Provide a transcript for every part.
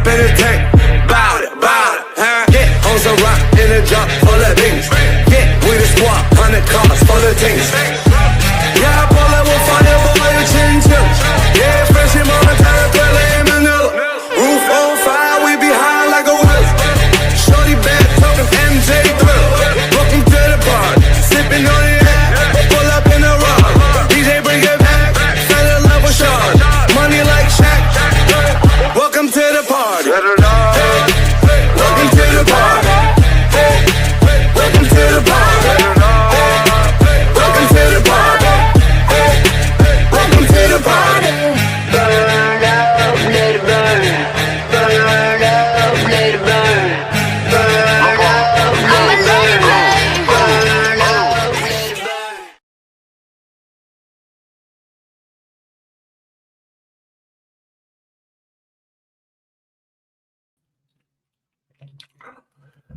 up in the tank. Bout it, huh? Yeah, on some rock in a drop full of things. Yeah, we the squad, 100 cars full of things. Yeah, I pull up with fire, boy, the chin chill. Yeah, fresh in Montana, Quella, and Manila. Roof on fire, we be high like a whip. Shorty bad, talking MJ thrill. Welcome to the party, sipping on the air. Pull up in the rock, DJ bring it back. Fell in love with Sean, money like Shaq. Welcome to the party. Welcome to the party. Welcome to the party. Welcome to the party. Welcome to the party. Burn up, let it burn. Burn up, let it burn. Burn up, let it burn. Burn up, let it burn.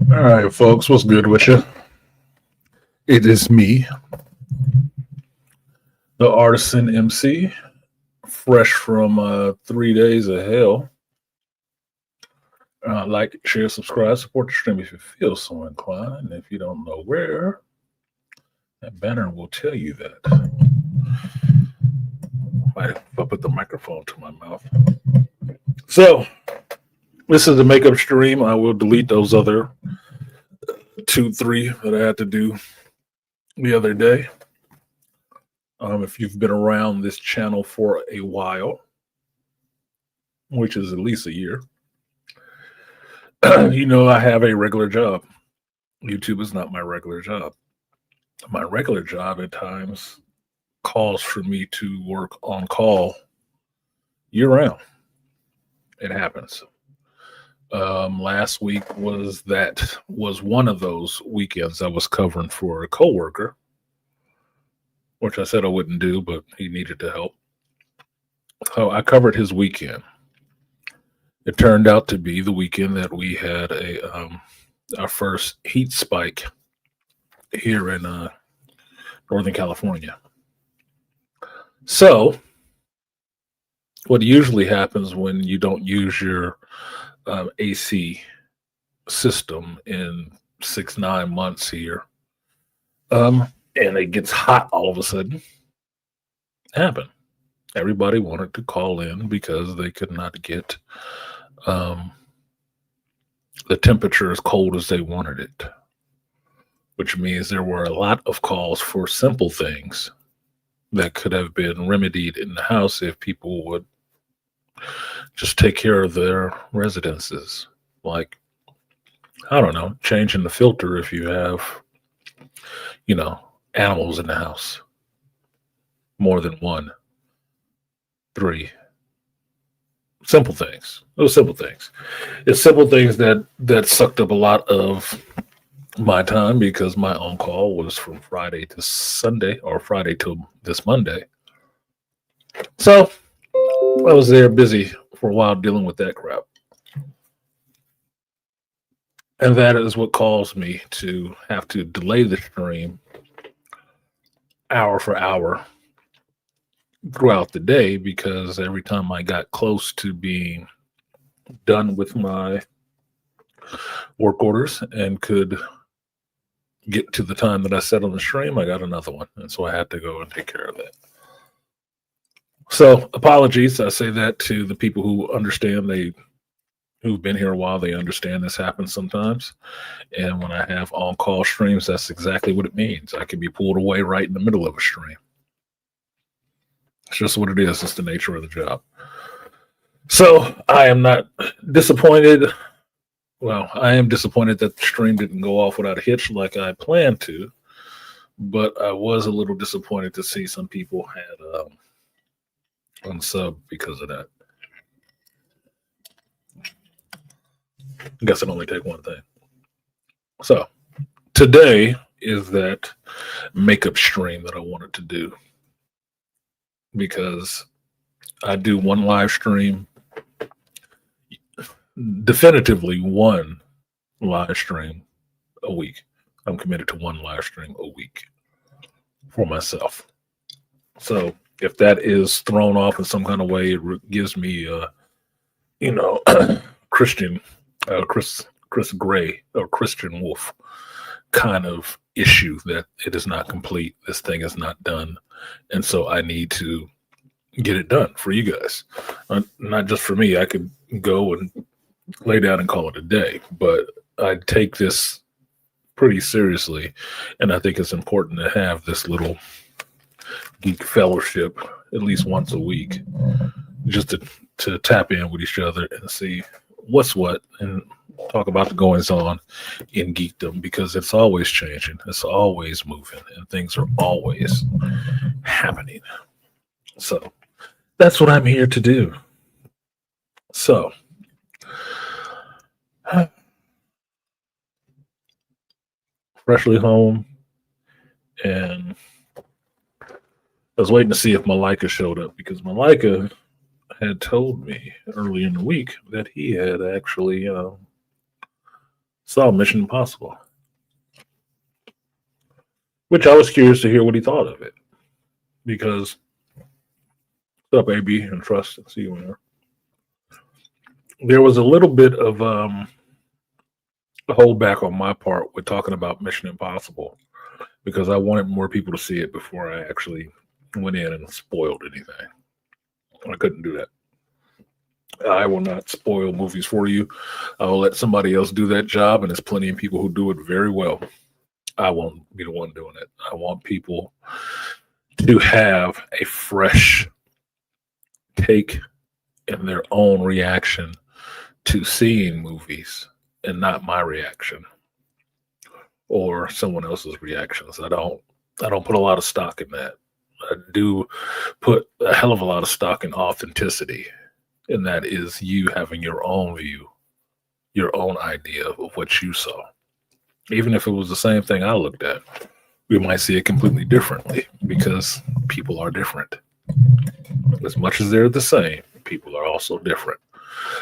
All right, folks, what's good with you? It is me, the artisan MC, fresh from 3 days of hell. Like, share, subscribe, support the stream if you feel so inclined. If you don't know where, that banner will tell you that. If I put the microphone to my mouth. So, this is the makeup stream. I will delete those other 2, 3 that I had to do the other day. If you've been around this channel for a while, which is at least a year, you know I have a regular job. YouTube is not my regular job. My regular job at times calls for me to work on call year round. It happens. Last week was one of those weekends I was covering for a coworker, which I said I wouldn't do, but he needed to help. So I covered his weekend. It turned out to be the weekend that we had our first heat spike here in Northern California. So what usually happens when you don't use your AC system in 6-9 months here, and it gets hot all of a sudden, happened. Everybody wanted to call in because they could not get the temperature as cold as they wanted it, which means there were a lot of calls for simple things that could have been remedied in the house if people would just take care of their residences. Like, I don't know, changing the filter if you have, animals in the house. More than 1, 3. Simple things. Those simple things. It's simple things that sucked up a lot of my time because my on-call was from Friday to Sunday or Friday till this Monday. So I was there busy for a while dealing with that crap. And that is what caused me to have to delay the stream hour for hour throughout the day, because every time I got close to being done with my work orders and could get to the time that I set on the stream, I got another one. And so I had to go and take care of that. So apologies. I say that to the people who understand, who've been here a while, they understand this happens sometimes. And when I have on-call streams, that's exactly what it means. I can be pulled away right in the middle of a stream. It's just what it is. It's the nature of the job. So I am not disappointed. Well, I am disappointed that the stream didn't go off without a hitch like I planned to, but I was a little disappointed to see some people had unsub because of that. I guess it only take one thing. So today is that makeup stream that I wanted to do, because I do one live stream, definitively one live stream a week. I'm committed to one live stream a week for myself. So if that is thrown off in some kind of way, it gives me, Christian, Chris Gray or Christian Wolf kind of issue that it is not complete. This thing is not done. And so I need to get it done for you guys. Not just for me. I could go and lay down and call it a day, but I take this pretty seriously. And I think it's important to have this little geek fellowship at least once a week, just to tap in with each other and see what's what and talk about the goings on in geekdom, because it's always changing, it's always moving, and things are always happening. So that's what I'm here to do. So freshly home, and I was waiting to see if Malika showed up, because Malika had told me early in the week that he had actually saw Mission Impossible, which I was curious to hear what he thought of it, because what's up, AB and Trust, see you in there. There was a little bit of a holdback on my part with talking about Mission Impossible, because I wanted more people to see it before I actually went in and spoiled anything. I couldn't do that. I will not spoil movies for you. I will let somebody else do that job, and there's plenty of people who do it very well. I won't be the one doing it. I want people to have a fresh take and their own reaction to seeing movies, and not my reaction or someone else's reactions. I don't put a lot of stock in that. I do put a hell of a lot of stock in authenticity, and that is you having your own view, your own idea of what you saw. Even if it was the same thing I looked at, we might see it completely differently, because people are different. As much as they're the same, people are also different.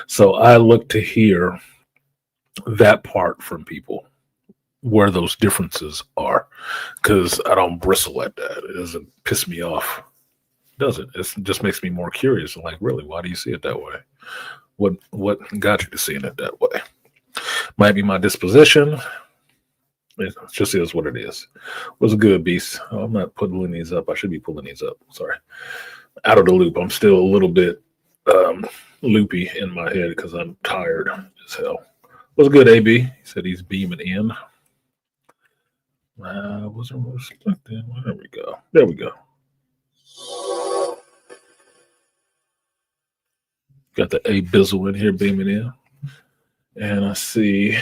So I look to hear that part from people, where those differences are, because I don't bristle at that. It doesn't piss me off, does it? It just makes me more curious. I'm like, really, why do you see it that way? What got you to seeing it that way? Might be my disposition. It just is what it is. What's good, Beast? Oh, I'm not pulling these up. I should be pulling these up. Sorry. Out of the loop. I'm still a little bit loopy in my head because I'm tired as hell. What's good, AB? He said he's beaming in. I wasn't respecting. There we go. There we go. Got the A Bizzle in here beaming in. And I see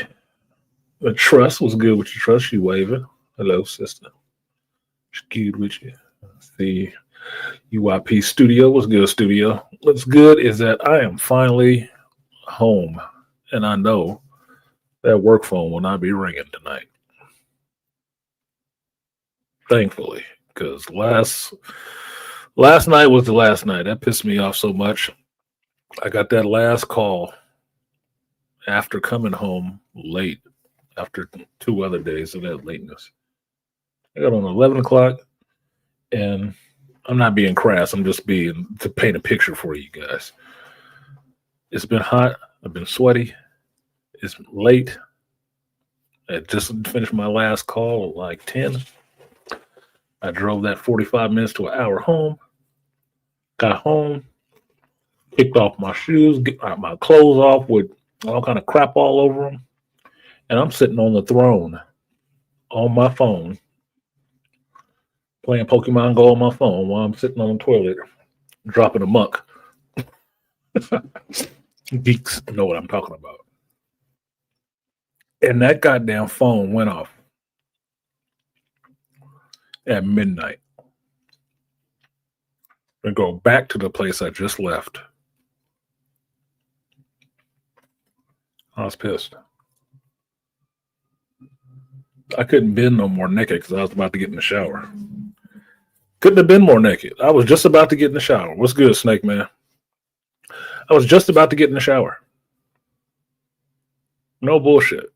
the Trust was good with your Trust. She waving. Hello, sister. She's good with you. I see UYP Studio. What's good, Studio? What's good is that I am finally home, and I know that work phone will not be ringing tonight. Thankfully, because last night was the last night. That pissed me off so much. I got that last call after coming home late, after 2 other days of that lateness. I got on 11 o'clock, and I'm not being crass. I'm just being to paint a picture for you guys. It's been hot. I've been sweaty. It's late. I just finished my last call at like 10. I drove that 45 minutes to an hour home. Got home, kicked off my shoes, got my clothes off with all kind of crap all over them. And I'm sitting on the throne on my phone, playing Pokemon Go on my phone while I'm sitting on the toilet, dropping a muck. Geeks know what I'm talking about. And that goddamn phone went off at midnight. And go back to the place I just left. I was pissed. I couldn't bend no more naked because I was about to get in the shower. Couldn't have been more naked. I was just about to get in the shower. What's good, Snake Man? I was just about to get in the shower. No bullshit.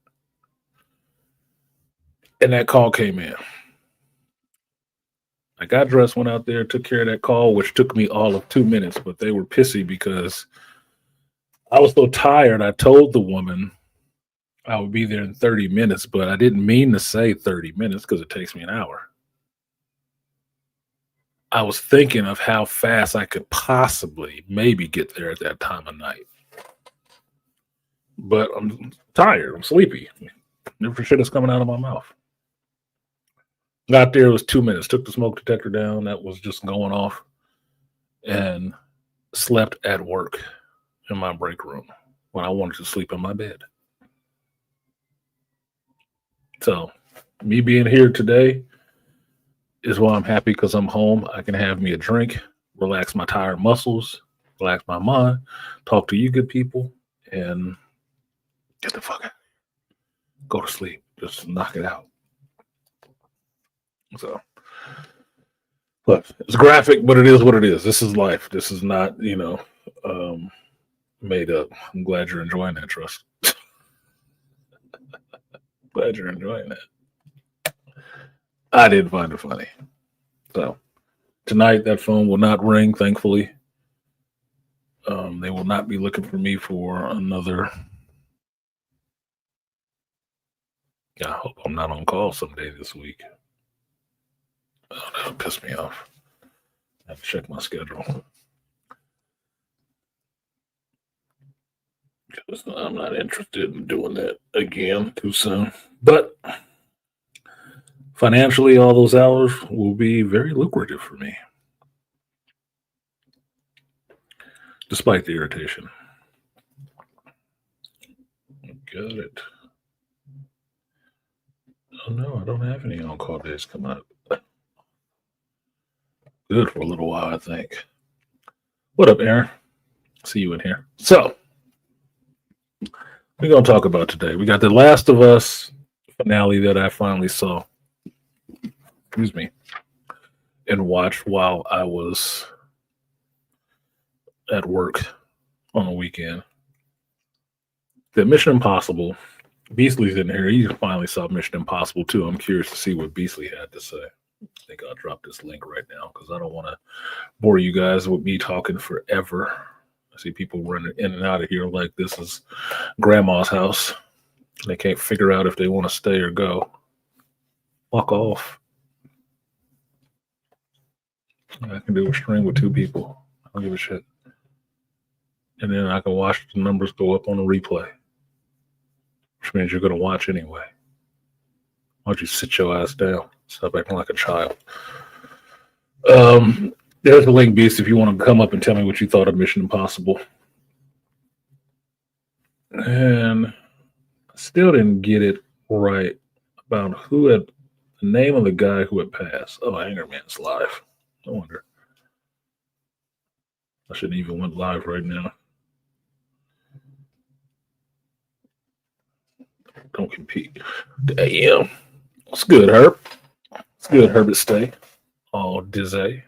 And that call came in. I got dressed, went out there, took care of that call, which took me all of 2 minutes, but they were pissy because I was so tired. I told the woman I would be there in 30 minutes, but I didn't mean to say 30 minutes because it takes me an hour. I was thinking of how fast I could possibly maybe get there at that time of night. But I'm tired. I'm sleepy. Different shit is coming out of my mouth. Got there, it was 2 minutes. Took the smoke detector down. That was just going off. And slept at work in my break room when I wanted to sleep in my bed. So, me being here today is why I'm happy because I'm home. I can have me a drink, relax my tired muscles, relax my mind, talk to you good people, and get the fuck out. Go to sleep. Just knock it out. So, look, it's graphic, but it is what it is. This is life. This is not, made up. I'm glad you're enjoying that, Trust. Glad you're enjoying that. I did find it funny. So, tonight, that phone will not ring, thankfully. They will not be looking for me for another. I hope I'm not on call someday this week. Oh, that'll piss me off. I have to check my schedule. Because I'm not interested in doing that again too soon. But financially, all those hours will be very lucrative for me. Despite the irritation. Got it. Oh no, I don't have any on-call days coming up. Good for a little while, I think. What up, Aaron? See you in here. So, we're going to talk about today. We got The Last of Us finale that I finally saw. Excuse me. And watched while I was at work on the weekend. The Mission Impossible. Beasley's in here. He finally saw Mission Impossible too. I'm curious to see what Beasley had to say. I think I'll drop this link right now because I don't want to bore you guys with me talking forever. I see people running in and out of here like this is grandma's house. They can't figure out if they want to stay or go. Fuck off. I can do a stream with 2 people. I don't give a shit. And then I can watch the numbers go up on the replay, which means you're going to watch anyway. Why don't you sit your ass down? Stop acting like a child. There's the link, Beast, if you want to come up and tell me what you thought of Mission Impossible. And I still didn't get it right about who had the name of the guy who had passed. Oh, Angerman's live. No wonder. I shouldn't even went live right now. Don't compete. Damn. It's good, Herb. It's good, Herbert Stay. All dizzy.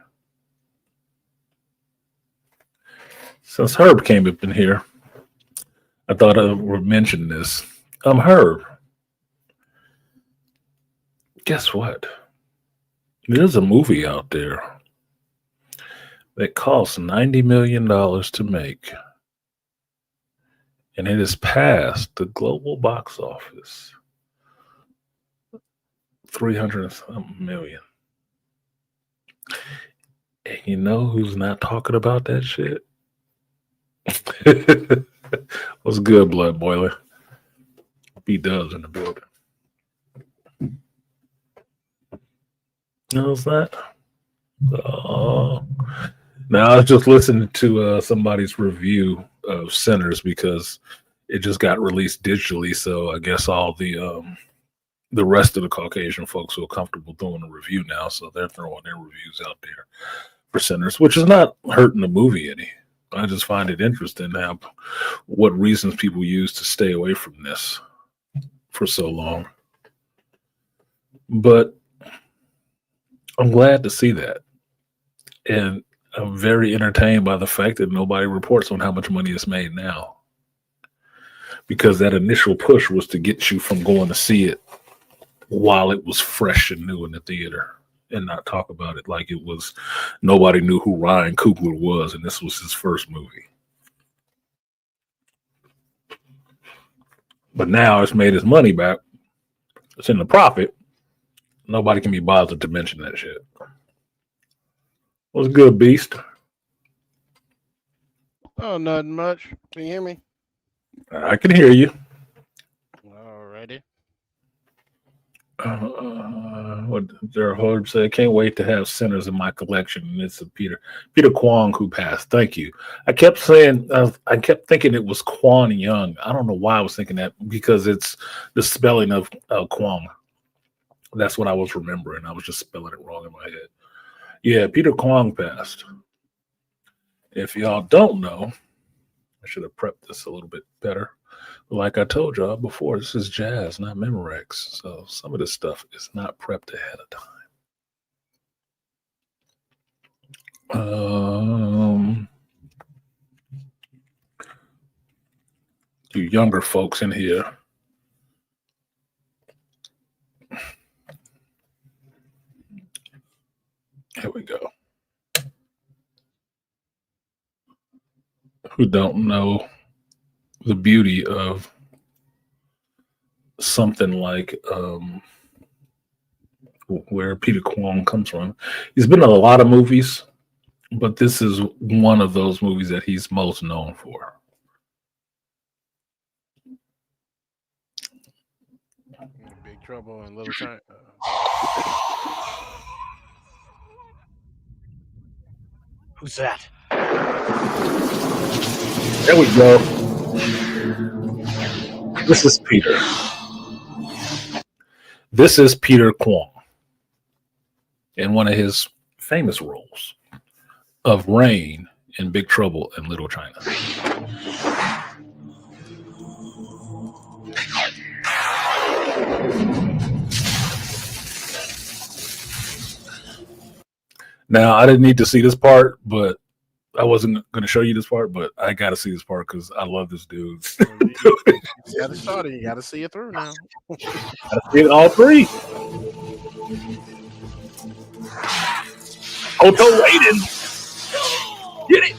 Since Herb came up in here, I thought I would mention this. Herb. Guess what? There's a movie out there that costs $90 million to make. And it has passed the global box office. 300 something million. And you know who's not talking about that shit? What's good, Blood Boiler? B-Dubs in the building. How's that? Oh. Now I was just listening to somebody's review of Sinners because it just got released digitally. So I guess all the rest of the Caucasian folks feel comfortable doing a review now. So they're throwing their reviews out there for Sinners, which is not hurting the movie any. I just find it interesting how what reasons people use to stay away from this for so long. But I'm glad to see that. And I'm very entertained by the fact that nobody reports on how much money it's made now. Because that initial push was to get you from going to see it while it was fresh and new in the theater and not talk about it like it was nobody knew who Ryan Coogler was and this was his first movie. But now it's made its money back. It's in the profit. Nobody can be bothered to mention that shit. What's good, Beast? Oh, nothing much. Can you hear me? I can hear you. Alrighty. What their Herb said, can't wait to have centers in my collection. And it's a Peter Kwong who passed. Thank you. I kept saying, I kept thinking it was Quan Young. I don't know why I was thinking that, because it's the spelling of Kwong. That's what I was remembering. I was just spelling it wrong in my head. Yeah, Peter Kwong passed. If y'all don't know, I should have prepped this a little bit better. Like I told y'all before, this is jazz, not Memorex. So some of this stuff is not prepped ahead of time. You younger folks in here. Here we go. Who don't know the beauty of something like where Peter Kwong comes from. He's been in a lot of movies, but this is one of those movies that he's most known for. Big Trouble in Little China. Who's that? There we go. This is Peter. This is Peter Kwong in one of his famous roles of Rain in Big Trouble in Little China. Now, I didn't need to see this part, but I wasn't going to show you this part, but I got to see this part because I love this dude. You got to start it. You got to see it through now. I see it all three. Otto Raiden. Get it.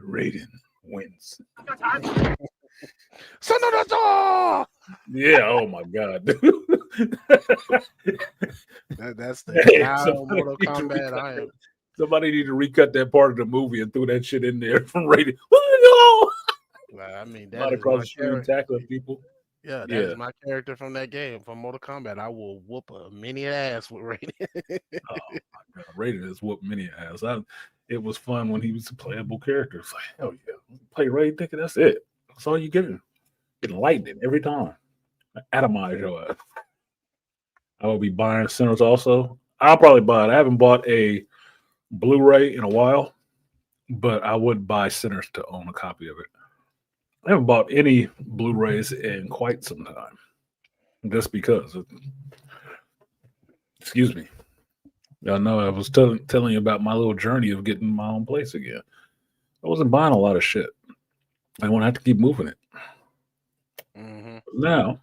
Raiden wins. Yeah, oh my god. That's the now Mortal Kombat I am. Somebody need to recut that part of the movie and throw that shit in there from Raiden. I mean, Not that is across my the street character. tackling people. Yeah, that is my character from that game, from Mortal Kombat. I will whoop a mini ass with Raiden. Oh my god, Raiden has whooped many ass. It was fun when he was a playable character. It's like, hell yeah, play Raiden, thinking that's it. That's all you getting. Getting lightning every time. Atomize your ass. I will be buying Sinners also. I'll probably buy it. I haven't bought a Blu-ray in a while, but I would buy Sinners to own a copy of it. I haven't bought any Blu-rays in quite some time, just because. Excuse me. Y'all know I was telling you about my little journey of getting my own place again. I wasn't buying a lot of shit. I want to have to keep moving it. Mm-hmm. Now,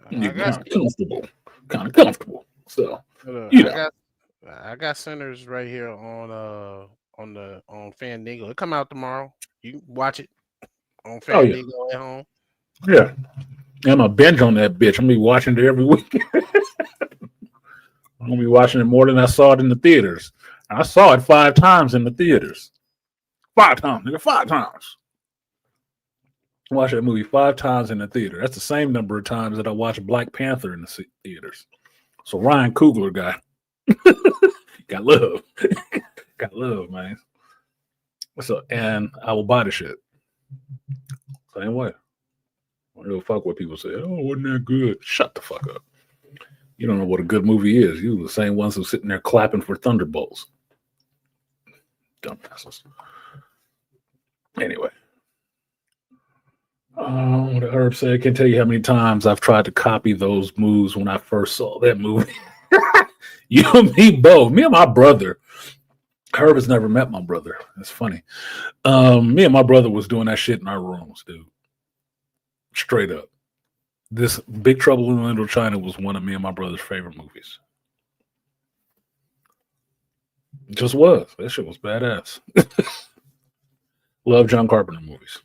you're kind of comfortable. So, I got Sinners right here on Fandango. It come out tomorrow. You can watch it on Fandango at home. Yeah, I'm a binge on that bitch. I'm gonna be watching it every week. I'm gonna be watching it more than I saw it in the theaters. I saw it 5 times in the theaters. 5 times, nigga, 5 times. I watched that movie 5 times in the theater. That's the same number of times that I watched Black Panther in the theaters. So Ryan Coogler guy, got love, got love, man. So, and I will buy the shit. Same way. I don't give a fuck what people say. Oh, wasn't that good? Shut the fuck up. You don't know what a good movie is. You the same ones who sitting there clapping for Thunderbolts. Dumbasses. Anyway. What Herb said, I can't tell you how many times I've tried to copy those moves when I first saw that movie. You and me both. Me and my brother. Herb has never met my brother. That's funny. Me and my brother was doing that shit in our rooms, dude. Straight up. this Big Trouble in Little China was one of me and my brother's favorite movies. It just was. That shit was badass. Love John Carpenter movies.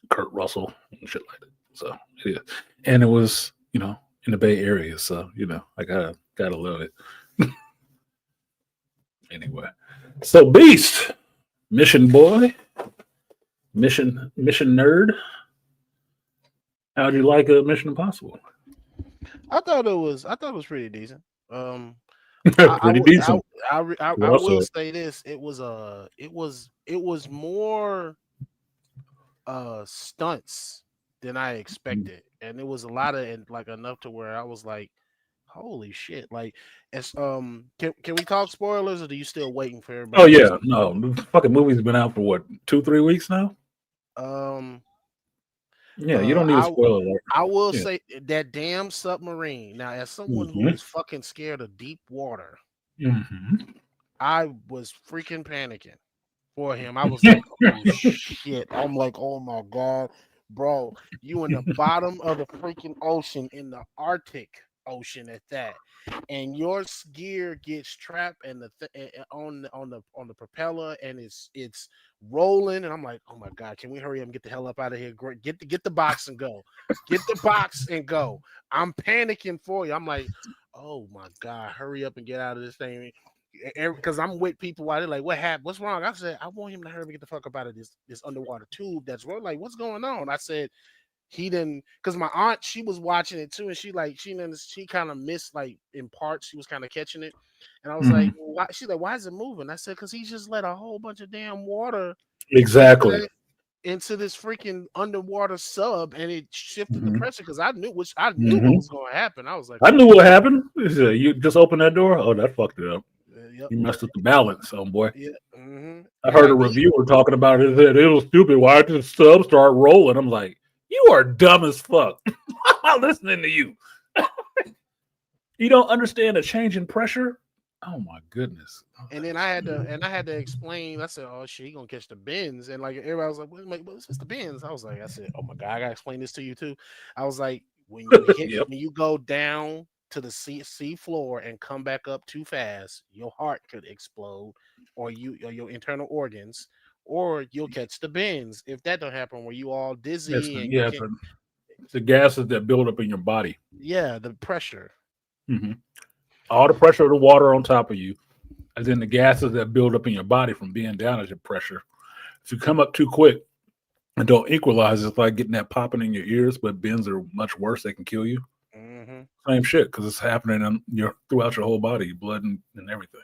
Kurt Russell and shit like that. So yeah. And it was, in the Bay Area. So, I gotta love it. Anyway. So Beast, Mission Boy, Mission Nerd. How'd you like Mission Impossible? I thought it was pretty decent. Pretty decent. I will say this: it was more stunts than I expected, and it was a lot of enough to where I was like, "Holy shit!" Like, as can we talk spoilers, or are you still waiting for everybody? Oh yeah, no, the fucking movie's been out for what 2-3 weeks now. Yeah, you don't need a spoiler alert. I will say that damn submarine. Now, as someone who is fucking scared of deep water, I was freaking panicking for him. I was like, oh shit. I'm like, oh my God, bro, you in the bottom of the freaking ocean, in the Arctic Ocean at that, and your gear gets trapped and on the propeller, and it's rolling, and I'm like, oh my God, can we hurry up and get the hell up out of here? Get the box and go. Get the box and go. I'm panicking for you. I'm like, oh my God, hurry up and get out of this thing. Because I'm with people while they're like, what happened? What's wrong? I said, I want him to hurry up and get the fuck up out of this underwater tube that's rolling. Like, what's going on? I said, he didn't, because my aunt, she was watching it too, and she kind of missed, like, in parts. She was kind of catching it, and I was like, why? She's like, why is it moving? I said, because he just let a whole bunch of damn water into this freaking underwater sub, and it shifted the pressure. Because I knew what was going to happen. I was like, I knew what happened. You just opened that door. Oh, that fucked it up. Yep. You messed with the balance, boy. Yeah. I heard a reviewer talking about it. Said it was stupid. Why did the sub start rolling? I'm like, you are dumb as fuck. I'm not listening to you. You don't understand a change in pressure? Oh my goodness. And then I had to explain. I said, oh shit, he gonna catch the bends. And like everybody was like, what's the bends? I said, oh my God, I gotta explain this to you too. I was like, when you when you go down to the sea floor and come back up too fast, your heart could explode, or your internal organs, or you'll catch the bends. If that don't happen, where you all dizzy, the gases that build up in your body. Yeah, the pressure. All the pressure of the water on top of you, and then the gases that build up in your body from being down at your pressure. If you come up too quick and don't equalize, it's like getting that popping in your ears, but bends are much worse. They can kill you. Same shit, because it's happening throughout your whole body, blood and everything.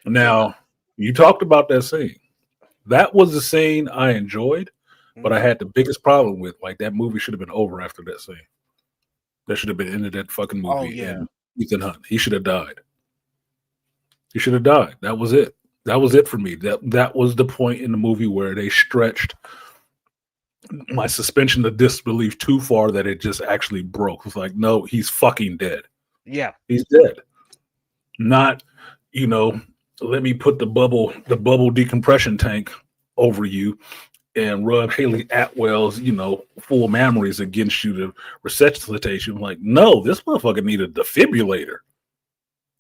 Now, you talked about that scene. That was the scene I enjoyed, but I had the biggest problem with. Like, that movie should have been over after that scene. That should have been ended that fucking movie. Oh, yeah. And Ethan Hunt, he should have died. He should have died. That was it. That was it for me. That was the point in the movie where they stretched my suspension of disbelief too far that it just actually broke. It's like, no, he's fucking dead. Yeah, he's dead. Not, let me put the bubble decompression tank over you and rub Haley Atwell's, full memories against you to resuscitate you. I'm like, no, this motherfucker need a defibrillator.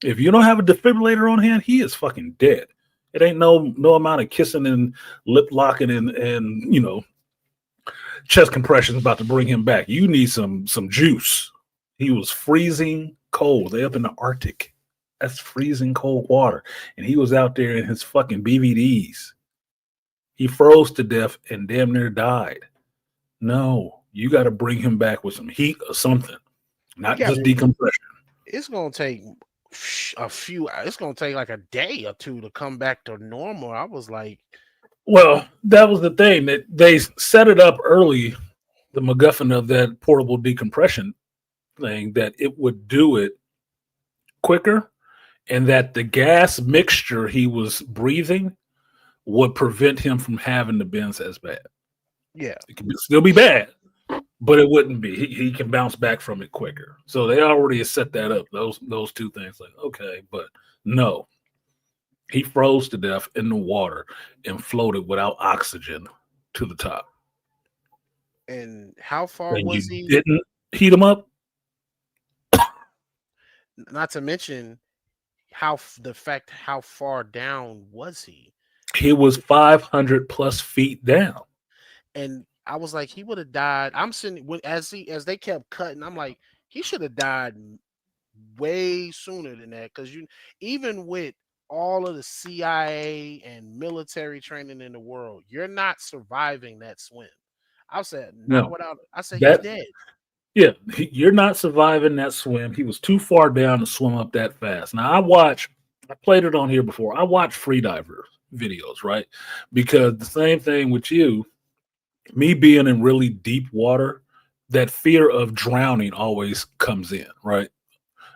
If you don't have a defibrillator on hand, he is fucking dead. It ain't no amount of kissing and lip locking and chest compressions about to bring him back. You need some juice. He was freezing cold. They up in the Arctic. That's freezing cold water. And he was out there in his fucking BVDs. He froze to death and damn near died. No, you got to bring him back with some heat or something, not just decompression. It's going to take it's going to take like a day or two to come back to normal. I was like, well, that was the thing, that they set it up early, the MacGuffin of that portable decompression thing, that it would do it quicker, and that the gas mixture he was breathing would prevent him from having the bends as bad. Yeah, it can still be bad, but it wouldn't be. He can bounce back from it quicker. So they already set that up. Those two things, like, okay, but no. He froze to death in the water and floated without oxygen to the top. And how far was he? heat him up. Not to mention how far down was he? He was 500 plus feet down. And I was like, he would have died. I'm sitting as they kept cutting. I'm like, he should have died way sooner than that. Because even with all of the CIA and military training in the world, you're not surviving that swim. I said, not No, without. I said, he's dead. Yeah, you're not surviving that swim. He was too far down to swim up that fast. Now I played it on here before. I watch freediver videos, right? Because the same thing with you, me being in really deep water, that fear of drowning always comes in, right?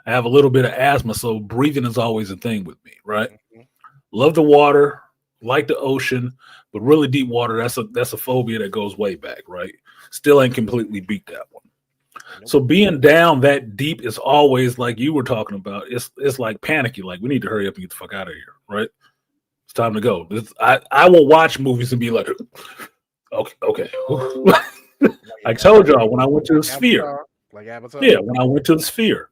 I have a little bit of asthma, so breathing is always a thing with me, right? Mm-hmm. Love the water, like the ocean, but really deep water, that's a phobia that goes way back, right? Still ain't completely beat that one. Nope. So being down that deep is always like you were talking about. It's like panicky. Like we need to hurry up and get the fuck out of here, right? It's time to go. I will watch movies and be like, okay. I told y'all when I went to the Sphere. Like Avatar. Yeah, when I went to the Sphere,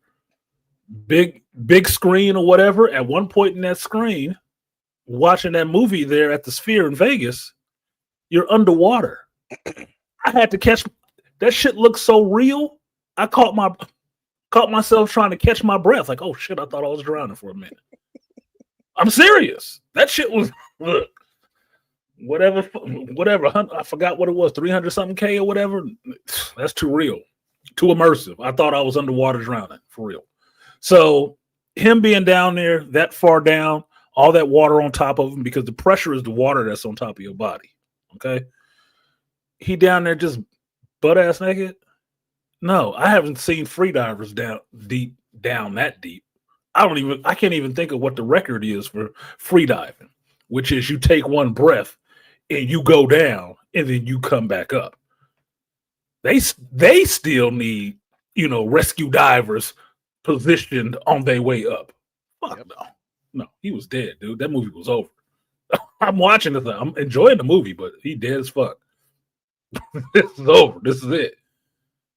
big screen or whatever. At one point in that screen, watching that movie there at the Sphere in Vegas, you're underwater. I had to catch that shit. Looked so real. I caught myself trying to catch my breath. Like, oh shit, I thought I was drowning for a minute. I'm serious. That shit was whatever. I forgot what it was, 300 something K or whatever. That's too real, too immersive. I thought I was underwater drowning for real. So him being down there that far down, all that water on top of him, because the pressure is the water that's on top of your body. Okay, he down there just butt ass naked. No, I haven't seen freedivers down that deep. I can't even think of what the record is for freediving, which is you take one breath and you go down and then you come back up. They still need, rescue divers positioned on their way up. Fuck no, he was dead, dude. That movie was over. I'm watching the thing. I'm enjoying the movie, but he dead as fuck. This is over. This is it.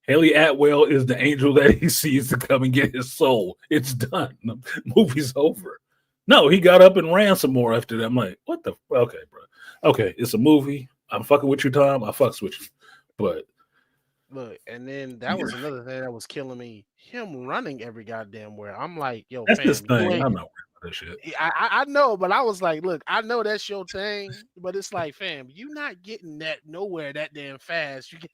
Haley Atwell is the angel that he sees to come and get his soul. It's done. The movie's over. No, he got up and ran some more after that. I'm like, what the? Okay, bro. Okay, it's a movie. I'm fucking with you, Tom. I fucks with you. But look, and then that was another thing that was killing me. Him running every goddamn where. I'm like, yo, that's fam, his thing. I'm not worried about that shit. I know, but I was like, look, I know that's your thing, but it's like, fam, you not getting that nowhere that damn fast. You get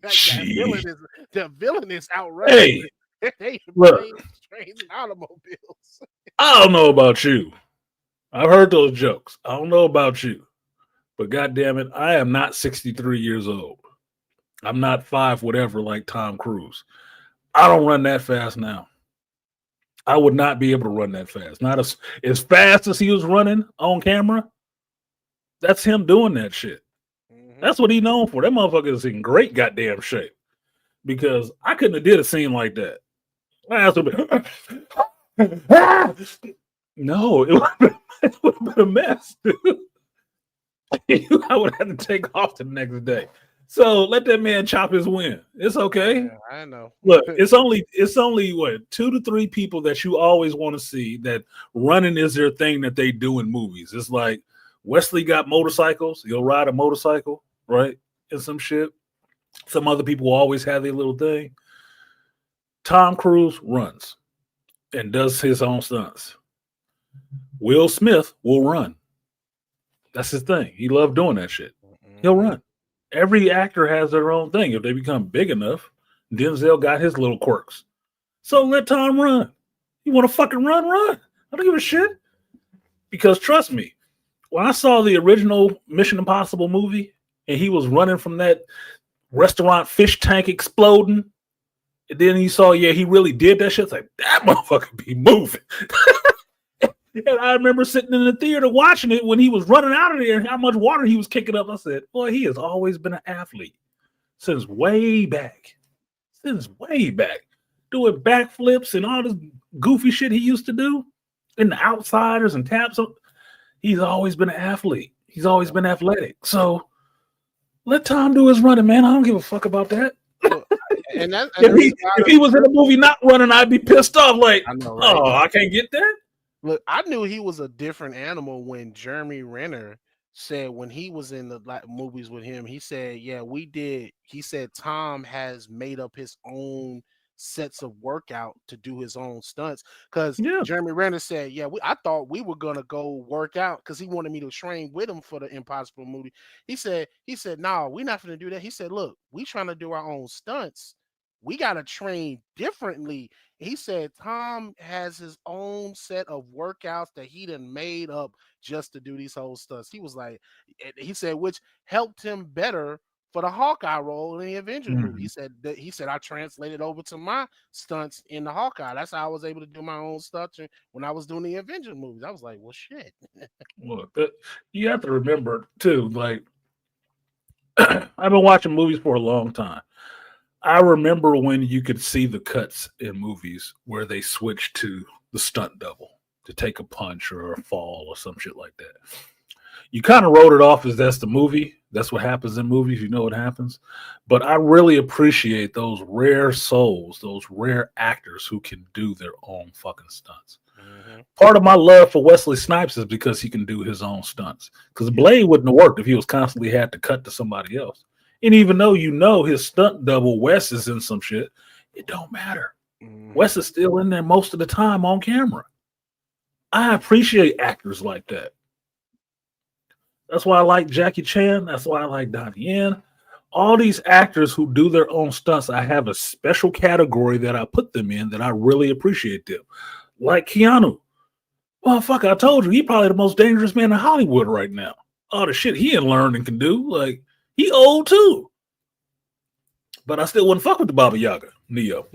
the villain is outrunning. Hey, they trains and automobiles. I don't know about you. I've heard those jokes. I don't know about you, but goddamn it, I am not 63 years old. I'm not 5 whatever like Tom Cruise. I don't run that fast now. I would not be able to run that fast. Not as fast as he was running on camera. That's him doing that shit. Mm-hmm. That's what he's known for. That motherfucker is in great goddamn shape. Because I couldn't have did a scene like that. No, it would have been a mess. I would have to take off the next day. So let that man chop his win. It's okay. Yeah, I know. Look, it's only what 2 to 3 people that you always want to see that running is their thing that they do in movies. It's like Wesley got motorcycles. He'll ride a motorcycle, right? And some shit. Some other people always have their little thing. Tom Cruise runs and does his own stunts. Will Smith will run. That's his thing. He loved doing that shit. He'll run. Every actor has their own thing. If they become big enough, Denzel got his little quirks. So let Tom run. You want to fucking run? Run. I don't give a shit. Because trust me, when I saw the original Mission Impossible movie and he was running from that restaurant fish tank exploding, and then he saw, he really did that shit. It's like, that motherfucker be moving. And I remember sitting in the theater watching it when he was running out of there and how much water he was kicking up. I said, boy, he has always been an athlete since way back. Doing backflips and all this goofy shit he used to do in the outsiders and taps. He's always been an athlete. He's always been athletic. So let Tom do his running, man. I don't give a fuck about that. If he was in the movie not running, I'd be pissed off. Like, I know, right? Oh, I can't get that. Look, I knew he was a different animal when Jeremy Renner said when he was in the movies with him, he said, "Yeah, we did." He said Tom has made up his own sets of workout to do his own stunts because Jeremy Renner said, "Yeah, I thought we were gonna go work out because he wanted me to train with him for the Impossible movie." He said, "No, we're not gonna do that." He said, "Look, we trying to do our own stunts. We gotta train differently." He said Tom has his own set of workouts that he done made up just to do these whole stunts. He was like, he said, which helped him better for the Hawkeye role in the Avengers movie. He said I translated over to my stunts in the Hawkeye. That's how I was able to do my own stunts when I was doing the Avengers movies. I was like, well, shit. Look, you have to remember too. Like, I've been watching movies for a long time. I remember when you could see the cuts in movies where they switched to the stunt double to take a punch or a fall or some shit like that. You kind of wrote it off as that's the movie. That's what happens in movies. You know what happens. But I really appreciate those rare souls, those rare actors who can do their own fucking stunts. Mm-hmm. Part of my love for Wesley Snipes is because he can do his own stunts. Because Blade wouldn't have worked if he was constantly had to cut to somebody else. And even though you know his stunt double, Wes, is in some shit, it don't matter. Wes is still in there most of the time on camera. I appreciate actors like that. That's why I like Jackie Chan. That's why I like Donnie Yen. All these actors who do their own stunts, I have a special category that I put them in that I really appreciate them. Like Keanu. Well, fuck, I told you, he probably the most dangerous man in Hollywood right now. All the shit he ain't learned and can do, like, he old too. But I still wouldn't fuck with the Baba Yaga, Neo.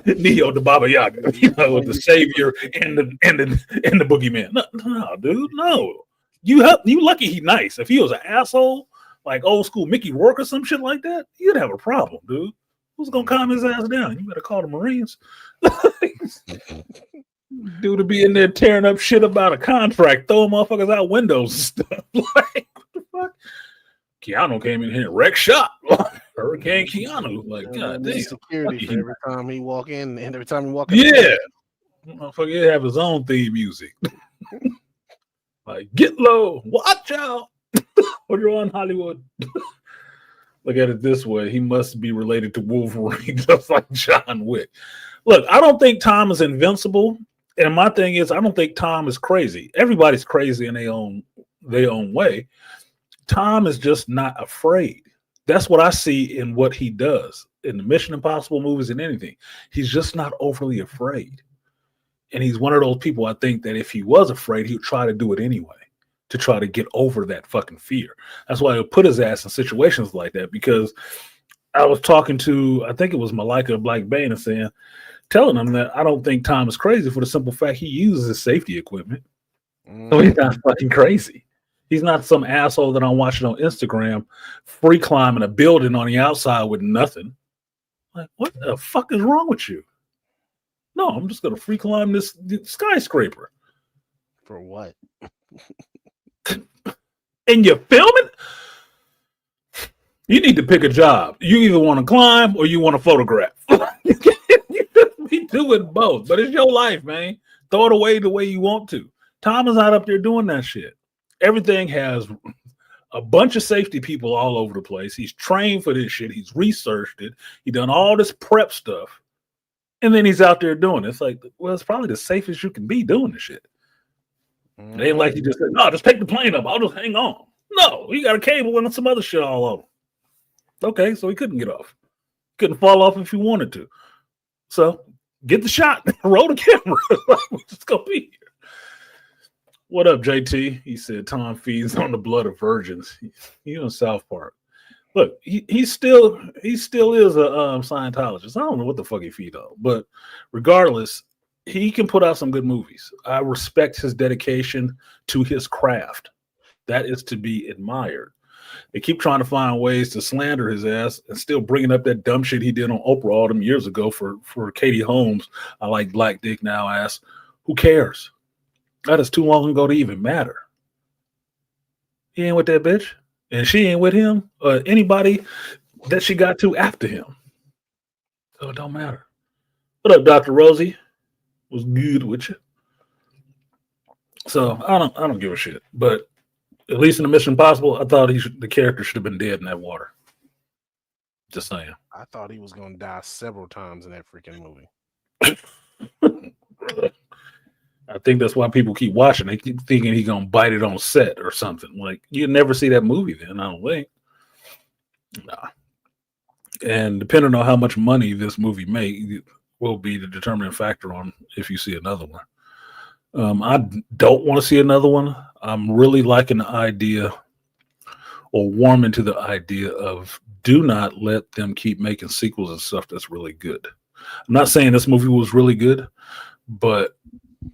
Neo, the Baba Yaga, with the savior and the boogeyman. No, dude, no. You lucky he nice. If he was an asshole, like old school Mickey Rourke or some shit like that, you'd have a problem, dude. Who's gonna calm his ass down? You better call the Marines. Dude to be in there tearing up shit about a contract, throwing motherfuckers out windows and stuff. Like, what the fuck? Keanu came in here and wrecked shop. Hurricane Keanu. Like, God damn. Security for every time he walk in and every time he walk in. Yeah. Motherfucker, he have his own theme music. Like, get low, watch out. When you're on Hollywood. Look at it this way. He must be related to Wolverine, just like John Wick. Look, I don't think Tom is invincible. And my thing is, I don't think Tom is crazy. Everybody's crazy in their own way. Tom is just not afraid. That's what I see in what he does in the Mission Impossible movies and anything. He's just not overly afraid. And he's one of those people, I think, that if he was afraid, he would try to do it anyway to try to get over that fucking fear. That's why he'll put his ass in situations like that, because I was talking to, I think it was Malika Black Bane, and telling him that I don't think Tom is crazy for the simple fact he uses his safety equipment. So he's not fucking crazy. He's not some asshole that I'm watching on Instagram free climbing a building on the outside with nothing. Like, what the fuck is wrong with you? No, I'm just going to free climb this skyscraper. For what? And you're filming? You need to pick a job. You either want to climb or you want to photograph. You just be doing both. But it's your life, man. Throw it away the way you want to. Tom is not up there doing that shit. Everything has a bunch of safety people all over the place. He's trained for this shit. He's researched it. He done all this prep stuff. And then he's out there doing it. It's like, well, it's probably the safest you can be doing this shit. It ain't like he just said, no, just take the plane up. I'll just hang on. No, he got a cable and some other shit all over. Okay, so he couldn't get off. Couldn't fall off if he wanted to. So get the shot. Roll the camera. We're just going to be here. What up, JT? He said Tom feeds on the blood of virgins. He's in South Park. Look, he still is a Scientologist. I don't know what the fuck he feed on, but regardless, he can put out some good movies. I respect his dedication to his craft. That is to be admired. They keep trying to find ways to slander his ass and still bringing up that dumb shit he did on Oprah all them years ago for Katie Holmes. I like black dick now ass. Who cares? That is too long ago to even matter. He ain't with that bitch. And she ain't with him. Anybody that she got to after him. So it don't matter. What up, Dr. Rosie? Was good with you. So I don't give a shit. But at least in the Mission Impossible, I thought the character should have been dead in that water. Just saying. I thought he was gonna die several times in that freaking movie. I think that's why people keep watching. They keep thinking he's gonna bite it on set or something. Like you'd never see that movie then, I don't think. Nah. And depending on how much money this movie make will be the determining factor on if you see another one. I don't want to see another one. I'm really liking the idea or warming to the idea of do not let them keep making sequels and stuff that's really good. I'm not saying this movie was really good, but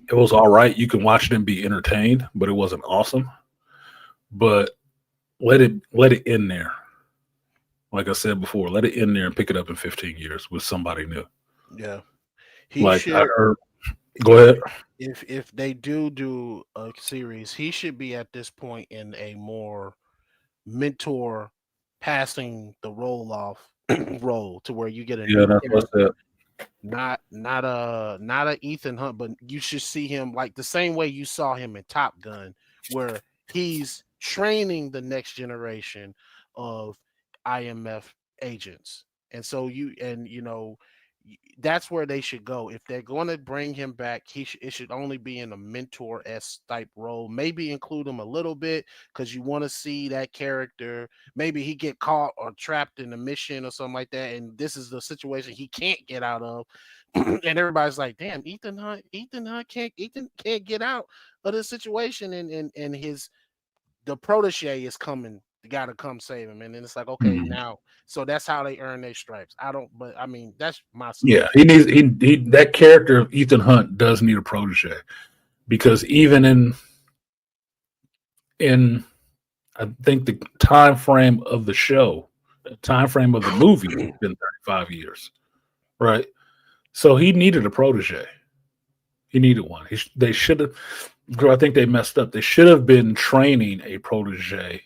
it was all right. You can watch it and be entertained, but it wasn't awesome. But let it in there. Like I said before, let it in there and pick it up in 15 years with somebody new. Yeah. Go ahead. If they do a series, he should be at this point in a more mentor passing the role off role to where you get a new that's what's that. Not a Ethan Hunt, but you should see him like the same way you saw him in Top Gun, where he's training the next generation of IMF agents. And so that's where they should go. If they're going to bring him back, it should only be in a mentor-esque type role. Maybe include him a little bit because you want to see that character. Maybe he get caught or trapped in a mission or something like that, and this is the situation he can't get out of. And everybody's like, "Damn, Ethan Hunt can't get out of this situation," and the protege is coming. You got to come save him, and then it's like, okay, now, so that's how they earn their stripes. But I mean, that's my solution. Yeah. He that character of Ethan Hunt does need a protege because even in I think the time frame of the show, the time frame of the movie has been 35 years, right? So he needed a protege. He needed one. They should have. I think they messed up. They should have been training a protege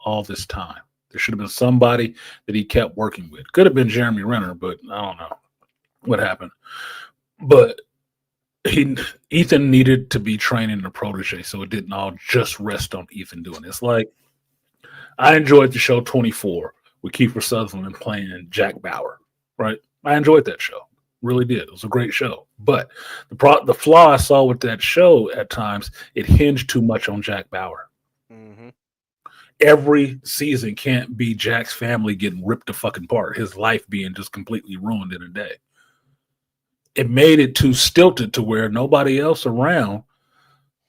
all this time. There should have been somebody that he kept working with. Could have been Jeremy Renner, but I don't know what happened. But Ethan needed to be training a protege, so it didn't all just rest on Ethan doing it. It's like I enjoyed the show 24 with Kiefer Sutherland playing Jack Bauer, right? I enjoyed that show. Really did. It was a great show. But the flaw I saw with that show at times, it hinged too much on Jack Bauer. Mm-hmm. Every season can't be Jack's family getting ripped to fucking apart, his life being just completely ruined in a day. It made it too stilted to where nobody else around,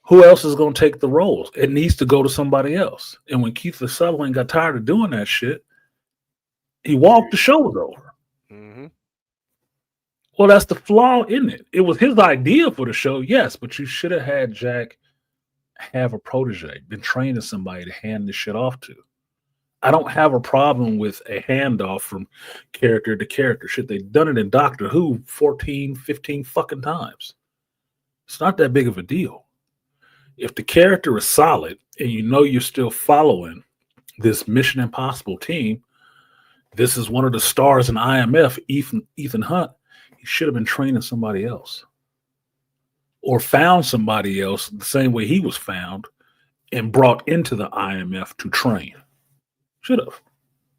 who else is going to take the roles? It needs to go to somebody else. And when Kiefer Sutherland got tired of doing that shit, he walked. The show was over. Mm-hmm. Well, that's the flaw in it. It was his idea for the show, yes, but you should have had Jack have a protege, been training somebody to hand this shit off to. I don't have a problem with a handoff from character to character. Shit, they've done it in Doctor Who 14, 15 fucking times. It's not that big of a deal. If the character is solid and you know you're still following this Mission Impossible team, this is one of the stars in IMF, Ethan Hunt, he should have been training somebody else. Or found somebody else the same way he was found and brought into the IMF to train. Should have.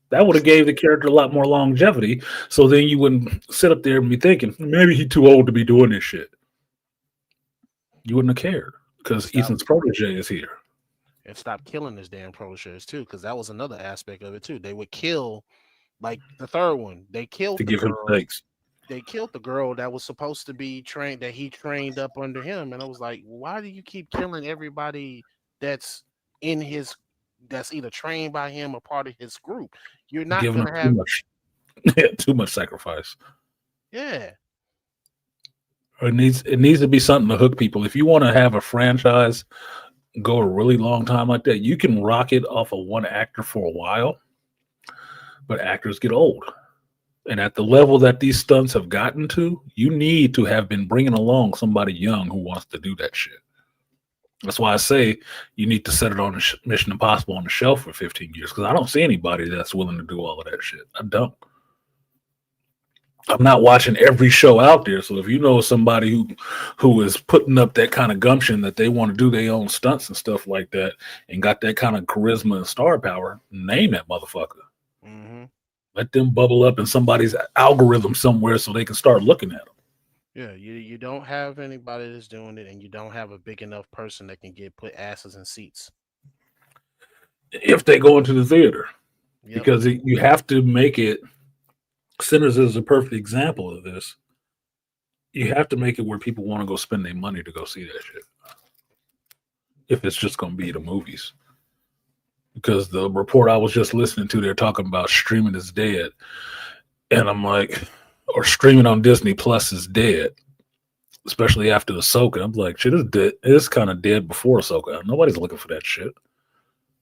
That would have gave the character a lot more longevity. So then you wouldn't sit up there and be thinking, maybe he's too old to be doing this shit. You wouldn't have cared because Ethan's protege is here. And stop killing his damn proteges too, because that was another aspect of it too. They would kill, like the third one. They killed to the give girl. him thanks. They killed the girl that was supposed to be trained, that he trained up under him. And I was like, why do you keep killing everybody that's either trained by him or part of his group? You're not going to have too much sacrifice. Yeah. It needs to be something to hook people. If you want to have a franchise go a really long time like that, you can rock it off of one actor for a while, but actors get old. And at the level that these stunts have gotten to, you need to have been bringing along somebody young who wants to do that shit. That's why I say you need to set it on the Mission Impossible on the shelf for 15 years because I don't see anybody that's willing to do all of that shit. I don't. I'm not watching every show out there. So if you know somebody who is putting up that kind of gumption that they want to do their own stunts and stuff like that and got that kind of charisma and star power, name that motherfucker. Mm-hmm. Let them bubble up in somebody's algorithm somewhere so they can start looking at them. Yeah, you don't have anybody that's doing it, and you don't have a big enough person that can put asses in seats. If they go into the theater, Yep. because you have to make it. Sinners is a perfect example of this. You have to make it where people want to go spend their money to go see that shit. If it's just going to be the movies. Because the report I was just listening to, they're talking about streaming is dead. And I'm like, or streaming on Disney Plus is dead. Especially after Ahsoka. I'm like, shit is dead. It's kind of dead before Ahsoka. Nobody's looking for that shit.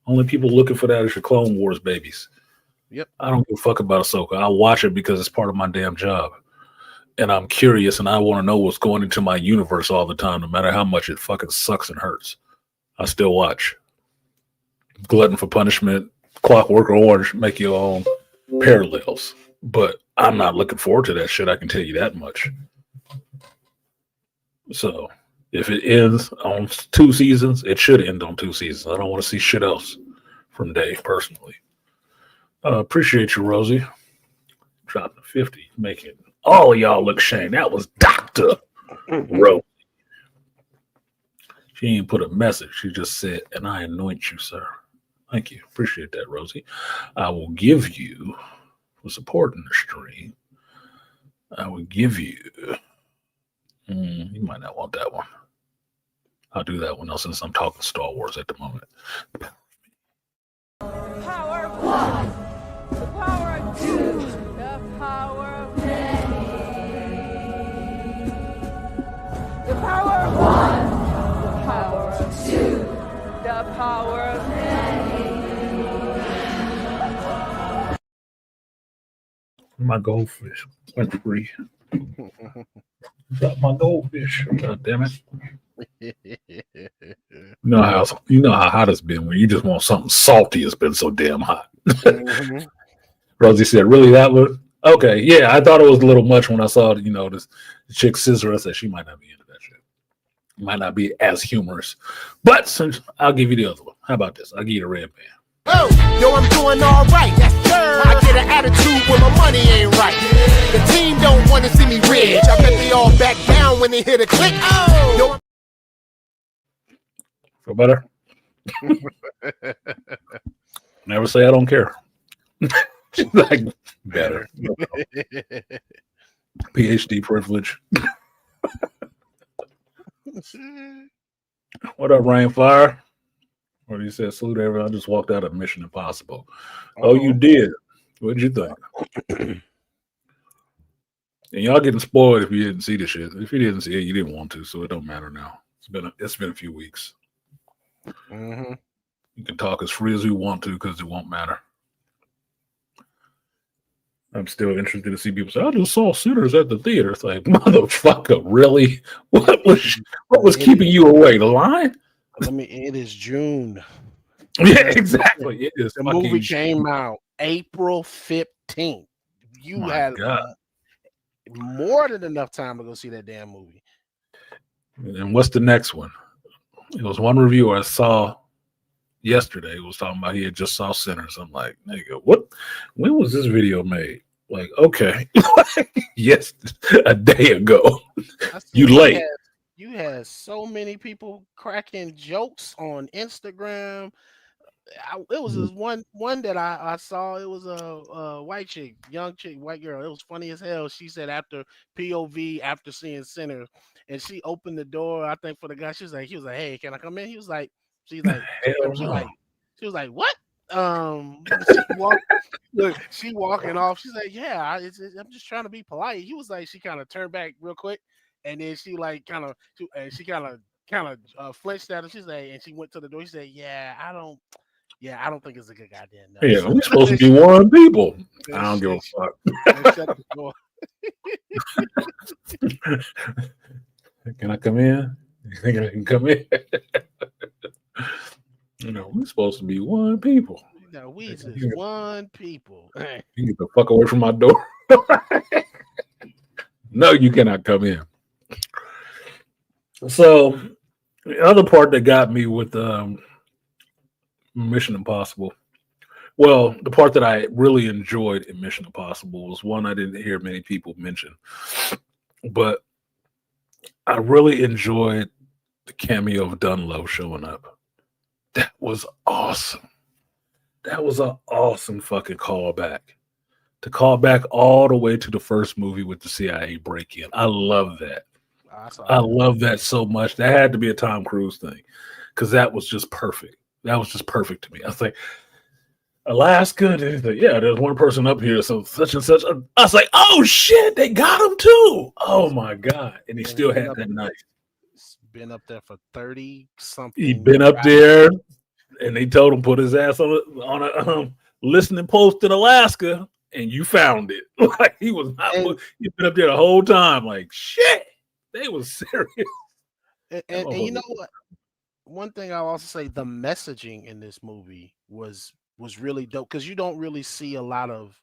Only people looking for that is your Clone Wars babies. Yep. I don't give a fuck about Ahsoka. I'll watch it because it's part of my damn job. And I'm curious and I want to know what's going into my universe all the time, no matter how much it fucking sucks and hurts. I still watch. Glutton for Punishment, Clockwork Orange, make your own parallels. But I'm not looking forward to that shit, I can tell you that much. So if it ends on 2 seasons, it should end on 2 seasons. I don't want to see shit else from Dave personally. Appreciate you, Rosie. Dropping 50, making all of y'all look shame. That was Dr. Rosie. She ain't put a message. She just said, and I anoint you, sir. Thank you. Appreciate that, Rosie. I will give you, for supporting the stream, I will give you, you might not want that one. I'll do that one now since I'm talking Star Wars at the moment. Power of one, the power of two, the power of many. The power of one, the power of two, the power of many. My goldfish. 23. Got my goldfish. God damn it. You know how hot it's been when you just want something salty. It's been so damn hot. Mm-hmm. Rosie said, really that one? Okay, yeah, I thought it was a little much when I saw, this chick scissor. I said, she might not be into that shit. Might not be as humorous. But since I'll give you the other one. How about this? I'll give you the red band. Oh, yo, I'm doing all right. Yes, sir. I get an attitude when my money ain't right. The team don't want to see me rich. I bet they all back down when they hear the click. Oh, yo, Feel better? Never say I don't care. Like, better. PhD privilege. What up, Rainfire? What he said, salute everyone. I just walked out of Mission Impossible. Oh, you did? What did you think? And y'all getting spoiled if you didn't see the shit. If you didn't see it, you didn't want to, so it don't matter now. It's been a few weeks. Mm-hmm. You can talk as free as you want to because it won't matter. I'm still interested to see people say, I just saw Sinners at the theater. It's like, motherfucker, really? What was keeping you away? The line? It is June. Yeah, exactly. It is. The movie came out April 15th. You had more than enough time to go see that damn movie. And what's the next one? It was one reviewer I saw yesterday. It was talking about he had just saw Sinners. I'm like, nigga, what? When was this video made? Like, okay, yes, a day ago. You late. You had so many people cracking jokes on Instagram. It was this one that I saw. It was a white chick, young chick, white girl. It was funny as hell. She said after POV, after seeing Sinners, and she opened the door, I think, for the guy. He was like, hey, can I come in? He was like, she was like, what? She walking off. She's like, yeah, I'm just trying to be polite. He was like, she kind of turned back real quick. And then she like kind of flinched at him. She's like, and she went to the door. She said, I don't think it's a good idea. No. Yeah, we're supposed to be warm people. I don't give a fuck. Shut the door. Can I come in? You think I can come in? supposed to be one people. No, we just one people. You get the fuck away from my door. No, you cannot come in. So the other part that got me with Mission Impossible, well, the part that I really enjoyed in Mission Impossible was one I didn't hear many people mention, but I really enjoyed the cameo of Dunlow showing up. That was awesome. That was an awesome fucking callback. To call back all the way to the first movie with the CIA break-in. I love that. I love that so much. That had to be a Tom Cruise thing because that was just perfect. That was just perfect to me. I was like, Alaska, yeah, there's one person up here, so such and such. I was like, oh shit, they got him too. Oh my God. And he still had that knife. He's been up there for 30 something. He'd been up there and they told him put his ass on a listening post in Alaska, and you found it. Like he was not. He'd been up there the whole time. Like shit, they was serious. And you know what? One thing I'll also say, the messaging in this movie was really dope because you don't really see a lot of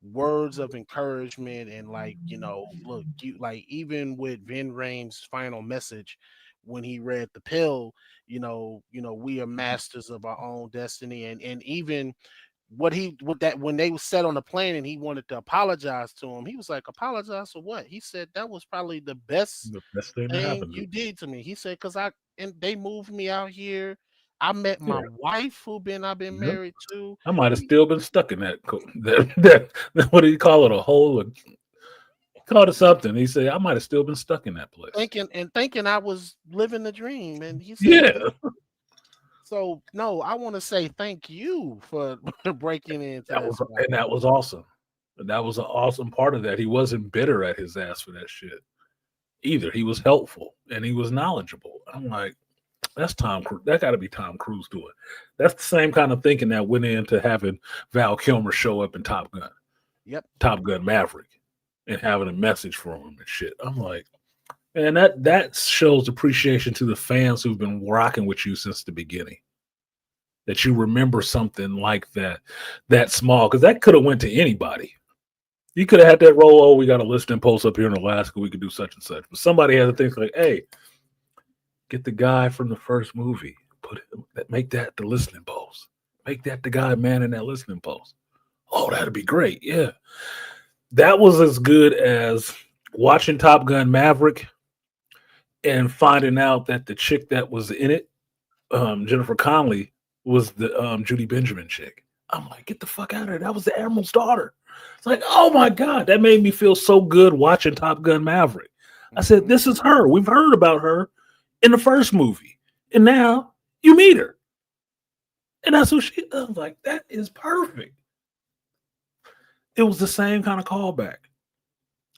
words of encouragement and like, you know, look, you like even with Vin Rames' final message when he read the pill, you know, we are masters of our own destiny, and even what that when they sat on the plane and he wanted to apologize to him, he was like, apologize for what? He said that was probably the best thing you did to me. He said because they moved me out here. I met my wife I've been married to. I might have still been stuck in that what do you call it? A hole? He called it something. He said I might have still been stuck in that place. Thinking I was living the dream. And he said, so no, I want to say thank you for breaking into that. That was awesome. That was an awesome part of that. He wasn't bitter at his ass for that shit either. He was helpful and he was knowledgeable. I'm like, that's Tom Cruise. That got to be Tom Cruise doing. That's the same kind of thinking that went into having Val Kilmer show up in Top Gun. Yep. Top Gun Maverick and having a message for him and shit. I'm like, and that shows appreciation to the fans who've been rocking with you since the beginning. That you remember something like that small, because that could have went to anybody. You could have had that role. Oh, we got a listing post up here in Alaska. We could do such and such. But somebody had to think like, hey, get the guy from the first movie. Make that the listening post. Make that the guy manning that listening post. Oh, that'd be great. Yeah. That was as good as watching Top Gun Maverick and finding out that the chick that was in it, Jennifer Connelly, was the Judy Benjamin chick. I'm like, get the fuck out of here. That was the Admiral's daughter. It's like, oh my God, that made me feel so good watching Top Gun Maverick. I said, this is her. We've heard about her in the first movie. And now you meet her. And that's who she is. I was like, that is perfect. It was the same kind of callback.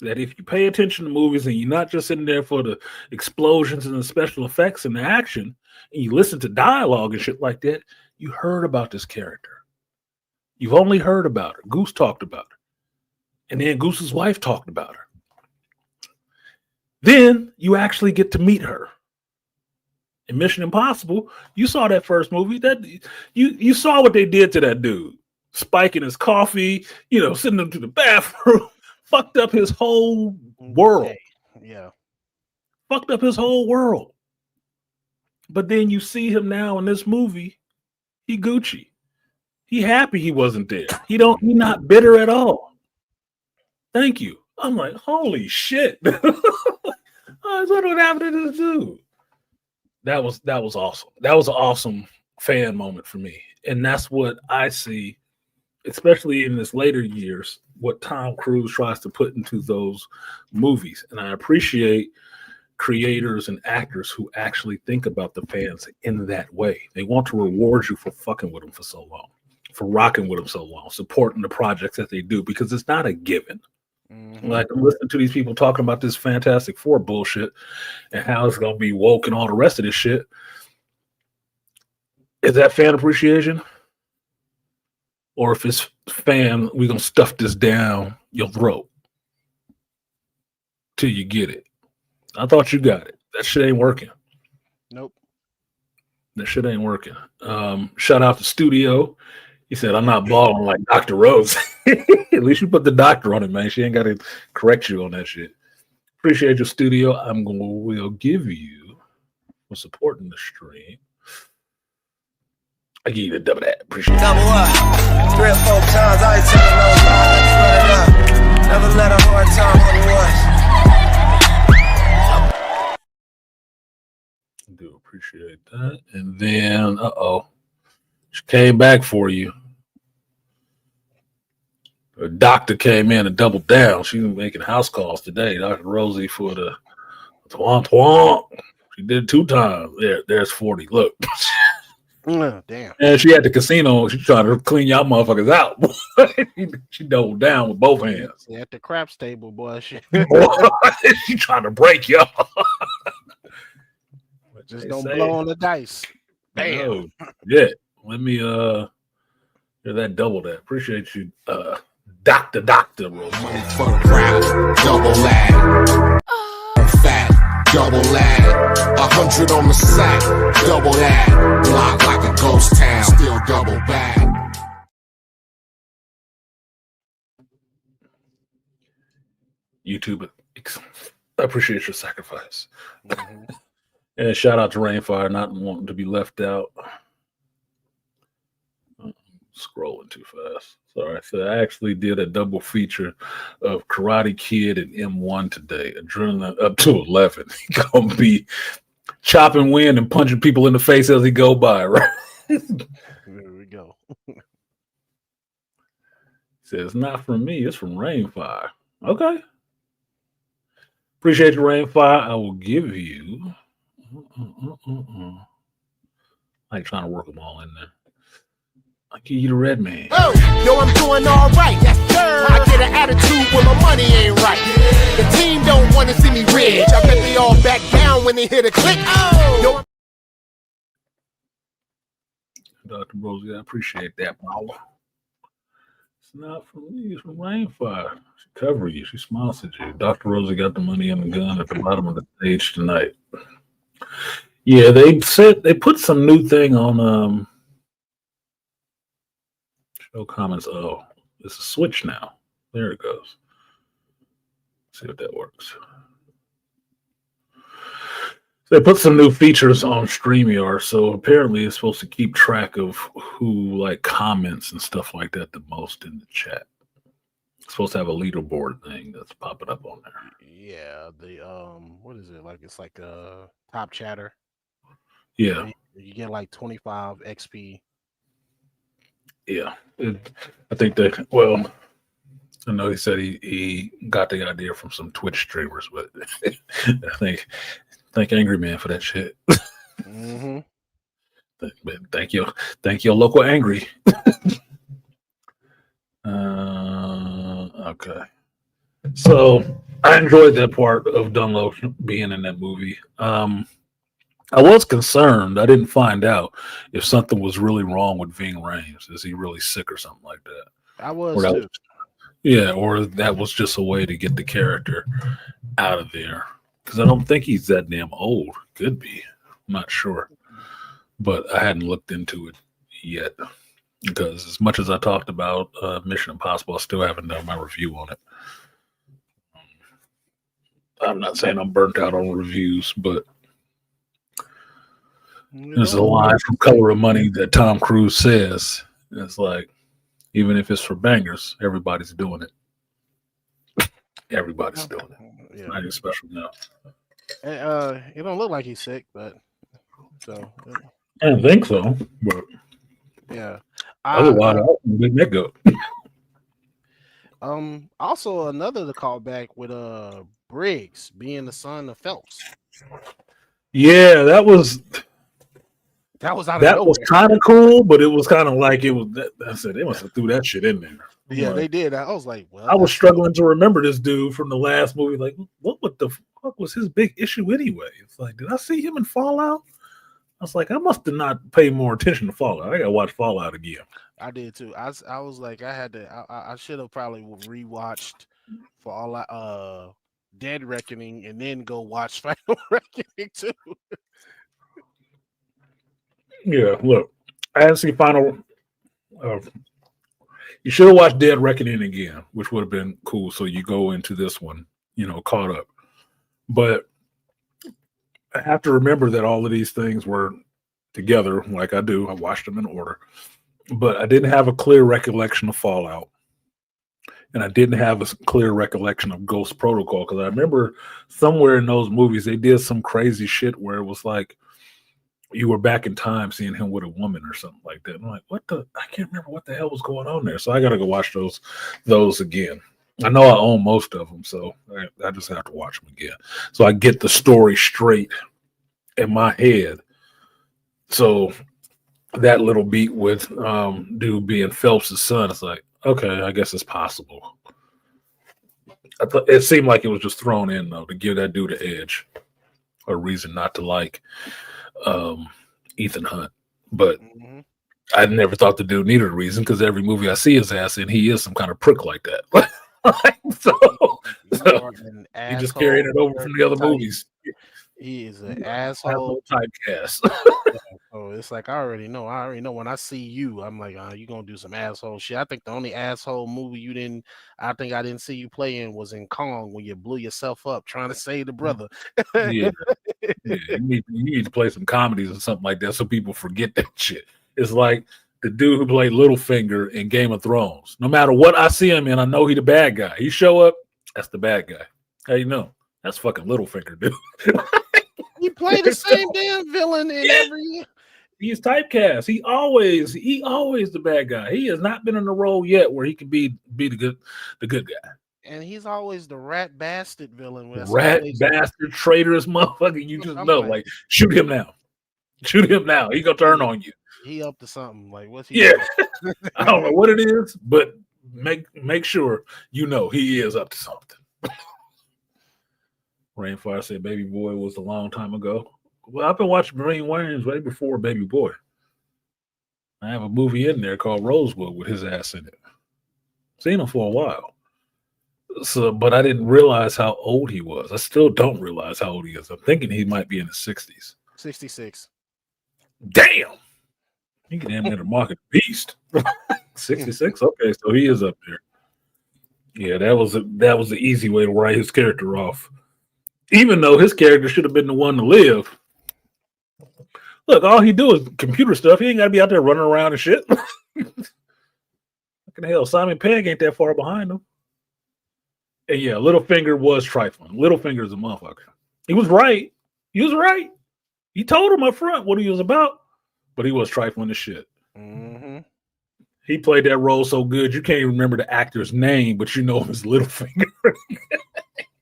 That if you pay attention to movies and you're not just sitting there for the explosions and the special effects and the action, and you listen to dialogue and shit like that, you heard about this character. You've only heard about her. Goose talked about her. And then Goose's wife talked about her. Then you actually get to meet her. In Mission Impossible, you saw that first movie. That you saw what they did to that dude. Spiking his coffee, sending him to the bathroom. Fucked up his whole world. Yeah. Fucked up his whole world. But then you see him now in this movie, he Gucci. He happy he wasn't there. He not bitter at all. Thank you. I'm like, holy shit. That's what happened to this dude. That was awesome. That was an awesome fan moment for me. And that's what I see, especially in his later years, what Tom Cruise tries to put into those movies. And I appreciate creators and actors who actually think about the fans in that way. They want to reward you for fucking with them for so long, for rocking with them so long, supporting the projects that they do, because it's not a given. Mm-hmm. Like, I'm listening to these people talking about this Fantastic Four bullshit and how it's going to be woke and all the rest of this shit. Is that fan appreciation? Or if it's fan, we're going to stuff this down your throat till you get it. I thought you got it. That shit ain't working. Nope. That shit ain't working. Shout out to Studio. He said, I'm not balling like Dr. Rose. At least you put the doctor on it, man. She ain't got to correct you on that shit. Appreciate your Studio. We'll give you for supporting the stream. I give you the double that. Appreciate it. Double up. 3 or 4 times, I ain't telling no lies. Run it up. Never let a hard time on I do appreciate that. And then, she came back for you. The doctor came in and doubled down. She was making house calls today. Dr. Rosie for the twomp. She did it 2 times. There's 40. Look. Damn. And she at the casino. She trying to clean y'all motherfuckers out. She doubled down with both hands. Yeah, at the craps table, boy. She trying to break y'all. Just don't blow on the dice. Bam. No. Yeah. Let me hear that double that. Appreciate you, Dr. Rose. Money for the crowd, double lag. Fat, double lag. 100 on the sack, double that. Block like a ghost town, still double bag. YouTube, I appreciate your sacrifice. Mm-hmm. And shout out to Rainfire, not wanting to be left out. Scrolling too fast. Sorry. So I actually did a double feature of Karate Kid and M1 today. Adrenaline up to 11. He gonna be chopping wind and punching people in the face as he go by, right? There we go. Says not from me, it's from Rainfire. Okay. Appreciate you, Rainfire. I will give you. I ain't trying to work them all in there. I'll give you the red man. Oh, yo, I'm doing all right. Yes, sir. I get an attitude when my money ain't right. The team don't want to see me rich. I bet they all back down when they hear the click. Oh, yo. Dr. Rosie, I appreciate that, Paula. It's not from me, it's from Rainfire. She covered you, she sponsored you. Dr. Rosie got the money and the gun at the bottom of the stage tonight. Yeah, they said they put some new thing on show comments. Oh, it's a switch now. There it goes. Let's see if that works. They put some new features on StreamYard, so apparently it's supposed to keep track of who like comments and stuff like that the most in the chat. It's supposed to have a leaderboard thing that's popping up on there. Yeah, the what is it? Like it's like a top chatter. Yeah. You get like 25 XP. Yeah. I think that, well, I know he said he got the idea from some Twitch streamers, but I think Angry Man for that shit. Mm-hmm. Thank you, local Angry. Okay. So I enjoyed that part of Dunlop being in that movie. I was concerned. I didn't find out if something was really wrong with Ving Rhames. Is he really sick or something like that? I was too. Yeah, or that was just a way to get the character out of there. Because I don't think he's that damn old. Could be. I'm not sure. But I hadn't looked into it yet. Because as much as I talked about Mission Impossible, I still haven't done my review on it. I'm not saying I'm burnt out on reviews, but there's a line from Color of Money that Tom Cruise says. It's like, even if it's for bangers, everybody's doing it. Everybody's doing it. Yeah. Nothing special now. It don't look like he's sick, but so I don't think so. But yeah. Otherwise, big neck up. Also another to call back with Briggs being the son of Phelps. Yeah, that was was kind of cool, but it was kind of like it was. I said they must have threw that shit in there. Yeah, they did. I was like, well, I was struggling to remember this dude from the last movie. Like, what the fuck was his big issue anyway? It's like, did I see him in Fallout? I was like, I must have not paid more attention to Fallout. I gotta watch Fallout again. I did too. I was like, I should have probably rewatched for all Dead Reckoning and then go watch Final Reckoning too. Yeah, look, I hadn't seen Final. Uh, you should have watched Dead Reckoning again, which would have been cool. So you go into this one, caught up. But I have to remember that all of these things were together, like I do. I watched them in order, but I didn't have a clear recollection of Fallout, and I didn't have a clear recollection of Ghost Protocol because I remember somewhere in those movies they did some crazy shit where it was like you were back in time seeing him with a woman or something like that. I'm like, what the? I can't remember what the hell was going on there. So I got to go watch those again. I know I own most of them, so I just have to watch them again. So I get the story straight in my head. So that little beat with dude being Phelps' son, it's like, okay, I guess it's possible. It seemed like it was just thrown in, though, to give that dude an edge, a reason not to like Ethan Hunt. But I never thought the dude needed a reason because every movie I see his ass in, he is some kind of prick like that. so he just carried it over from the other movies. He is an asshole typecast. Oh, it's like I already know when I see you, I'm like, you gonna do some asshole shit. I think the only asshole movie I didn't see you play in was in Kong when you blew yourself up trying to save the brother. Yeah. You need to play some comedies or something like that so people forget that shit. It's like the dude who played Littlefinger in Game of Thrones. No matter what I see him in, I know he the bad guy. He show up, that's the bad guy. How you know? That's fucking Littlefinger, dude. He played the same damn villain in every. He's typecast. He always the bad guy. He has not been in a role yet where he can be the good guy. And he's always the rat bastard villain. Rat bastard, traitorous motherfucker. You just know, like, shoot him now. Shoot him now. He gonna turn on you. He up to something. Like, what's he? Yeah, I don't know what it is, but make sure you know he is up to something. Rainfire said Baby Boy was a long time ago. Well, I've been watching Marine Wayans way before Baby Boy. I have a movie in there called Rosewood with his ass in it. Seen him for a while. So, but I didn't realize how old he was. I still don't realize how old he is. I'm thinking he might be in his 60s. 66. Damn. He can damn near the market beast. 66? Okay, so he is up there. Yeah, that was the easy way to write his character off. Even though his character should have been the one to live. Look, all he do is computer stuff. He ain't got to be out there running around and shit. Fucking hell, Simon Pegg ain't that far behind him. And yeah, Littlefinger was trifling. Littlefinger is a motherfucker. He was right. He told him up front what he was about, but he was trifling as shit. Mm-hmm. He played that role so good, you can't even remember the actor's name, but you know him as Littlefinger.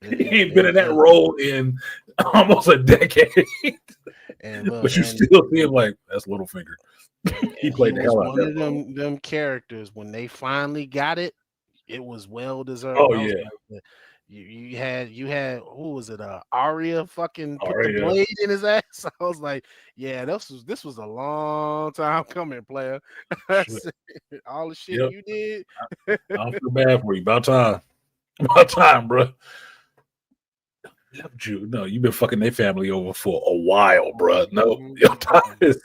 He ain't been in that role in almost a decade. But you still see him like, that's Littlefinger. He played the hell out of that. One of them characters, when they finally got it, it was well deserved. Oh, yeah. Like, you had who was it? Arya fucking put the blade in his ass. I was like, yeah, this was a long time coming, player. All the shit you did. I don't feel bad for you. About time, bro. No, you've been fucking their family over for a while, bro. No, your time is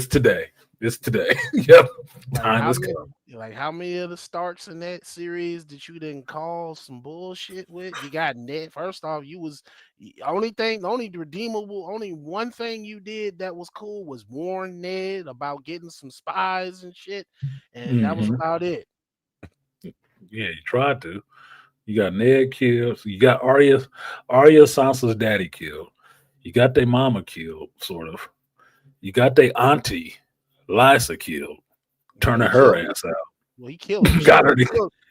today. It's today. Yep. Time has come. Like, how many of the Starks in that series did you then call some bullshit with? You got Ned. First off, only one thing you did that was cool was warn Ned about getting some spies and shit. And that was about it. Yeah, you tried to. You got Ned killed. So you got Arya Sansa's daddy killed. You got their mama killed, sort of. You got their auntie, Lysa, killed. Turning her ass out. Well, he killed her.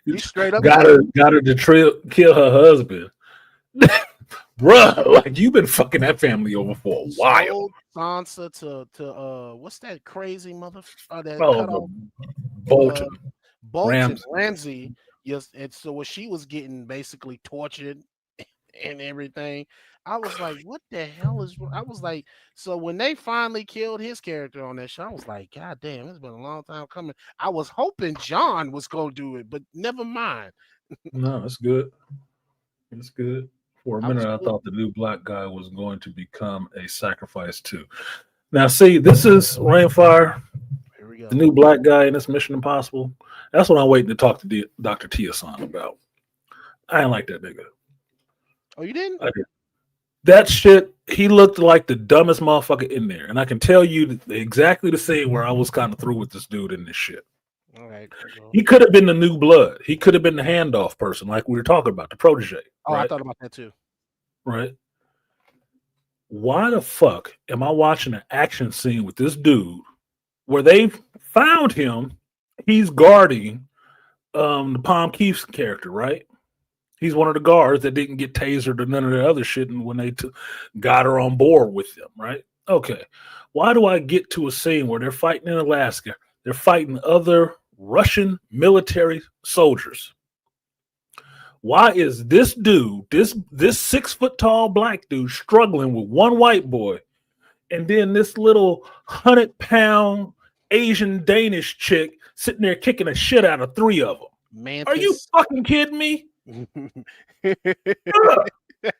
He straight up got her to kill her husband. Bruh, like, you've been fucking that family over for a while. Sansa to what's that crazy motherfucker? Bolton. Ramsay. Yes, and so when she was getting basically tortured and everything, I was like, what the hell is? I was like, so when they finally killed his character on that show, I was like, God damn, it's been a long time coming. I was hoping John was gonna do it, but never mind. No, it's good. It's good. For a minute, I thought the new black guy was going to become a sacrifice too. Now, see, this is Rainfire, Here we go. the new black guy in this Mission Impossible. That's what I'm waiting to talk to Dr. Tia-san about. I ain't like that nigga. Oh, you didn't? That shit, he looked like the dumbest motherfucker in there. And I can tell you exactly the scene where I was kind of through with this dude in this shit. All right. He could have been the new blood. He could have been the handoff person, like we were talking about, the protege. Oh, right? I thought about that too. Right. Why the fuck am I watching an action scene with this dude where they found him? He's guarding the Palm Keith's character, right? He's one of the guards that didn't get tasered or none of the other shit and when they got her on board with them, right? Okay. Why do I get to a scene where they're fighting in Alaska? They're fighting other Russian military soldiers. Why is this dude, this 6 foot tall black dude, struggling with one white boy, and then this little 100-pound Asian Danish chick sitting there kicking the shit out of 3 of them? Mantis. Are you fucking kidding me?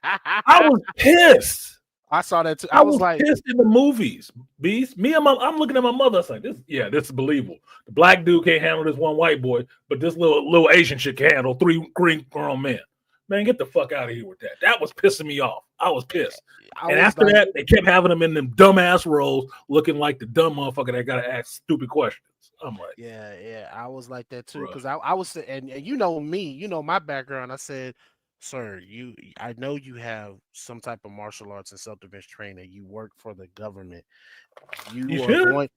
I was pissed. I saw that too. I was like pissed in the movies. Beast. I'm looking at my mother. I was like, this is believable. The black dude can't handle this one white boy, but this little Asian chick can handle 3 green grown men. Man, get the fuck out of here with that. That was pissing me off. I was pissed. And after that, they kept having them in them dumbass roles, looking like the dumb motherfucker that gotta ask stupid questions. I'm like, yeah, I was like that too because I was and you know me, you know my background. I said, sir, I know you have some type of martial arts and self-defense training. You work for the government. You are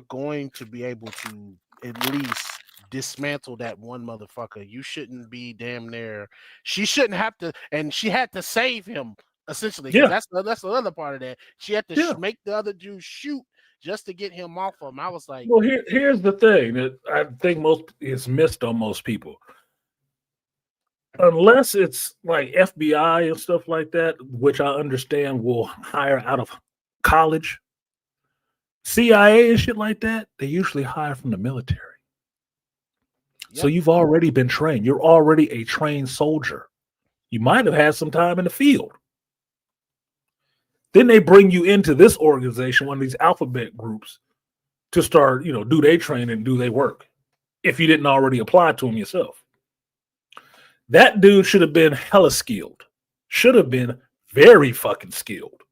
going to be able to at least dismantle that one motherfucker. You shouldn't be damn near. She shouldn't have to, and she had to save him essentially. Yeah, that's the other part of that. She had to make the other dude shoot just to get him off of him. I was like, well, here's the thing that I think is missed on most people. Unless it's like FBI and stuff like that, which I understand will hire out of college, CIA and shit like that, they usually hire from the military. Yep. So you've already been trained. You're already a trained soldier. You might have had some time in the field. Then they bring you into this organization, one of these alphabet groups, to start, do their training and do their work. If you didn't already apply to them yourself. That dude should have been hella skilled. Should have been very fucking skilled.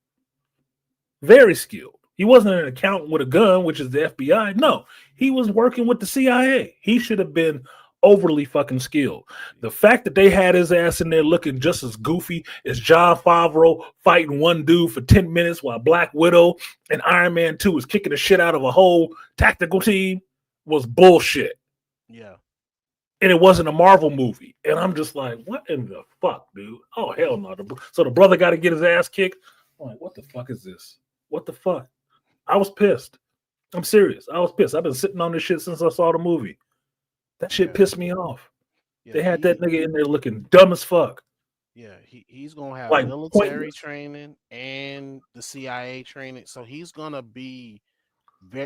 Very skilled. He wasn't an accountant with a gun, which is the FBI. No, he was working with the CIA. He should have been overly fucking skilled. The fact that they had his ass in there looking just as goofy as John Favreau fighting one dude for 10 minutes while Black Widow and Iron Man 2 was kicking the shit out of a whole tactical team was bullshit. Yeah. And it wasn't a Marvel movie. And I'm just like, what in the fuck, dude? Oh, hell no. So the brother got to get his ass kicked? I'm like, what the fuck is this? What the fuck? I was pissed. I'm serious. I was pissed. I've been sitting on this shit since I saw the movie. That shit pissed me off. Yeah, they had that nigga in there looking dumb as fuck. Yeah, he's going to have like military training and the CIA training. So he's going to be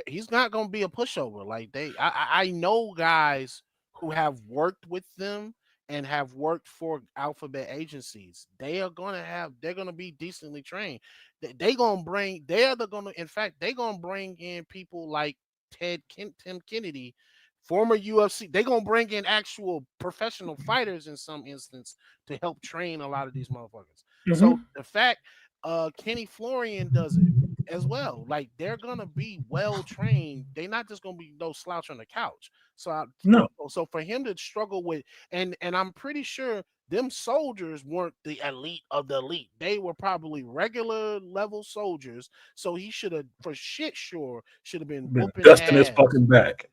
he's not going to be a pushover. Like I know guys who have worked with them and have worked for alphabet agencies. They're going to be decently trained. They're going to bring in people like Tim Kennedy, former UFC. They're going to bring in actual professional fighters in some instance to help train a lot of these motherfuckers. Mm-hmm. So the fact Kenny Florian does it as well. Like they're going to be well trained. They're not just going to be no slouch on the couch. So for him to struggle with, and I'm pretty sure them soldiers weren't the elite of the elite. They were probably regular level soldiers. So he should have, for shit sure, should have been dusting his fucking back.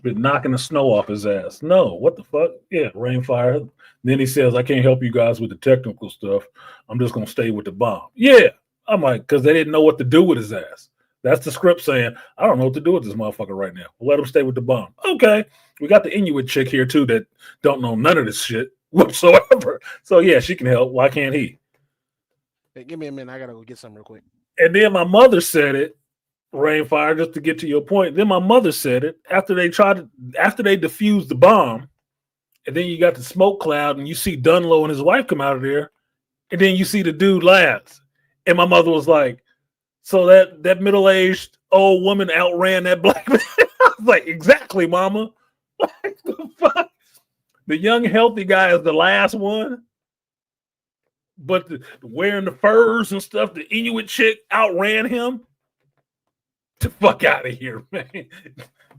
Been knocking the snow off his ass. No, what the fuck? Yeah, Rainfire. Then he says, I can't help you guys with the technical stuff. I'm just going to stay with the bomb. Yeah. I'm like, because they didn't know what to do with his ass. That's the script saying, I don't know what to do with this motherfucker right now. We'll let him stay with the bomb. Okay. We got the Inuit chick here, too, that don't know none of this shit whatsoever. So, yeah, she can help. Why can't he? Hey, give me a minute. I got to go get something real quick. And then my mother said it, Rainfire, just to get to your point. Then my mother said it after they defused the bomb. And then you got the smoke cloud and you see Dunlow and his wife come out of there. And then you see the dude laughs. And my mother was like, So that middle-aged old woman outran that black man. I was like, exactly, mama. Like, the fuck? The young, healthy guy is the last one. But wearing the furs and stuff, the Inuit chick outran him. The fuck out of here, man.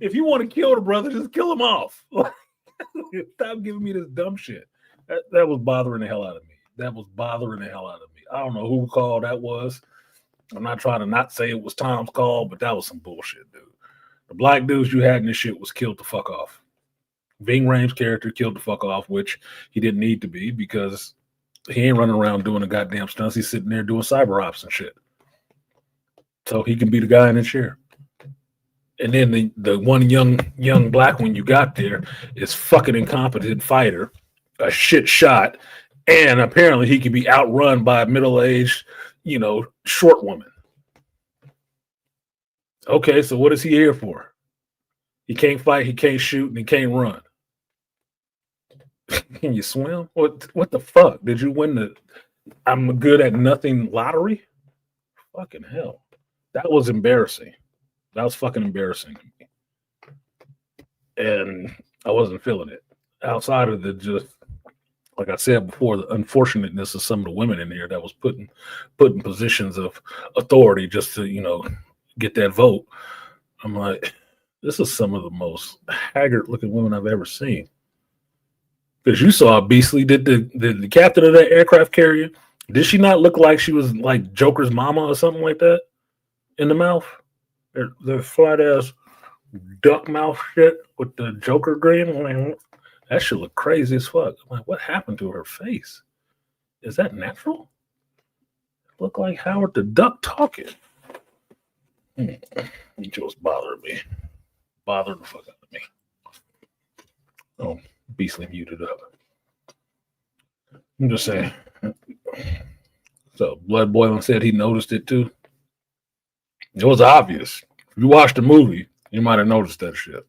If you want to kill the brother, just kill him off. Stop giving me this dumb shit. That was bothering the hell out of me. That was bothering the hell out of me. I don't know who call that was. I'm not trying to not say it was Tom's call, but that was some bullshit, dude. The black dudes you had in this shit was killed the fuck off. Ving Rhames' character killed the fuck off, which he didn't need to be because he ain't running around doing the goddamn stunts. He's sitting there doing cyber ops and shit. So he can be the guy in the chair. And then the one young black one you got there is fucking incompetent fighter, a shit shot, and apparently he can be outrun by a middle-aged, short woman. Okay, so what is he here for? He can't fight, he can't shoot, and he can't run. Can you swim? What the fuck? Did you win the I'm good at nothing lottery? Fucking hell. That was embarrassing. That was fucking embarrassing to me. And I wasn't feeling it. Outside of the just, like I said before, the unfortunateness of some of the women in here that was put in positions of authority just to, get that vote. I'm like, this is some of the most haggard looking women I've ever seen. Because you saw Beastly, did the captain of that aircraft carrier, did she not look like she was like Joker's mama or something like that in the mouth? The flat ass duck mouth shit with the Joker grin. Like, that shit look crazy as fuck. I'm like, what happened to her face? Is that natural? Look like Howard the Duck talking. It just bothered me. Bothered the fuck out of me. Oh, Beastly muted up. I'm just saying. So Blood Boiling said he noticed it too. It was obvious. If you watched the movie, you might have noticed that shit.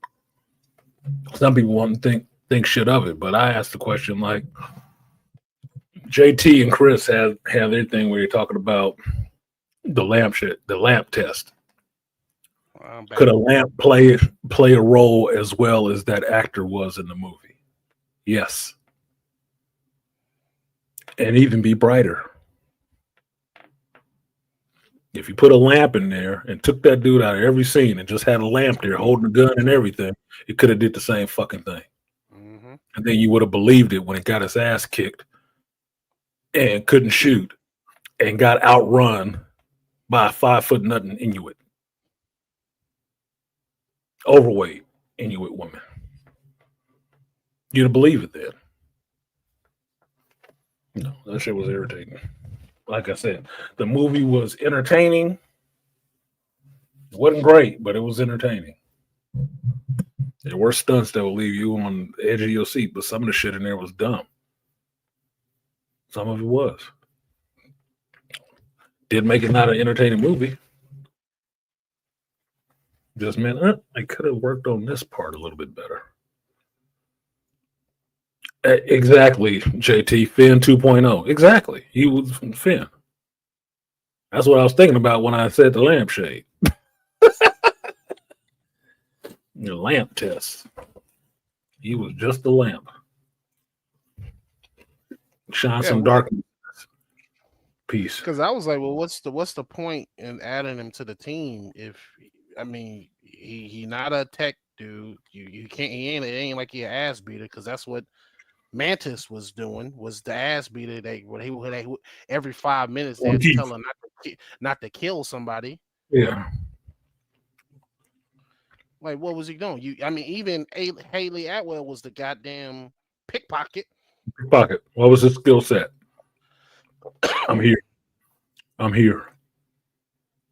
Some people want to think shit of it, but I asked the question like JT and Chris have their thing where you're talking about the lamp shit, the lamp test. Could a lamp play a role as well as that actor was in the movie? Yes. And even be brighter. If you put a lamp in there and took that dude out of every scene and just had a lamp there holding a gun and everything, it could have did the same fucking thing. Mm-hmm. And then you would have believed it when it got its ass kicked and couldn't shoot and got outrun by a 5'0" Inuit. Overweight Inuit woman. You'd believe it then. No, that shit was irritating. Like I said, the movie was entertaining. It wasn't great, but it was entertaining. There were stunts that will leave you on the edge of your seat, but some of the shit in there was dumb. Some of it was. Did make it not an entertaining movie. Just meant I could have worked on this part a little bit better. Exactly, JT. Finn 2.0. Exactly. He was Finn. That's what I was thinking about when I said the lampshade. The lamp test. He was just a lamp. Shine some darkness. Peace. Because I was like, well, what's the point in adding him to the team if he not a tech dude. You can't. It ain't like he an ass beater because that's what Mantis was doing. Was the ass beater? They every 5 minutes they had to tell him not to kill somebody. Yeah. Like what was he doing? Even Haley Atwell was the goddamn pickpocket. Pickpocket. What was his skill set? I'm here.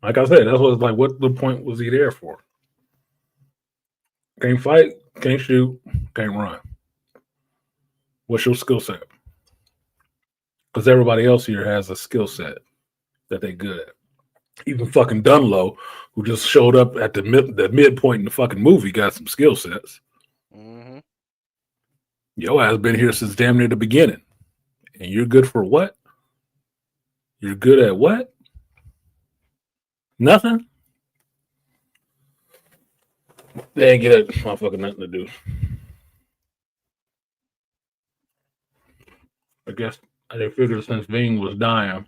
Like I said, that's what it's like. What the point was he there for? Can't fight, can't shoot, can't run. What's your skill set? Because everybody else here has a skill set that they good at. Even fucking Dunlow, who just showed up at the midpoint in the fucking movie, got some skill sets. Mm-hmm. Your ass been here since damn near the beginning. And you're good for what? You're good at what? Nothing. They ain't get motherfucking nothing to do. I guess they figured since Ving was dying,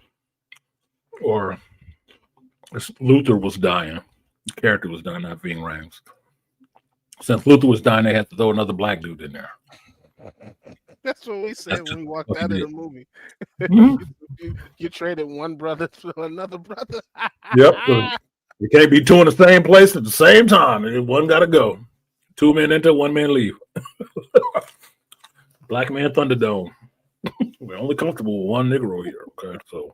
or Luther was dying, the character was dying, not Ving Rhames. Since Luther was dying, they had to throw another black dude in there. That's what we said when we walked out of the movie. Mm-hmm. You traded one brother for another brother. Yep. You can't be two in the same place at the same time. One got to go. 2 men enter, 1 man leave. Black man Thunderdome. We're only comfortable with one Negro here. Okay, so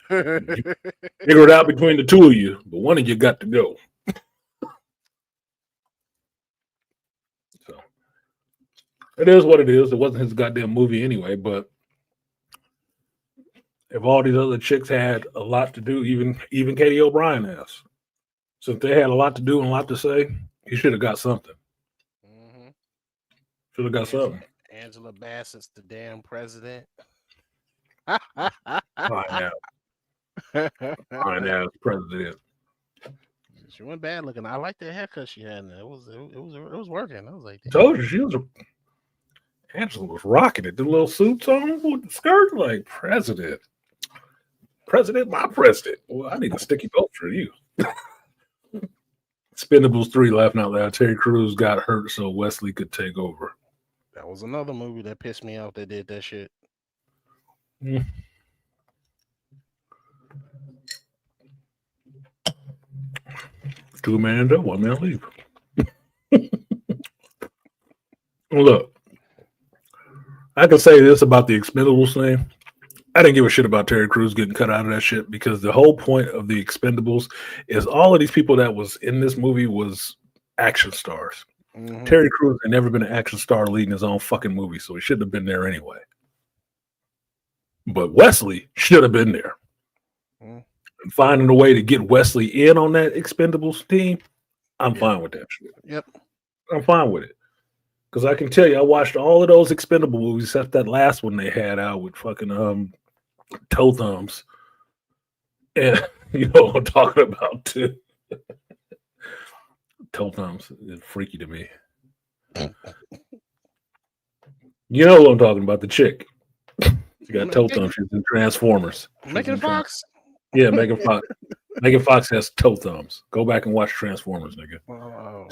figure it out between the two of you, but one of you got to go. So it is what it is. It wasn't his goddamn movie anyway, but if all these other chicks had a lot to do, even Katie O'Brien has. Since they had a lot to do and a lot to say, he should have got something. Mm-hmm. Should have got something. Angela Bassett's the damn president. Fine ass president. She wasn't bad looking. I like the haircut she had. It was working. I was like, damn. Told you Angela was rocking it. The little suits on with the skirt, like president, my president. Well, I need a sticky vote for you. Expendables 3, laughing out loud. Terry Crews got hurt so Wesley could take over. That was another movie that pissed me off that did that shit. Mm. Two man enter, 1 man leave. Look, I can say this about the Expendables thing. I didn't give a shit about Terry Crews getting cut out of that shit because the whole point of the Expendables is all of these people that was in this movie was action stars. Mm-hmm. Terry Crews had never been an action star leading his own fucking movie, so he shouldn't have been there anyway. But Wesley should have been there. Mm-hmm. And finding a way to get Wesley in on that Expendables team, I'm fine with that shit. Yep. I'm fine with it. Because I can tell you, I watched all of those Expendable movies except that last one they had out with fucking toe thumbs. And you know what I'm talking about, too. Toe thumbs is freaky to me. You know what I'm talking about, the chick. She got toe thumbs. She's in Transformers. Megan Fox? Yeah, Megan Fox. Megan Fox has toe thumbs. Go back and watch Transformers, nigga. Oh.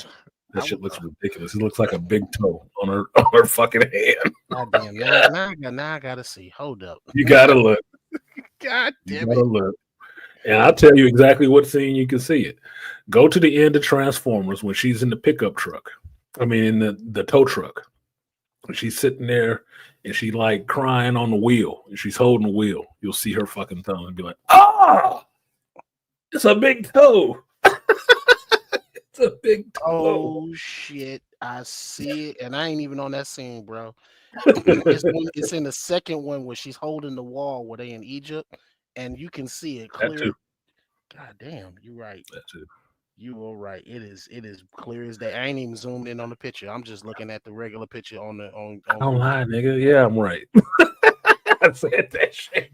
That shit looks ridiculous. It looks like a big toe on her fucking hand. God damn, now I gotta see. Hold up. You gotta look. God damn you gotta look. And I'll tell you exactly what scene you can see it. Go to the end of Transformers when she's in the pickup truck. I mean, in the tow truck. She's sitting there and she like crying on the wheel and she's holding the wheel. You'll see her fucking thumb and be like, "Ah, it's a big toe." It's a big toe. Oh shit! I see it, and I ain't even on that scene, bro. It's in the second one where she's holding the wall where they in Egypt, and you can see it clear. God damn, you're right. That too. You are right. It is clear as day. I ain't even zoomed in on the picture. I'm just looking at the regular picture on the on. Don't lie, nigga. Yeah, I'm right. I said that shit.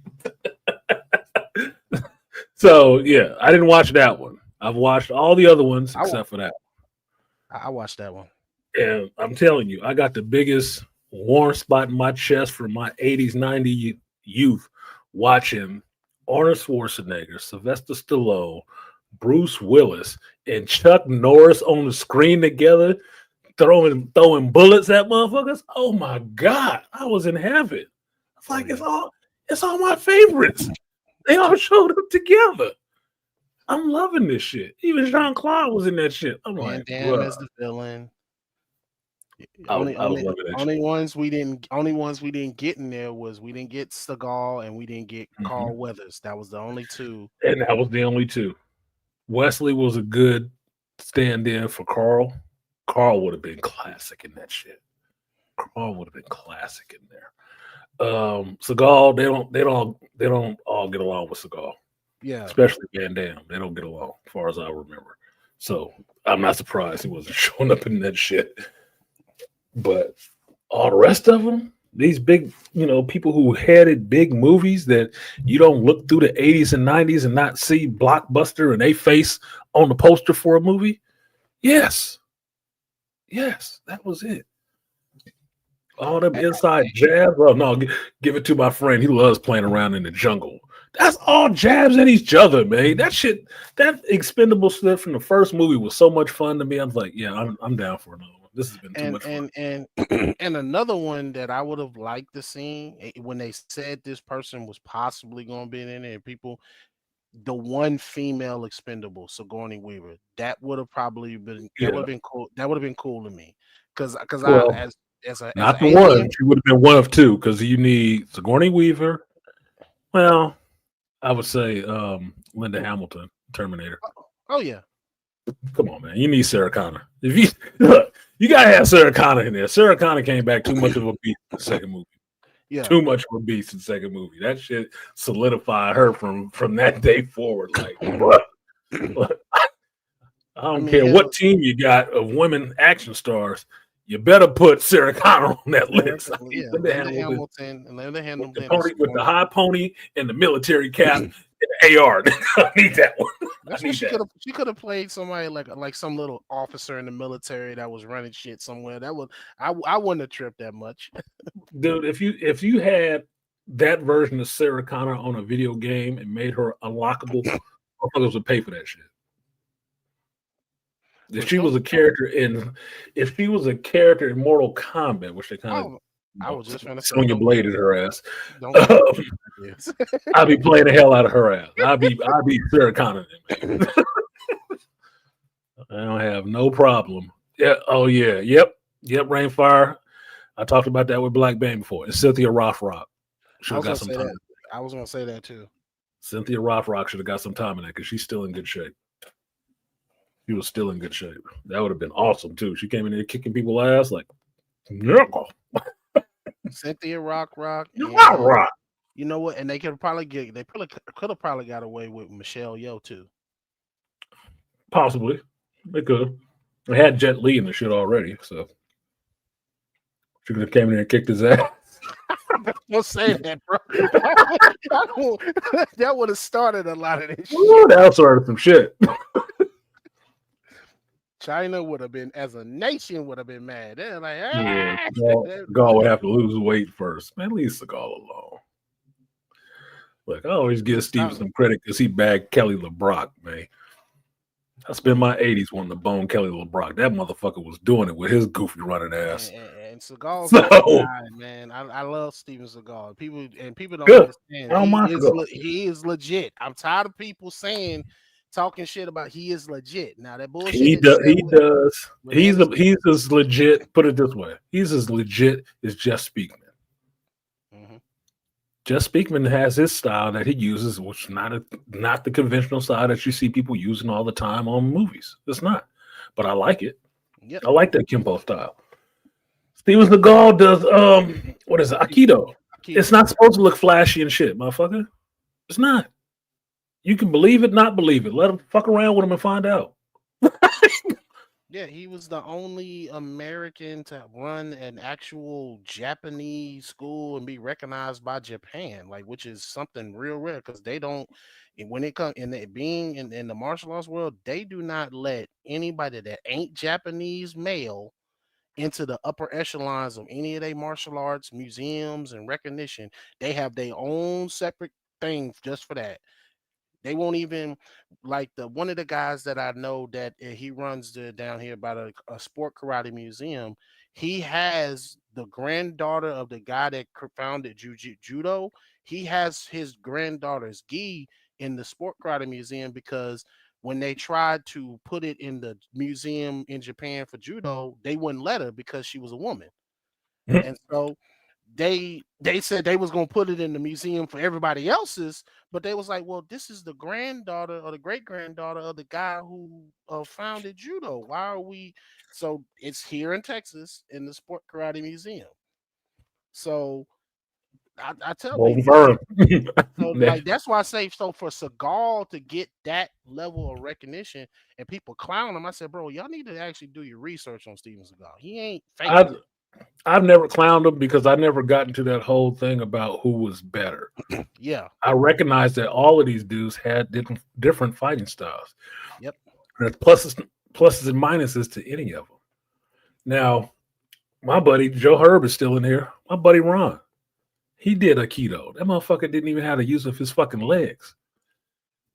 So yeah, I didn't watch that one. I've watched all the other ones except for that. I watched that one. And I'm telling you, I got the biggest warm spot in my chest from my 80s, 90s youth watching Arnold Schwarzenegger, Sylvester Stallone, Bruce Willis, and Chuck Norris on the screen together, throwing bullets at motherfuckers. Oh my God, I was in heaven. It's like it's all my favorites. They all showed up together. I'm loving this shit. Even Jean-Claude was in that shit. I'm like, damn, as the villain. Only ones we didn't get in there was we didn't get Seagal and we didn't get Carl Weathers. That was the only two. And that was the only two. Wesley was a good stand-in for Carl. Carl would have been classic in that shit. Carl would have been classic in there. Seagal, they don't all get along with Seagal. Yeah, especially Van Damme. They don't get along, as far as I remember. So I'm not surprised he wasn't showing up in that shit. But all the rest of them, These big, people who headed big movies that you don't look through the 80s and 90s and not see Blockbuster and they face on the poster for a movie. Yes, that was it. All them inside jabs. Oh no, give it to my friend. He loves playing around in the jungle. That's all jabs at each other, man. That shit, that expendable stuff from the first movie was so much fun to me. I was like, yeah, I'm down for another one. This has been too much fun. And another one that I would have liked to see when they said this person was possibly going to be in it, people, the one female expendable, Sigourney Weaver, that would have probably been that would have been cool. That would have been cool to me because Well, I as an not the alien, one. She would have been one of two because you need Sigourney Weaver. Well, I would say Linda Hamilton, Terminator. Oh yeah. Come on, man. You need Sarah Connor. If you look, you gotta have Sarah Connor in there. Sarah Connor came back too much of a beast in the second movie. Yeah. Too much of a beast in the second movie. That shit solidified her from that day forward. Like, look, I don't care what team you got of women action stars. You better put Sarah Connor on that list. Yeah, Linda Hamilton, with the high pony and the military cap and the AR. I need that one. She could have played somebody like some little officer in the military that was running shit somewhere. That would I wouldn't have tripped that much. Dude, if you had that version of Sarah Connor on a video game and made her unlockable, motherfuckers would pay for that shit. If she was a character in Mortal Kombat, which they kind of I was just trying to Sonya bladed her ass. I'd be playing the hell out of her ass. I'd be Sarah Connor. I don't have no problem. Yeah. Oh yeah. Yep. Rainfire. I talked about that with Black Bane before. And Cynthia Rothrock should have got some time. I was going to say that too. Cynthia Rothrock should have got some time in that because she's still in good shape. She was still in good shape. That would have been awesome too. She came in there kicking people's ass like, Cynthia Rock. You know what? And they could have probably got away with Michelle Yeoh too. Possibly, they could have. They had Jet Li in the shit already, so she could have came in there and kicked his ass. Don't say that, bro. That would have started a lot of this shit. That started some shit. China would have been, as a nation, would have been mad. They're like, Seagal would have to lose weight first. Man, leave Seagal alone. Look, I always give Steve some credit because he bagged Kelly LeBrock, man. I spent my 80s wanting to bone Kelly LeBrock. That motherfucker was doing it with his goofy running ass. And Seagal's guy, man. I love Steven Seagal. People don't understand. He is legit. I'm tired of people talking shit about he is legit. Now that bullshit. He does. He's as legit. Put it this way: he's as legit as Jeff Speakman. Mm-hmm. Jeff Speakman has his style that he uses, which is not the conventional style that you see people using all the time on movies. It's not, but I like it. Yep. I like that Kimbo style. Steven Seagal does what is it? Aikido. It's not supposed to look flashy and shit, motherfucker. It's not. You can believe it, not believe it. Let him fuck around with him and find out. Yeah, he was the only American to run an actual Japanese school and be recognized by Japan, which is something real rare because they don't. When it comes being in the martial arts world, they do not let anybody that ain't Japanese male into the upper echelons of any of their martial arts museums and recognition. They have their own separate thing just for that. They won't even one of the guys that I know that he runs down here by a sport karate museum. He has the granddaughter of the guy that founded judo. He has his granddaughter's gi in the sport karate museum because when they tried to put it in the museum in Japan for judo, they wouldn't let her because she was a woman. And so they said they was going to put it in the museum for everybody else's, but they was like, well, this is the granddaughter or the great granddaughter of the guy who founded judo. Why are we? So it's here in Texas in the Sport Karate Museum. So I tell people, that's why I say, so for Seagal to get that level of recognition and people clown him, I said, bro, y'all need to actually do your research on Steven Seagal. He ain't fake. I've never clowned them because I never got into that whole thing about who was better. Yeah. I recognize that all of these dudes had different fighting styles. Yep. There's pluses and minuses to any of them. Now, my buddy Joe Herb is still in here. My buddy Ron, he did Aikido. That motherfucker didn't even have the use of his fucking legs.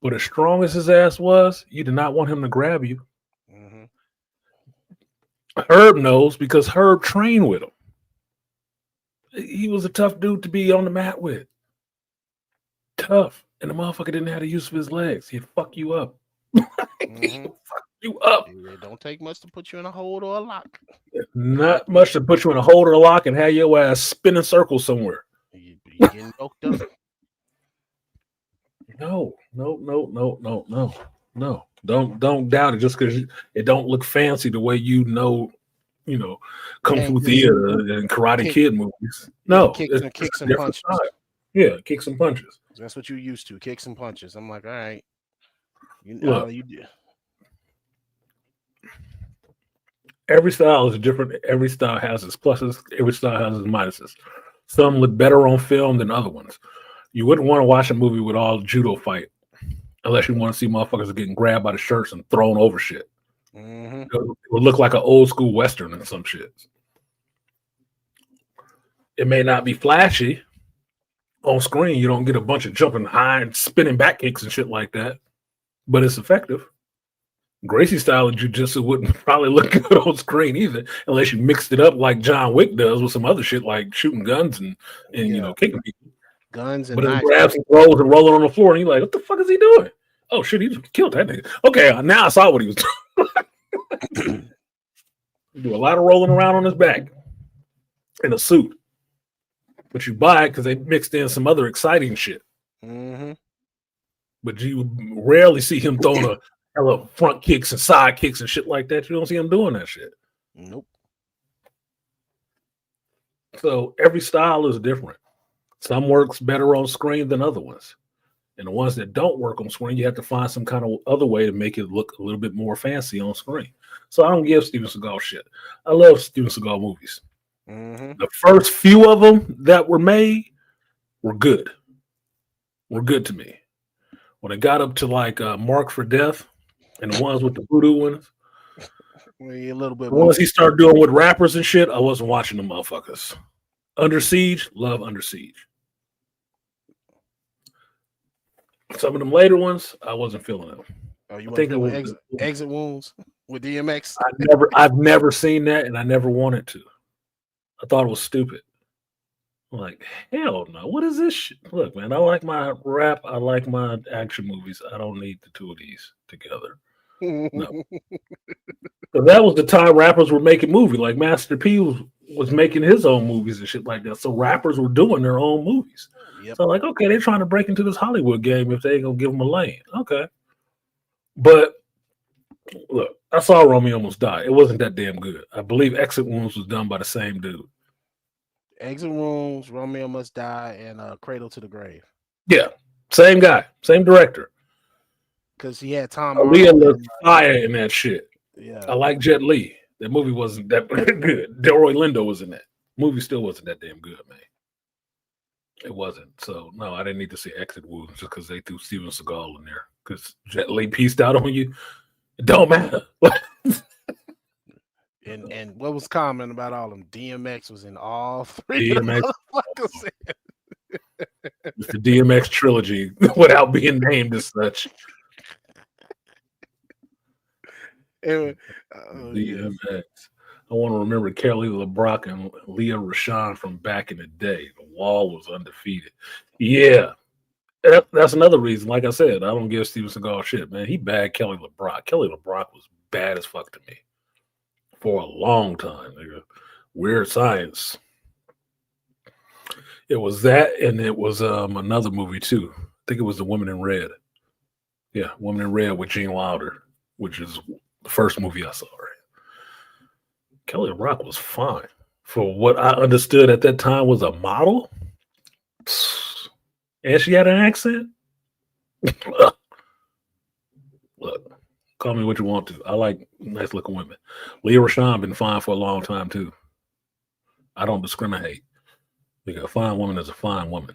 But as strong as his ass was, you did not want him to grab you. Mm-hmm. Herb knows because Herb trained with him. He was a tough dude to be on the mat with. Tough. And the motherfucker didn't have the use of his legs. He'd fuck you up. He'd fuck you up. It don't take much to put you in a hold or a lock. Not much to put you in a hold or a lock and have your ass spin in circles somewhere. You getting yoked up. No. Don't doubt it just because it don't look fancy the way Kung Fu Theater and Karate Kid movies. No, kicks and punches. Style. Yeah, kicks and punches. That's what you used to, kicks and punches. I'm like, all right. You every style is different. Every style has its pluses. Every style has its minuses. Some look better on film than other ones. You wouldn't want to watch a movie with all judo fight unless you want to see motherfuckers getting grabbed by the shirts and thrown over shit. Mm-hmm. It would look like an old school Western and some shit. It may not be flashy on screen. You don't get a bunch of jumping high and spinning back kicks and shit like that, but it's effective. Gracie style of jiu-jitsu wouldn't probably look good on screen either, unless you mixed it up like John Wick does with some other shit like shooting guns and kicking people. Guns and but knives. It grabs and throws and rolling on the floor, and you're like, what the fuck is he doing? Oh shit, he just killed that nigga. Okay, now I saw what he was doing. Do a lot of rolling around on his back in a suit. But you buy it because they mixed in some other exciting shit. Mm-hmm. But you rarely see him throwing a hella front kicks and side kicks and shit like that. You don't see him doing that shit. Nope. So every style is different. Some works better on screen than other ones. And the ones that don't work on screen, you have to find some kind of other way to make it look a little bit more fancy on screen. So I don't give Steven Seagal shit. I love Steven Seagal movies. Mm-hmm. The first few of them that were made were good. Were good to me. When it got up to like Mark for Death and the ones with the voodoo ones, A little bit. Once he started doing with rappers and shit, I wasn't watching the motherfuckers. Under Siege, love Under Siege. Some of them later ones, I wasn't feeling them. Oh, you want to with exit wounds with DMX? I've never seen that, and I never wanted to. I thought it was stupid. I'm like, hell no. What is this shit? Look, man, I like my rap. I like my action movies. I don't need the two of these together. No. So that was the time rappers were making movies. Like Master P was making his own movies and shit like that. So rappers were doing their own movies. Yep. So like, okay, they're trying to break into this Hollywood game if they ain't gonna give them a lane. Okay. But look, I saw Romeo Almost Die. It wasn't that damn good. I believe Exit Wounds was done by the same dude. Exit Wounds, Romeo Must Die, and Cradle to the Grave. Yeah, same guy, same director. Because he had Tom. Aaliyah looked fire in that shit. Yeah, I like Jet Li. That movie wasn't that good. Delroy Lindo was in that. Movie still wasn't that damn good, man. It wasn't. So no, I didn't need to see Exit Wounds just because they threw Steven Seagal in there. Because Jet Li pieced out on you. It don't matter. And what was common about all of them? DMX was in all three. DMX. It's the DMX trilogy without being named as such. DMX. I want to remember Kelly LeBrock and Leah Rashawn from back in the day. The Wall was undefeated. Yeah. That's another reason. Like I said, I don't give Steven Seagal shit, man. He bagged Kelly LeBrock. Kelly LeBrock was bad as fuck to me for a long time. Nigga. Weird Science. It was that, and it was another movie too. I think it was The Woman in Red. Yeah, Woman in Red with Gene Wilder, which is the first movie I saw. Right? Kelly LeBrock was fine for what I understood at that time was a model, and she had an accent. Look, call me what you want to. I like nice looking women. Leah Rashawn been fine for a long time too. I don't discriminate. Because a fine woman is a fine woman,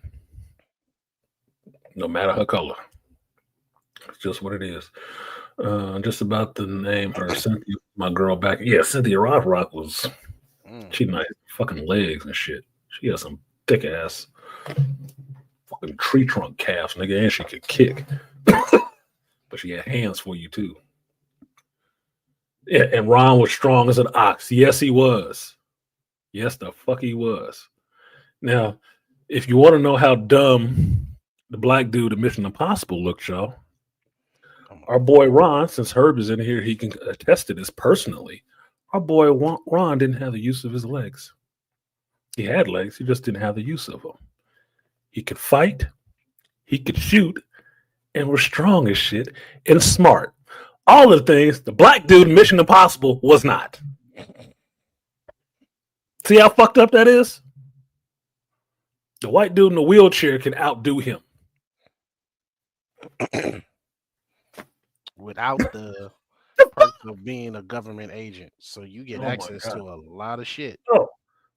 no matter her color. It's just what it is. Just about to name her Cynthia, my girl back. Yeah, Cynthia Rock was. She nice fucking legs and shit. She has some thick ass fucking tree trunk calves, nigga, and she could kick. But she had hands for you too. Yeah, and Ron was strong as an ox. Yes, he was. Yes, the fuck he was. Now, if you want to know how dumb the black dude in Mission Impossible looked, y'all, our boy Ron, since Herb is in here, he can attest to this personally. Our boy Ron didn't have the use of his legs. He had legs, he just didn't have the use of them. He could fight, he could shoot, and was strong as shit and smart. All the things the black dude in Mission Impossible was not. See how fucked up that is? The white dude in the wheelchair can outdo him. Without the perk of being a government agent. So you get access to a lot of shit. Oh,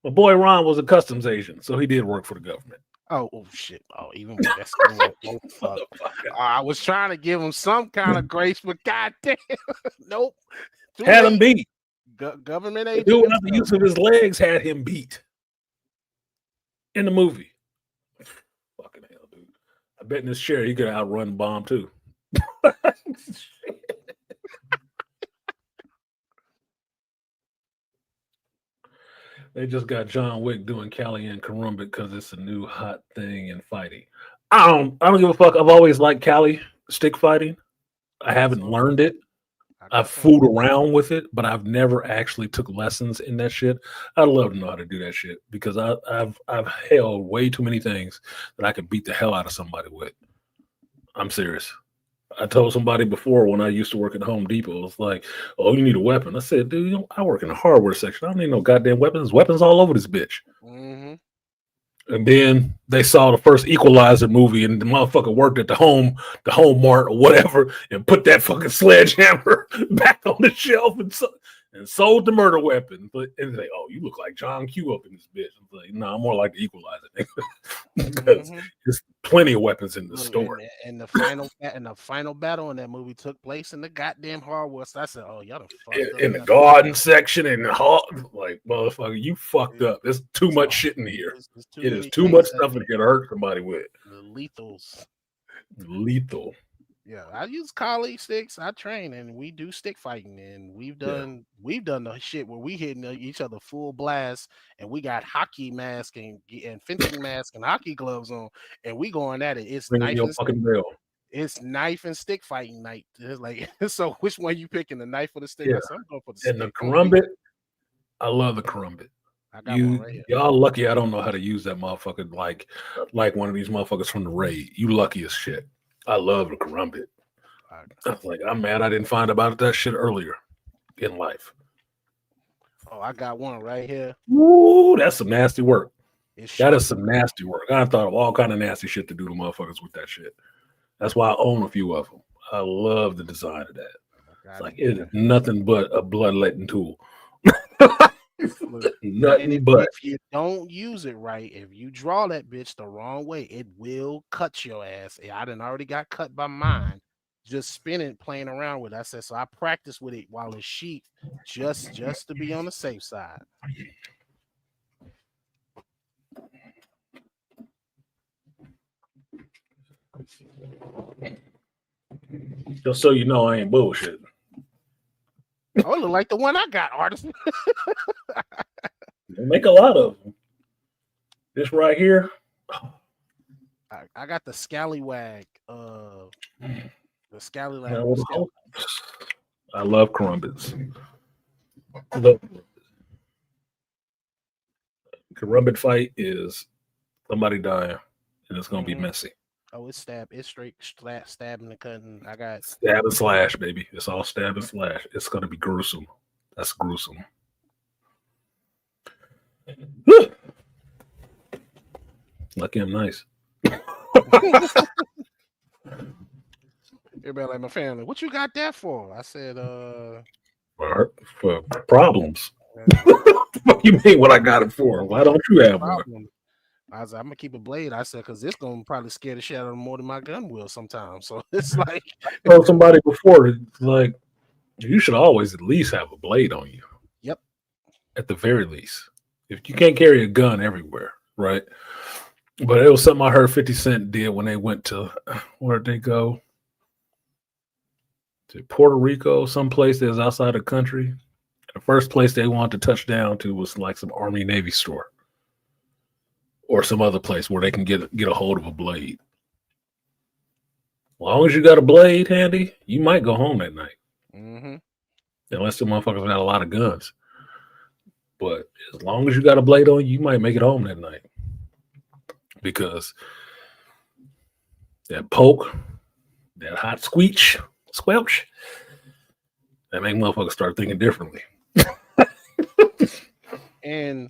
my boy Ron was a customs agent, so he did work for the government. Oh shit. Oh, even with that fuck. I was trying to give him some kind of grace, but goddamn, nope. Had him beat. Government agent. The dude without the use of his legs had him beat in the movie. Fucking hell, dude. I bet in this chair he could outrun Bomb too. They just got John Wick doing Cali and Karumba because it's a new hot thing in fighting. I don't give a fuck. I've always liked Cali stick fighting. I haven't learned it. I've fooled around with it, but I've never actually took lessons in that shit. I'd love to know how to do that shit because I've held way too many things that I could beat the hell out of somebody with. I'm serious. I told somebody before when I used to work at Home Depot, it's like, oh, you need a weapon. I said, dude, I work in the hardware section. I don't need no goddamn weapons. Weapons all over this bitch. Mm-hmm. And then they saw the first Equalizer movie, and the motherfucker worked at the Home Mart or whatever, and put that fucking sledgehammer back on the shelf and sold the murder weapon. But and they, oh, you look like John Q up in this bitch. I'm like, no, I'm more like the Equalizer because there's plenty of weapons in the store. And the final battle in that movie took place in the goddamn hardware. So I said, oh, y'all done fucked up in the garden section and the like, motherfucker, you fucked up. There's too much shit in here. It is too much stuff that can hurt somebody with. The lethals. Lethal. Yeah, I use colleague sticks. I train and we do stick fighting, and we've done the shit where we hitting each other full blast, and we got hockey mask and fencing mask and hockey gloves on, and we going at it. It's It's knife and stick fighting night. It's like, so which one you picking, the knife or the stick? Yeah. I'm going for the stick. And the Karumbit, I love the Karumbit. I got one right here. Y'all lucky I don't know how to use that motherfucker like one of these motherfuckers from the raid. You lucky as shit. I love the Karumbit. I was like, I'm mad I didn't find about that shit earlier in life. Oh, I got one right here. Ooh, that's some nasty work. That is some nasty work. I thought of all kind of nasty shit to do to motherfuckers with that shit. That's why I own a few of them. I love the design of that. It's like it is nothing but a bloodletting tool. Nothing but. If you don't use it right, if you draw that bitch the wrong way, it will cut your ass. I done already got cut by mine. Just spinning, playing around with it. I said, so I practice with it while it's sheath, just to be on the safe side. Just so you know, I ain't bullshit. Oh, it look like the one I got, artisan. They make a lot of them. This right here. I got the scallywag. The scallywag. I love Karumbits. Karumbit fight is somebody dying, and it's gonna be messy. Oh, it's straight stabbing and cutting. I got stab and slash, baby. It's all stab and slash. It's gonna be gruesome. That's gruesome. Lucky I'm nice. Everybody like my family. What you got that for? I said, for problems. What you mean? What I got it for? Why don't you have one? I was like, I'm gonna keep a blade. I said, because this gonna probably scare the shit out of them more than my gun will sometimes. So it's like, I told somebody before, it's like, you should always at least have a blade on you. Yep. At the very least, if you can't carry a gun everywhere, right? But it was something I heard 50 Cent did when they went to, where'd they go? To Puerto Rico, someplace that was outside the country. The first place they wanted to touch down to was like some Army Navy store or some other place where they can get a hold of a blade. As long as you got a blade handy, you might go home that night. mm-hmm. Unless the motherfuckers got a lot of guns. But as long as you got a blade on you, might make it home that night. Because that poke, that hot squelch, that make motherfuckers start thinking differently. And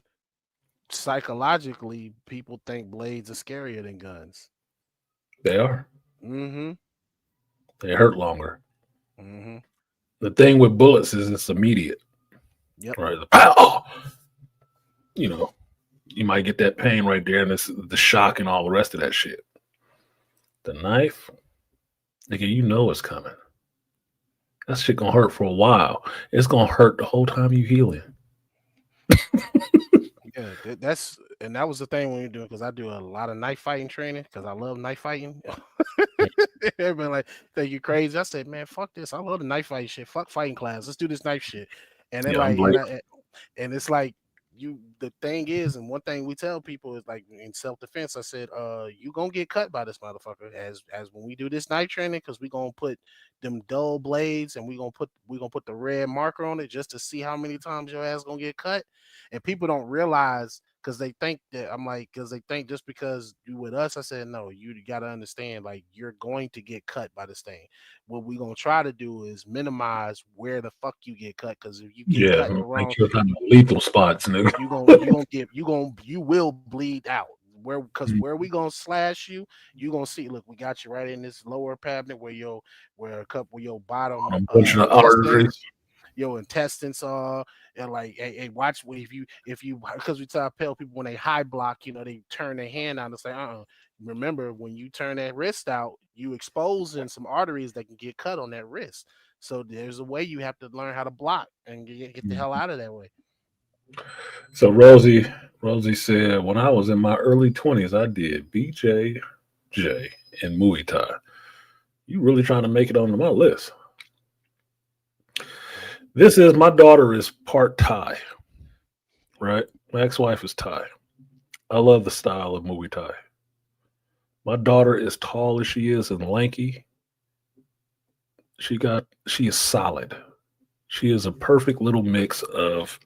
psychologically, people think blades are scarier than guns. They are. Mm-hmm. They hurt longer. Mm-hmm. The thing with bullets is it's immediate. Yep. Right. Oh, you know, you might get that pain right there, and it's the shock and all the rest of that shit. The knife, nigga, you know it's coming. That shit gonna hurt for a while. It's gonna hurt the whole time you healing. Yeah, that was the thing when you're doing, because I do a lot of knife fighting training because I love knife fighting. Everybody like think you crazy. I said, man, fuck this. I love the knife fighting shit. Fuck fighting class. Let's do this knife shit. And then and it's like the thing is, and one thing we tell people is like in self-defense, I said, you gonna get cut by this motherfucker as when we do this knife training, because we gonna put them dull blades and we gonna put the red marker on it just to see how many times your ass gonna get cut. And people don't realize, because they think that because they think just because you with us, I said, no, you got to understand, like, you're going to get cut by this thing. What we're going to try to do is minimize where the fuck you get cut. Because if you get cut in the wrong, lethal spots, nigga. you will bleed out. Where we gonna slash you, you gonna see. Look, we got you right in this lower cabinet where your bottom arteries, your intestines are, and like, hey, watch if you because we tell people when they high block, they turn their hand out and say, remember, when you turn that wrist out, you exposing some arteries that can get cut on that wrist. So there's a way you have to learn how to block and get the hell out of that way. So Rosie said, when I was in my early 20s, I did BJJ and Muay Thai. You really trying to make it onto my list? My daughter is part Thai, right? My ex-wife is Thai. I love the style of Muay Thai. My daughter is tall as she is and lanky. She is solid. She is a perfect little mix of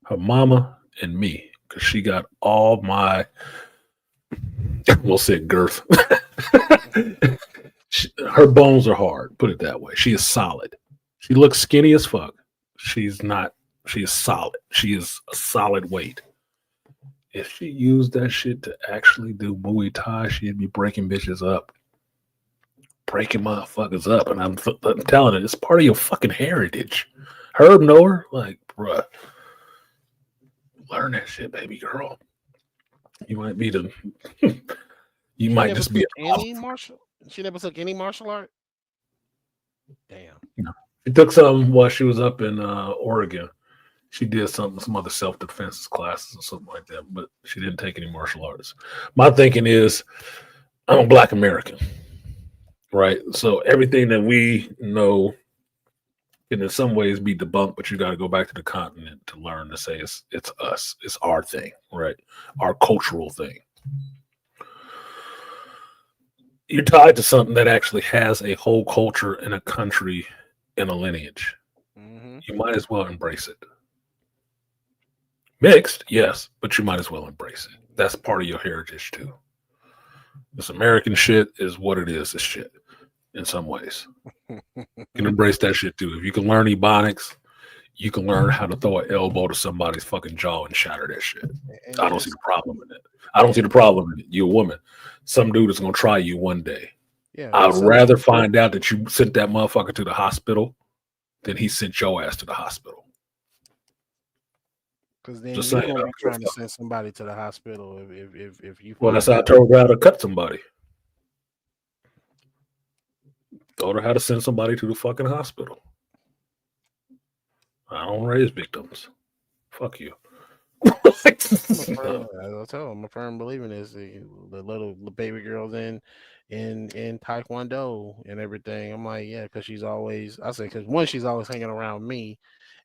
her mama and me, because she got all my, we'll say, girth. Her bones are hard, put it that way. She is solid. She looks skinny as fuck. She's not. She is solid. She is a solid weight. If she used that shit to actually do Muay Thai, she'd be breaking bitches up. Breaking motherfuckers up. And I'm telling her, it's part of your fucking heritage. Herb know her? Like, bruh. Learn that shit, baby girl. You might be the. You might just be any martial. She never took any martial art. Damn. No. She took some while she was up in Oregon. She did some other self-defense classes or something like that, but she didn't take any martial arts. My thinking is, I'm a Black American, right? So everything that we know can in some ways be debunked, but you got to go back to the continent to learn to say it's us. It's our thing, right? Our cultural thing. You're tied to something that actually has a whole culture and a country and a lineage. Mm-hmm. You might as well embrace it. Mixed, yes, but you might as well embrace it. That's part of your heritage too. This American shit is what it is. It's shit in some ways. You can embrace that shit too. If you can learn Ebonics, you can learn how to throw an elbow to somebody's fucking jaw and shatter that shit. I don't see the problem in it. I don't see the problem in it. You're a woman. Some dude is going to try you one day. Yeah, I'd rather find out that you sent that motherfucker to the hospital than he sent your ass to the hospital. Because then Just you're saying. gonna be trying to send somebody to the hospital if you. Well, that's how I told her how to cut somebody. Told her how to send somebody to the fucking hospital. I don't raise victims. Fuck you. I tell I'm a firm believer in this. The little baby girls in Taekwondo and everything. I'm like, yeah, because she's always. I say because one, she's always hanging around me,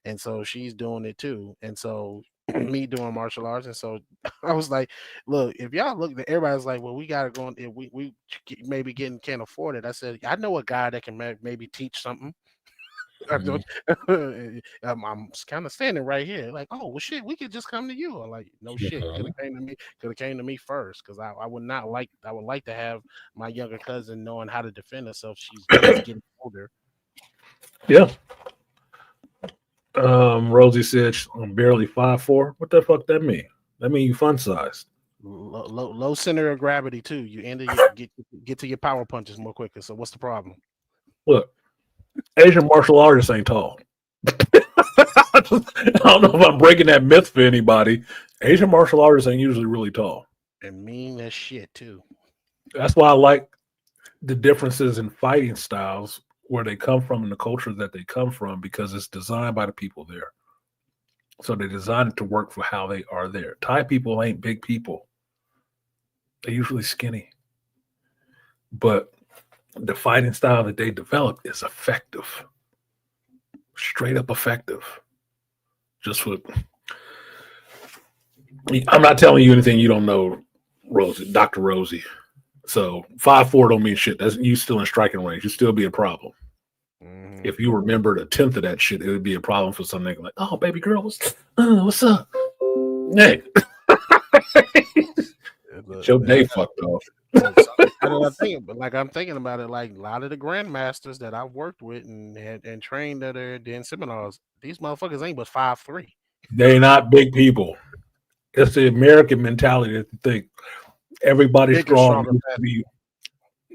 and so she's doing it too. And so me doing martial arts, and so I was like, look, if y'all look, everybody's like, well, we gotta go. If we maybe can't afford it. I said, I know a guy that can maybe teach something. I'm kind of standing right here, like, oh well, shit, we could just come to you. I'm like, no shit, could have came to me, first, because I would not like. I would like to have my younger cousin knowing how to defend herself. She's just getting older. Yeah. Rosie said I'm barely 5'4". What the fuck that mean? That mean you fun sized. Low center of gravity too. You get to your power punches more quicker. So what's the problem? Look, Asian martial artists ain't tall. I don't know if I'm breaking that myth for anybody. Asian martial artists ain't usually really tall. And mean as shit too. That's why I like the differences in fighting styles, where they come from and the culture that they come from, because it's designed by the people there. So they designed it to work for how they are there. Thai people ain't big people. They're usually skinny. But the fighting style that they developed is effective. Straight up effective. Just for, I'm not telling you anything you don't know, Rosie, Dr. Rosie. So 5'4" don't mean shit. That's you still in striking range. You still be a problem. Mm-hmm. If you remembered a tenth of that shit, it would be a problem for some nigga like, oh baby girl, what's up? Hey. Get your day fucked off. I'm thinking about it, like a lot of the grandmasters that I've worked with and trained that are in seminars, these motherfuckers ain't but 5'3". They not big people. It's the American mentality that they think everybody's strong, needs to be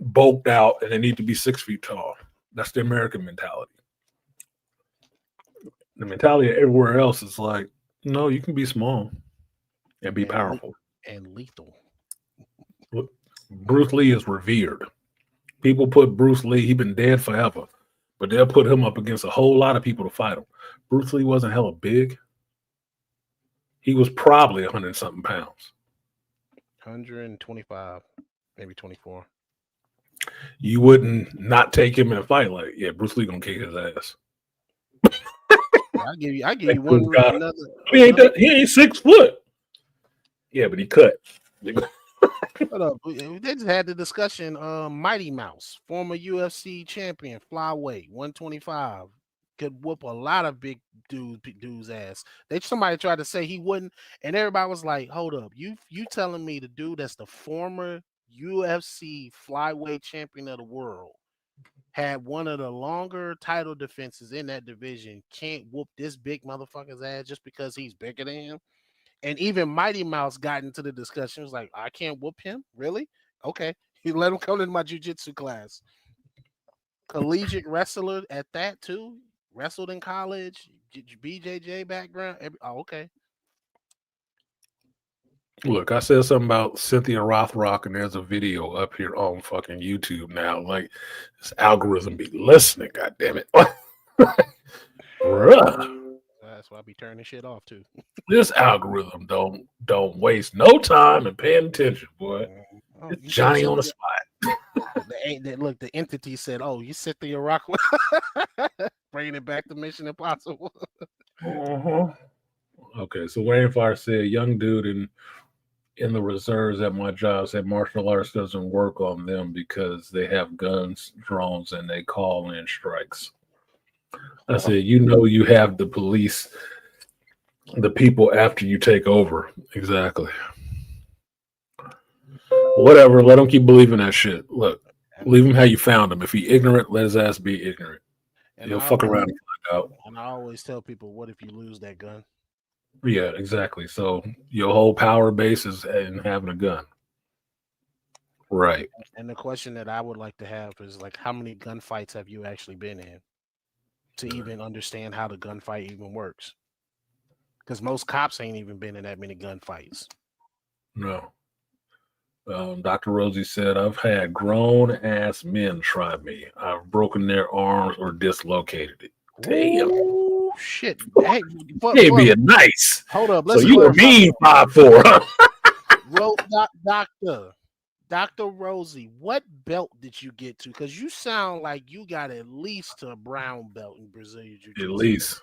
bulked out, and they need to be 6 feet tall. That's the American mentality. The mentality everywhere else is like, no, you can be small and be powerful and lethal. Bruce Lee is revered. People put Bruce Lee, he's been dead forever, but they'll put him up against a whole lot of people to fight him. Bruce Lee wasn't hella big. He was probably 100-something pounds. 125, maybe 24. You wouldn't not take him in a fight like, yeah, Bruce Lee gonna kick his ass. I give you one. Another, he ain't 6 foot. Yeah, but he cut. Hold up. They just had the discussion. Mighty Mouse, former UFC champion, flyweight, 125, could whoop a lot of big dudes' ass. Somebody tried to say he wouldn't, and everybody was like, "Hold up, you telling me the dude that's the former UFC flyweight champion of the world had one of the longer title defenses in that division can't whoop this big motherfucker's ass just because he's bigger than him?" And even Mighty Mouse got into the discussion. It was like, I can't whoop him? Really? Okay. You let him come into my jiu-jitsu class. Collegiate wrestler at that too. Wrestled in college. BJJ background. Okay. Look, I said something about Cynthia Rothrock, and there's a video up here on fucking YouTube now. Like, this algorithm be listening, god damn it. Bruh. That's why I be turning shit off too. This algorithm don't waste no time and paying attention, boy. It's Johnny on the spot. Look, the entity said, "Oh, you sit there, rock, bringing it back to Mission Impossible." Okay, so Rainfire said, "Young dude in the reserves at my job said martial arts doesn't work on them because they have guns, drones, and they call in strikes." I said, you have the police, the people after you take over. Exactly. Whatever. Let him keep believing that shit. Look, leave him how you found him. If he ignorant, let his ass be ignorant. He'll fuck around and find out. And I always tell people, what if you lose that gun? Yeah, exactly. So your whole power base is in having a gun. Right. And the question that I would like to have is, like, how many gunfights have you actually been in to even understand how the gunfight even works? Because most cops ain't even been in that many gunfights. No. Dr. Rosie said, I've had grown ass men try me. I've broken their arms or dislocated it. Damn. Ooh, shit. Hey, Hey, being nice. Hold up. So Let's you were mean 5'4", huh? Dr. Rosie, what belt did you get to? Because you sound like you got at least a brown belt in Brazilian Jiu-Jitsu. At least.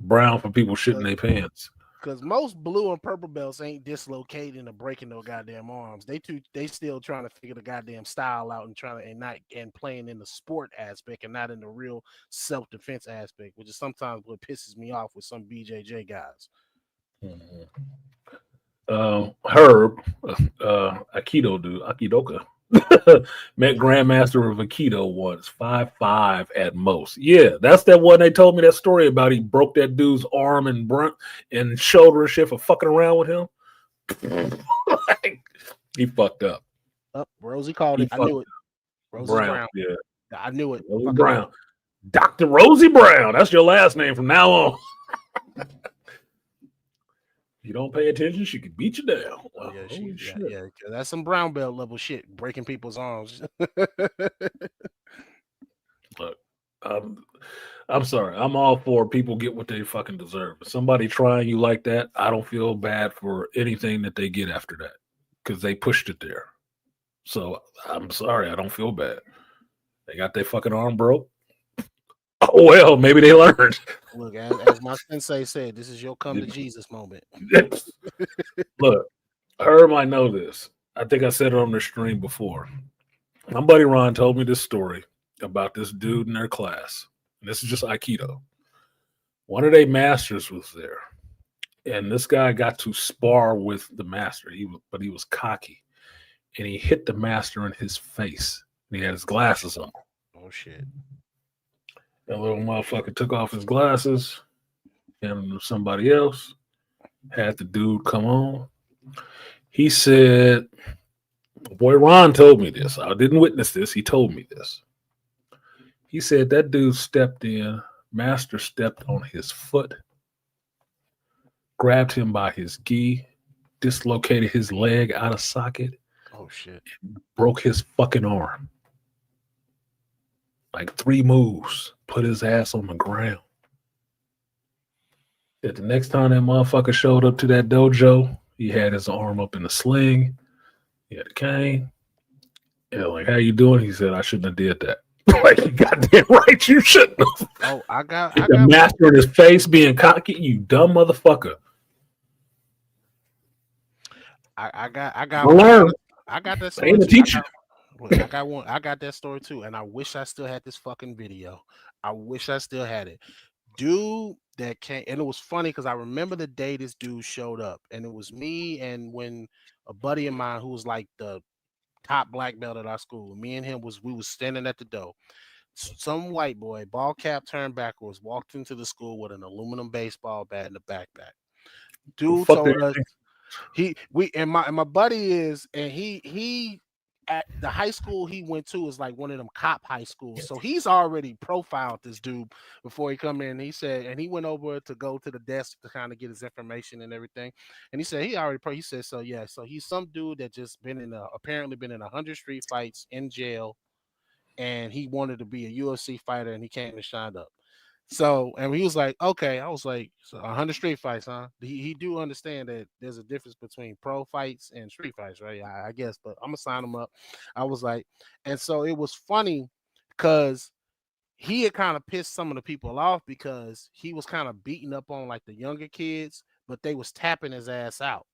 Brown for people shitting their pants. Because most blue and purple belts ain't dislocating or breaking no goddamn arms. They still trying to figure the goddamn style out and playing in the sport aspect and not in the real self-defense aspect, which is sometimes what pisses me off with some BJJ guys. Mm-hmm. Herb, Aikido dude, Aikidoka, met Grandmaster of Aikido once, 5'5" at most. Yeah, that's that one they told me that story about. He broke that dude's arm and shoulder and shit for fucking around with him. He fucked up. Rosie called it. I knew it. Rosie Brown. Yeah, I knew it. Rosie Brown. Dr. Rosie Brown. That's your last name from now on. You don't pay attention, she could beat you down. Oh, yeah, that's some brown belt level shit, breaking people's arms. Look, I'm sorry. I'm all for people get what they fucking deserve. If somebody trying you like that, I don't feel bad for anything that they get after that because they pushed it there. So I'm sorry. I don't feel bad. They got their fucking arm broke. Oh, well, maybe they learned. Look, as my sensei said, this is your come to Jesus moment. Look, Herb might know this. I think I said it on the stream before. My buddy Ron told me this story about this dude in their class. And this is just Aikido. One of their masters was there. And this guy got to spar with the master. But he was cocky. And he hit the master in his face. And he had his glasses on. Oh, shit. That little motherfucker took off his glasses, and somebody else had the dude come on. He said, boy, Ron told me this. I didn't witness this. He told me this. He said that dude stepped in, master stepped on his foot, grabbed him by his gi, dislocated his leg out of socket. Oh, shit. And broke his fucking arm. Like 3 moves, put his ass on the ground. That the next time that motherfucker showed up to that dojo, he had his arm up in the sling. He had a cane. And like, how you doing? He said, I shouldn't have did that. Like, you goddamn right, you shouldn't have. Oh, I got the master in his face being cocky, you dumb motherfucker. I got that story. I got that story too, and I wish I still had this fucking video. I wish I still had it. Dude that came, and it was funny because I remember the day this dude showed up, and it was me and when a buddy of mine who was like the top black belt at our school. Me and him we was standing at the door. Some white boy, ball cap turned backwards, walked into the school with an aluminum baseball bat in the backpack. Dude told us my buddy is, and he at the high school he went to is like one of them cop high schools. So he's already profiled this dude before he come in. He said, and he went over to go to the desk to kind of get his information and everything. And he said he said, so yeah, so he's some dude that just apparently been in 100 street fights in jail, and he wanted to be a UFC fighter, and he came and shined up. So, and he was like, okay. I was like, so 100 street fights, huh? He do understand that there's a difference between pro fights and street fights, right? I guess, but I'm gonna sign him up. I was like, and so it was funny because he had kind of pissed some of the people off because he was kind of beating up on like the younger kids, but they was tapping his ass out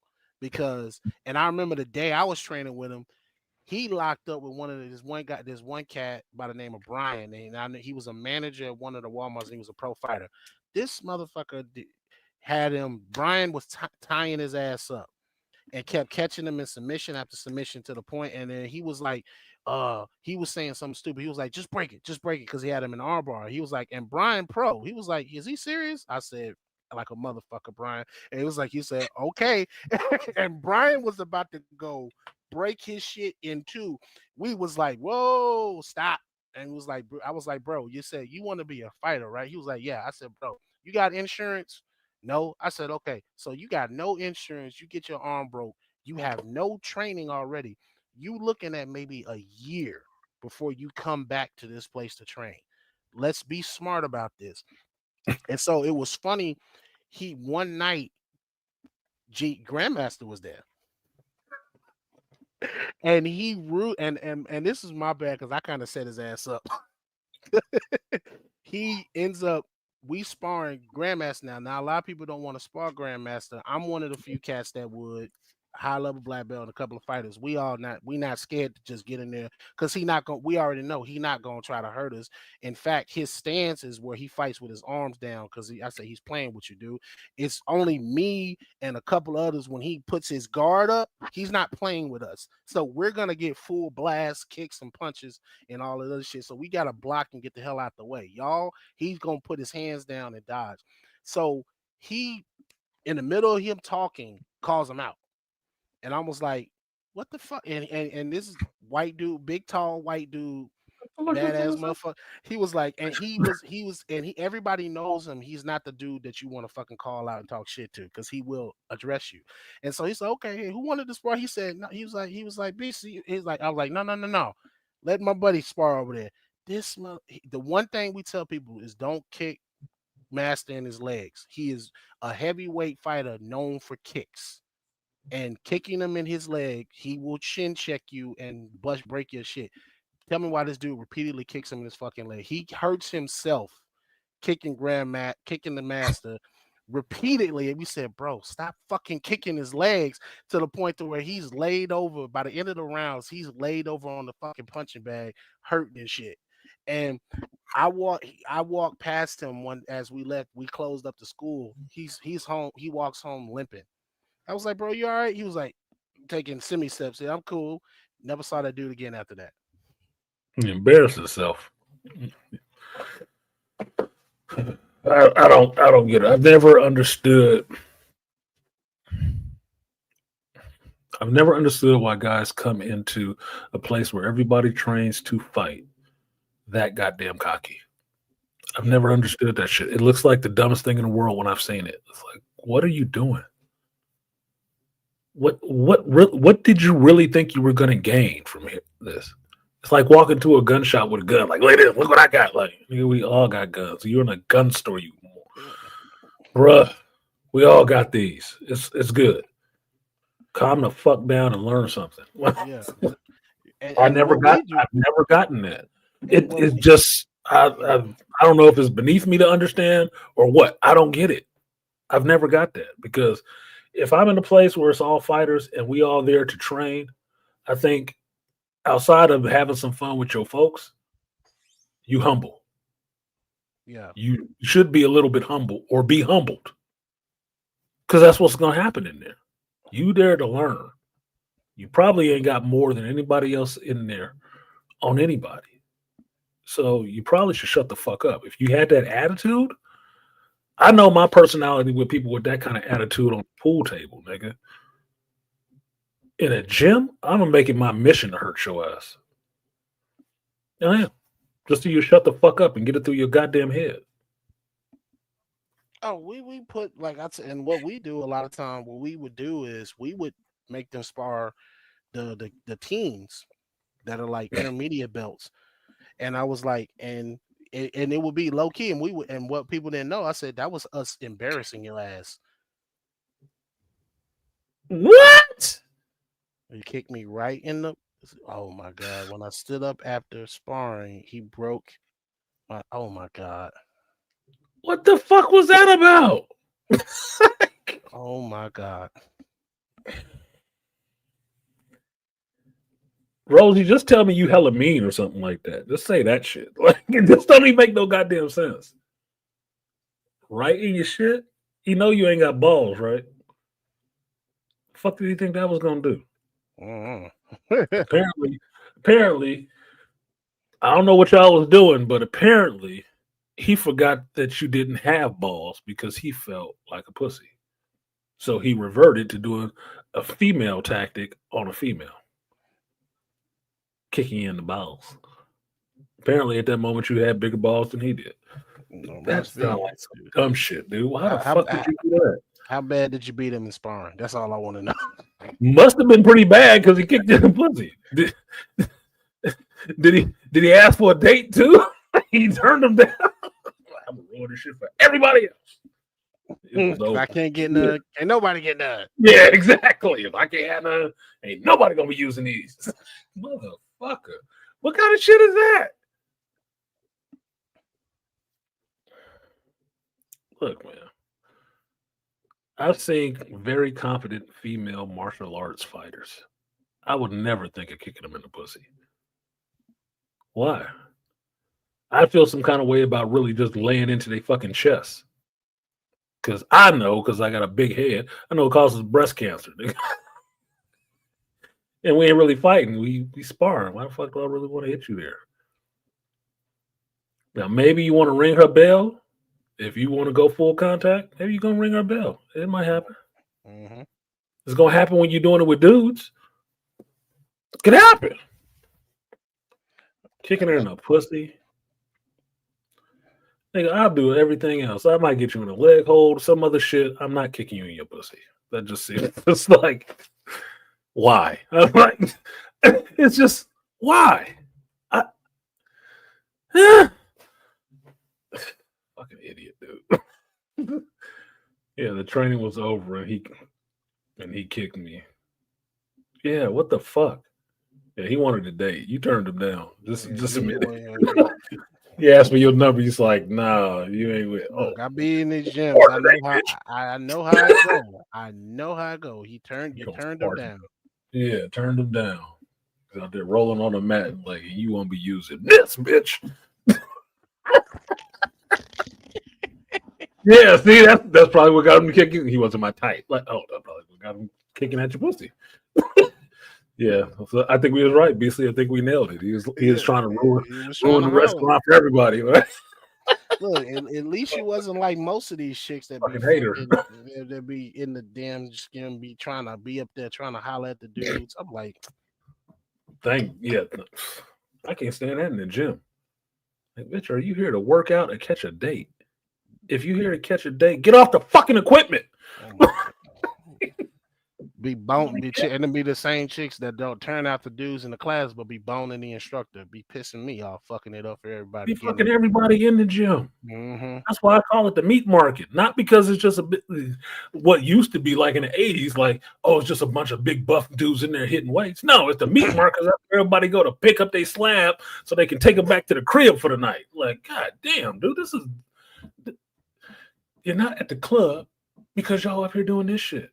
and I remember the day I was training with him, he locked up with this one cat by the name of Brian, and I knew he was a manager at one of the Walmarts, and he was a pro fighter. This motherfucker had him. Brian was tying his ass up and kept catching him in submission after submission to the point, and then he was like, he was saying something stupid. He was like, just break it, because he had him in the arm bar. He was like, and Brian pro. He was like, is he serious? I said, like a motherfucker, Brian. And it was like, he said, okay. And Brian was about to go break his shit in two. We was like, whoa, stop. And I was like, bro, you said you want to be a fighter, right? He was like, yeah. I said, bro, you got insurance? No. I said, okay, so you got no insurance, you get your arm broke, you have no training already. You looking at maybe a year before you come back to this place to train. Let's be smart about this. And so it was funny. He one night, Grandmaster was there, and he rude and this is my bad because I kind of set his ass up. He ends up we sparring Grandmaster now. Now a lot of people don't want to spar Grandmaster. I'm one of the few cats that would. High level black belt and a couple of fighters. We not scared to just get in there because he not going. We already know he not going to try to hurt us. In fact, his stance is where he fights with his arms down because I say he's playing with you, dude. It's only me and a couple others when he puts his guard up. He's not playing with us, so we're gonna get full blast kicks and punches and all of this shit. So we gotta block and get the hell out the way, y'all. He's gonna put his hands down and dodge. So he, in the middle of him talking, calls him out. And I was like, what the fuck? And this is white dude, big tall white dude, badass motherfucker. He was like, and he everybody knows him. He's not the dude that you want to fucking call out and talk shit to because he will address you. And so he said, okay, who wanted to spar? He said, no, he was like, BC. He's like, I was like, no. Let my buddy spar over there. The one thing we tell people is don't kick Master in his legs. He is a heavyweight fighter known for kicks. And kicking him in his leg, he will chin check you and break your shit. Tell me why this dude repeatedly kicks him in his fucking leg. He hurts himself kicking kicking the Master repeatedly. And we said, bro, stop fucking kicking his legs to the point to where he's laid over. By the end of the rounds, he's laid over on the fucking punching bag, hurting and shit. And I walked past him as we left. We closed up the school. He's home. He walks home limping. I was like, bro, you all right? He was like, taking semi steps. I'm cool. Never saw that dude again after that. He embarrassed himself. I don't get it. I've never understood why guys come into a place where everybody trains to fight that goddamn cocky. I've never understood that shit. It looks like the dumbest thing in the world when I've seen it. It's like, what are you doing? What did you really think you were going to gain from this? It's like walking to a gun shop with a gun. Like, look what I got. Like, we all got guns. You're in a gun store, you bruh. We all got these. It's good. Calm the fuck down and learn something. Yeah. I've never gotten that. It's just I don't know if it's beneath me to understand or what. I don't get it. I've never got that because if I'm in a place where it's all fighters and we all there to train, I think outside of having some fun with your folks, you humble. Yeah. You should be a little bit humble or be humbled because that's what's going to happen in there. You there to learn. You probably ain't got more than anybody else in there on anybody. So you probably should shut the fuck up. If you had that attitude, I know my personality with people with that kind of attitude on the pool table, nigga. In a gym, I'm gonna make it my mission to hurt your ass. I am. Just so you shut the fuck up and get it through your goddamn head. Oh, we put and what we do a lot of time, what we would do is we would make them spar the teens that are like intermediate belts. And I was like, and it would be low key, and what people didn't know, I said that was us embarrassing your ass. What? He kicked me right in the. Oh my god! When I stood up after sparring, he broke my. Oh my god! What the fuck was that about? Oh my god! Rosie, just tell me you hella mean or something like that. Just say that shit. Like, it just don't even make no goddamn sense. Right in your shit? You know you ain't got balls, right? The fuck did you think that was gonna do? Apparently, I don't know what y'all was doing, but apparently he forgot that you didn't have balls because he felt like a pussy. So he reverted to doing a female tactic on a female. Kicking you in the balls. Apparently, at that moment, you had bigger balls than he did. That sounds like some dumb shit, dude. Why the fuck did you do that? How bad did you beat him in sparring? That's all I want to know. Must have been pretty bad because he kicked in the pussy. Did he ask for a date too? He turned him down. I'm gonna ruin this shit for everybody else. If I can't get none, ain't nobody get none. Yeah, exactly. If I can't have none, ain't nobody gonna be using these. Motherfucker. What kind of shit is that? Look, man. I've seen very confident female martial arts fighters. I would never think of kicking them in the pussy. Why? I feel some kind of way about really just laying into their fucking chest. Because I got a big head, I know it causes breast cancer. And we ain't really fighting. We sparring. Why the fuck do I really want to hit you there? Now, maybe you want to ring her bell. If you want to go full contact, maybe you're going to ring her bell. It might happen. Mm-hmm. It's going to happen when you're doing it with dudes. It could happen. Kicking her in the pussy. Nigga, I'll do everything else. I might get you in a leg hold, some other shit. I'm not kicking you in your pussy. That just seems, it's like, why? I'm like, it's just, why? Fucking idiot, dude. Yeah, the training was over and he kicked me. Yeah, what the fuck? Yeah, he wanted a date. You turned him down. Just admit it. He asked me your number. He's like, nah, you ain't with. Look, I be in these gyms. I know how it go. I know how it go. You turned him down. Yeah, turned him down. He's out there rolling on the mat like you won't be using this, bitch. Yeah, see, that's probably what got him to kick you. He wasn't my type. Like, oh, that probably what got him kicking at your pussy. Yeah, so I think we was right, BC. I think we nailed it. He was trying to ruin the restaurant for everybody. Right? Look, at least you wasn't like most of these chicks that fucking hater. That be in the damn skin, be trying to be up there trying to holler at the dudes. I'm like, I can't stand that in the gym. Like, bitch, are you here to work out or catch a date? If you here to catch a date, get off the fucking equipment. Be and then be the same chicks that don't turn out the dudes in the class, but be boning the instructor, be pissing me off, fucking it up for everybody. Be fucking everybody in the gym. Mm-hmm. That's why I call it the meat market. Not because it's just a bit what used to be like in the 80s, like, oh, it's just a bunch of big buff dudes in there hitting weights. No, it's the meat market. That's where everybody go to pick up their slab so they can take them back to the crib for the night. Like, god damn, dude, you're not at the club because y'all up here doing this shit.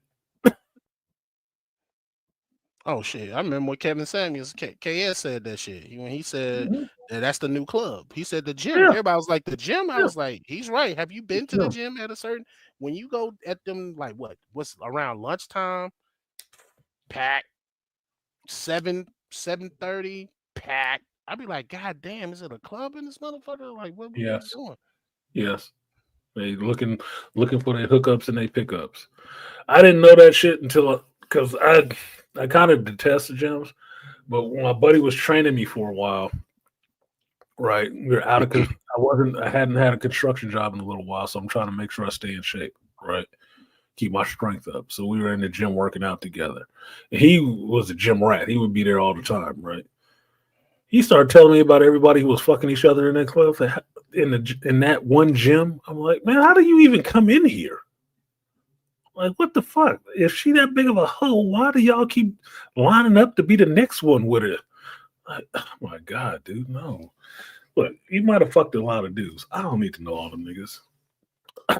Oh shit! I remember when Kevin Samuels, KS said that shit. When he said that's the new club, he said the gym. Yeah. Everybody was like, the gym. I was like, he's right. Have you been to the gym at a certain? When you go at them, like what's around lunchtime? Pack 7:30 pack. I'd be like, god damn, is it a club in this motherfucker? Like, what are you doing? Yes. They looking for their hookups and their pickups. I didn't know that shit until because I kind of detest the gyms, but when my buddy was training me for a while, right? We were out of I hadn't had a construction job in a little while, so I'm trying to make sure I stay in shape, right? Keep my strength up. So we were in the gym working out together. And he was a gym rat. He would be there all the time, right? He started telling me about everybody who was fucking each other in that club, in that one gym. I'm like, man, how do you even come in here? Like, what the fuck? If she that big of a hoe, why do y'all keep lining up to be the next one with her? Like, oh my god, dude, no. Look, you might have fucked a lot of dudes. I don't need to know all them niggas. I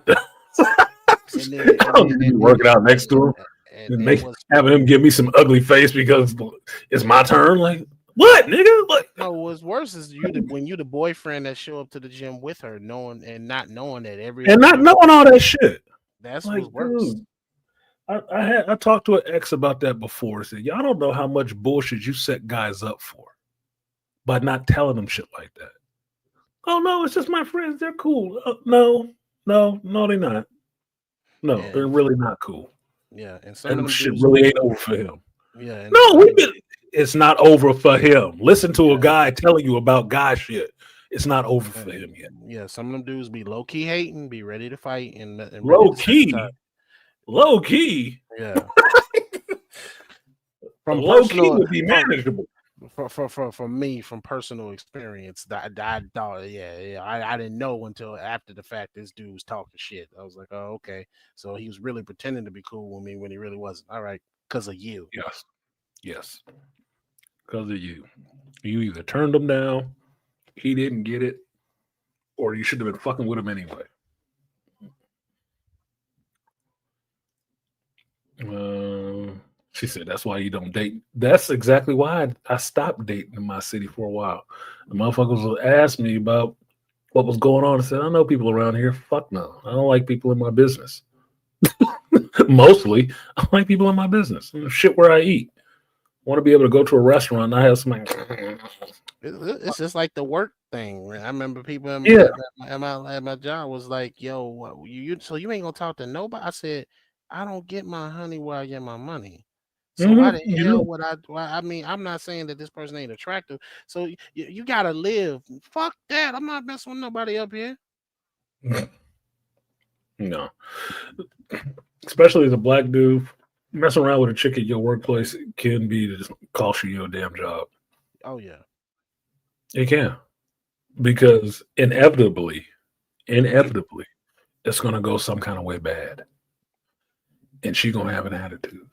don't need to be working out next to him and having him give me some ugly face because it's my turn. Like, what, nigga? Like, no, what's worse is when you the boyfriend that show up to the gym with her, knowing and not knowing all that shit. That's like, what's worse. Dude, I talked to an ex about that before. I said, y'all don't know how much bullshit you set guys up for by not telling them shit like that. Oh no, it's just my friends. They're cool. No, they're not. No, they're really not cool. Yeah, and some of them shit really ain't over for him. Yeah. No, it's not over for him. Listen to a guy telling you about guy shit. It's not over for him yet. Yeah, some of them dudes be low key hating, be ready to fight, and Low key. Yeah. From Low key personal, would be manageable. For me, from personal experience, I thought, I didn't know until after the fact this dude was talking shit. I was like, oh, okay, so he was really pretending to be cool with me when he really wasn't. All right, because of you. Yes, because of you. You either turned him down, he didn't get it, or you should have been fucking with him anyway. She said that's why you don't date. That's exactly why I stopped dating in my city for a while. The motherfuckers would ask me about what was going on. I said, I know people around here. Fuck no. I don't like people in my business. Mostly, I like people in my business. Shit where I eat. I want to be able to go to a restaurant and I have somebody. It's just like the work thing. I remember people at my job was like, yo, what, so you ain't gonna talk to nobody? I said, I don't get my honey where I get my money. So why the hell would I mean, I'm not saying that this person ain't attractive. So you gotta live. Fuck that. I'm not messing with nobody up here. No. Especially as a black dude, messing around with a chick at your workplace can be to just cost you your damn job. Oh yeah. It can. Because inevitably, it's gonna go some kind of way bad. And she's gonna have an attitude.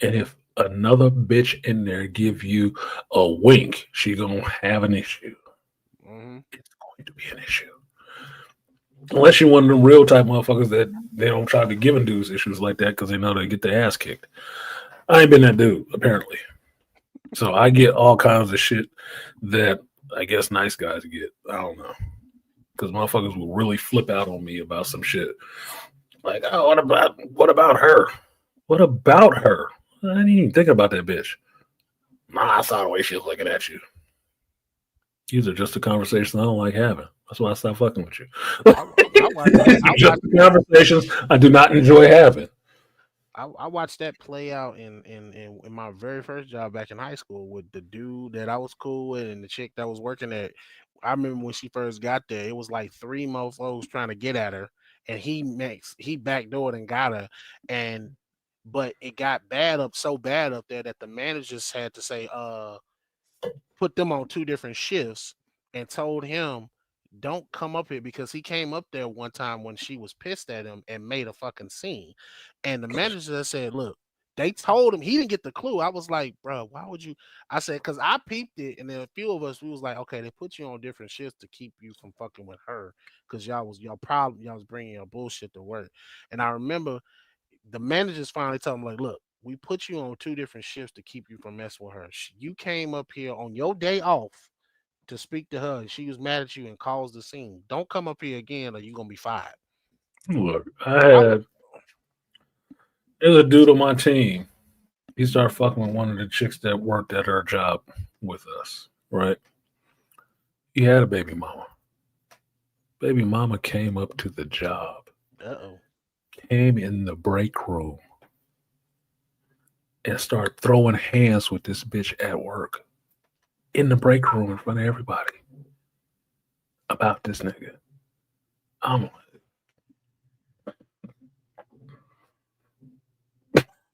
And if another bitch in there give you a wink, she gonna have an issue. Mm-hmm. It's going to be an issue. Unless you're one of them real type motherfuckers that they don't try to be giving dudes issues like that because they know they get their ass kicked. I ain't been that dude, apparently. So I get all kinds of shit that I guess nice guys get. I don't know. Because motherfuckers will really flip out on me about some shit. Like, oh, what about her? What about her? I didn't even think about that bitch. Nah, I saw the way she was looking at you. These are just the conversations I don't like having. That's why I stopped fucking with you. Just the conversations I do not enjoy having. I watched that play out in my very first job back in high school with the dude that I was cool with and the chick that was working there. I remember when she first got there, it was like 3 mofos trying to get at her, and he backdoored and got her, but it got so bad up there that the managers had to say, put them on 2 different shifts and told him, don't come up here, because he came up there one time when she was pissed at him and made a fucking scene. And the manager said, look, they told him, he didn't get the clue. I was like, bro, why would you? I said, because I peeped it, and then a few of us, we was like, okay, they put you on different shifts to keep you from fucking with her, because y'all was bringing your bullshit to work. And I remember the managers finally told him, like, look, we put you on 2 different shifts to keep you from messing with her. You came up here on your day off to speak to her, and she was mad at you and caused the scene. Don't come up here again, or you're gonna be fired. Look, there's a dude on my team. He started fucking with one of the chicks that worked at her job with us, right? He had a baby mama. Baby mama came up to the job. Came in the break room and started throwing hands with this bitch at work in the break room in front of everybody about this nigga. I'm like,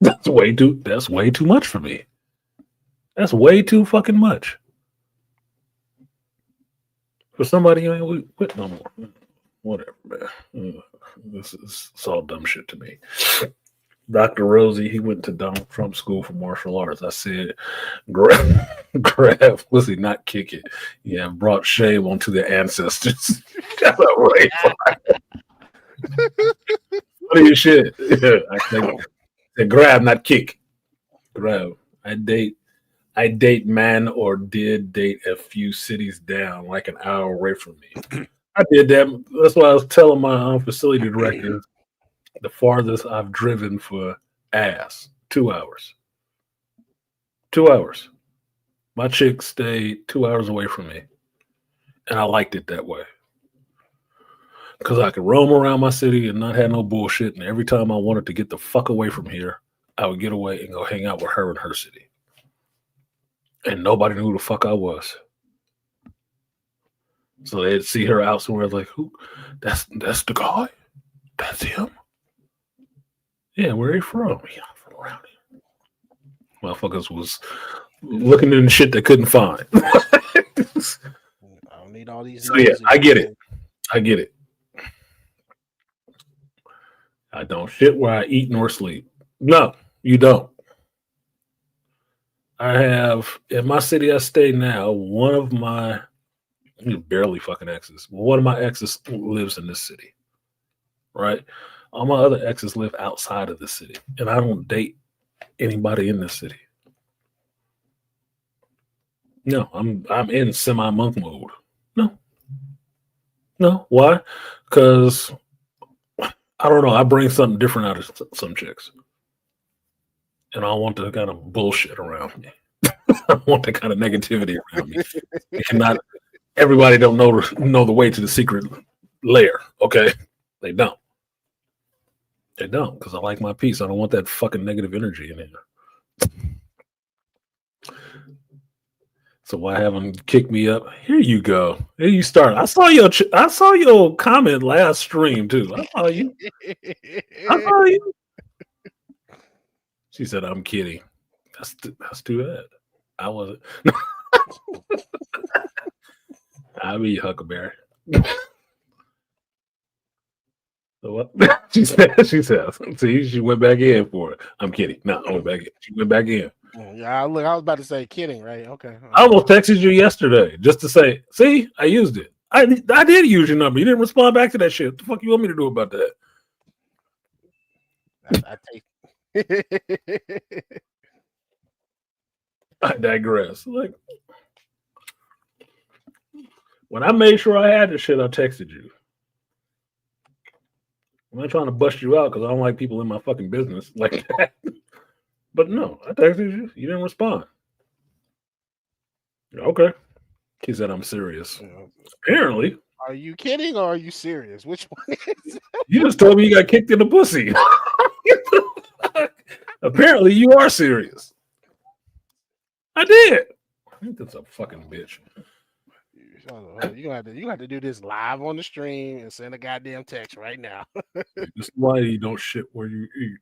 that's way too much for me. That's way too fucking much. For somebody you ain't with no more. Whatever, man. This is all dumb shit to me. Dr. Rosie, he went to Donald Trump School for Martial Arts. I said, grab pussy, not kick it. Yeah, brought shame onto the ancestors. Shut up, Ray. What are you shit? Yeah, I said, grab, not kick. Grab. I date man or did date a few cities down, like an hour away from me. I did that. That's why I was telling my facility director the farthest I've driven for ass, 2 hours. 2 hours. My chick stayed 2 hours away from me. And I liked it that way. Because I could roam around my city and not have no bullshit. And every time I wanted to get the fuck away from here, I would get away and go hang out with her in her city. And nobody knew who the fuck I was. So they'd see her out somewhere like, who? That's the guy? That's him? Yeah, where are you from? Yeah, I'm from around here. Motherfuckers was looking in shit they couldn't find. I don't need all these. So yeah, I get it. I get it. I don't shit where I eat nor sleep. No, you don't. I have in my city I stay now, one of my barely fucking exes. One of my exes lives in this city. Right? All my other exes live outside of the city. And I don't date anybody in this city. No, I'm in semi-monk mode. No. Why? Because I don't know. I bring something different out of some chicks. And I want the kind of bullshit around me. I want the kind of negativity around me. You cannot. Everybody don't know the way to the secret lair. Okay, they don't. They don't, because I like my peace. I don't want that fucking negative energy in there. So why haven't kicked me up? Here you go. Here you start. I saw your comment last stream too. I saw you. She said, "I'm kidding." That's too bad. I wasn't. I'll be Huckleberry. So what? She said. See, she went back in for it. I'm kidding. No, I went back in. She went back in. Yeah, look, I was about to say kidding, right? Okay. I almost texted you yesterday just to say, see, I used it. I did use your number. You didn't respond back to that shit. What the fuck you want me to do about that? I take. I digress. Like when I made sure I had the shit, I texted you. I'm not trying to bust you out because I don't like people in my fucking business like that. But no, I texted you. You didn't respond. Okay. He said I'm serious. Apparently. Are you kidding or are you serious? Which one is it? You just told me you got kicked in the pussy. Apparently you are serious. I did. I think that's a fucking bitch. You have to do this live on the stream and send a goddamn text right now. This is why you don't shit where you eat.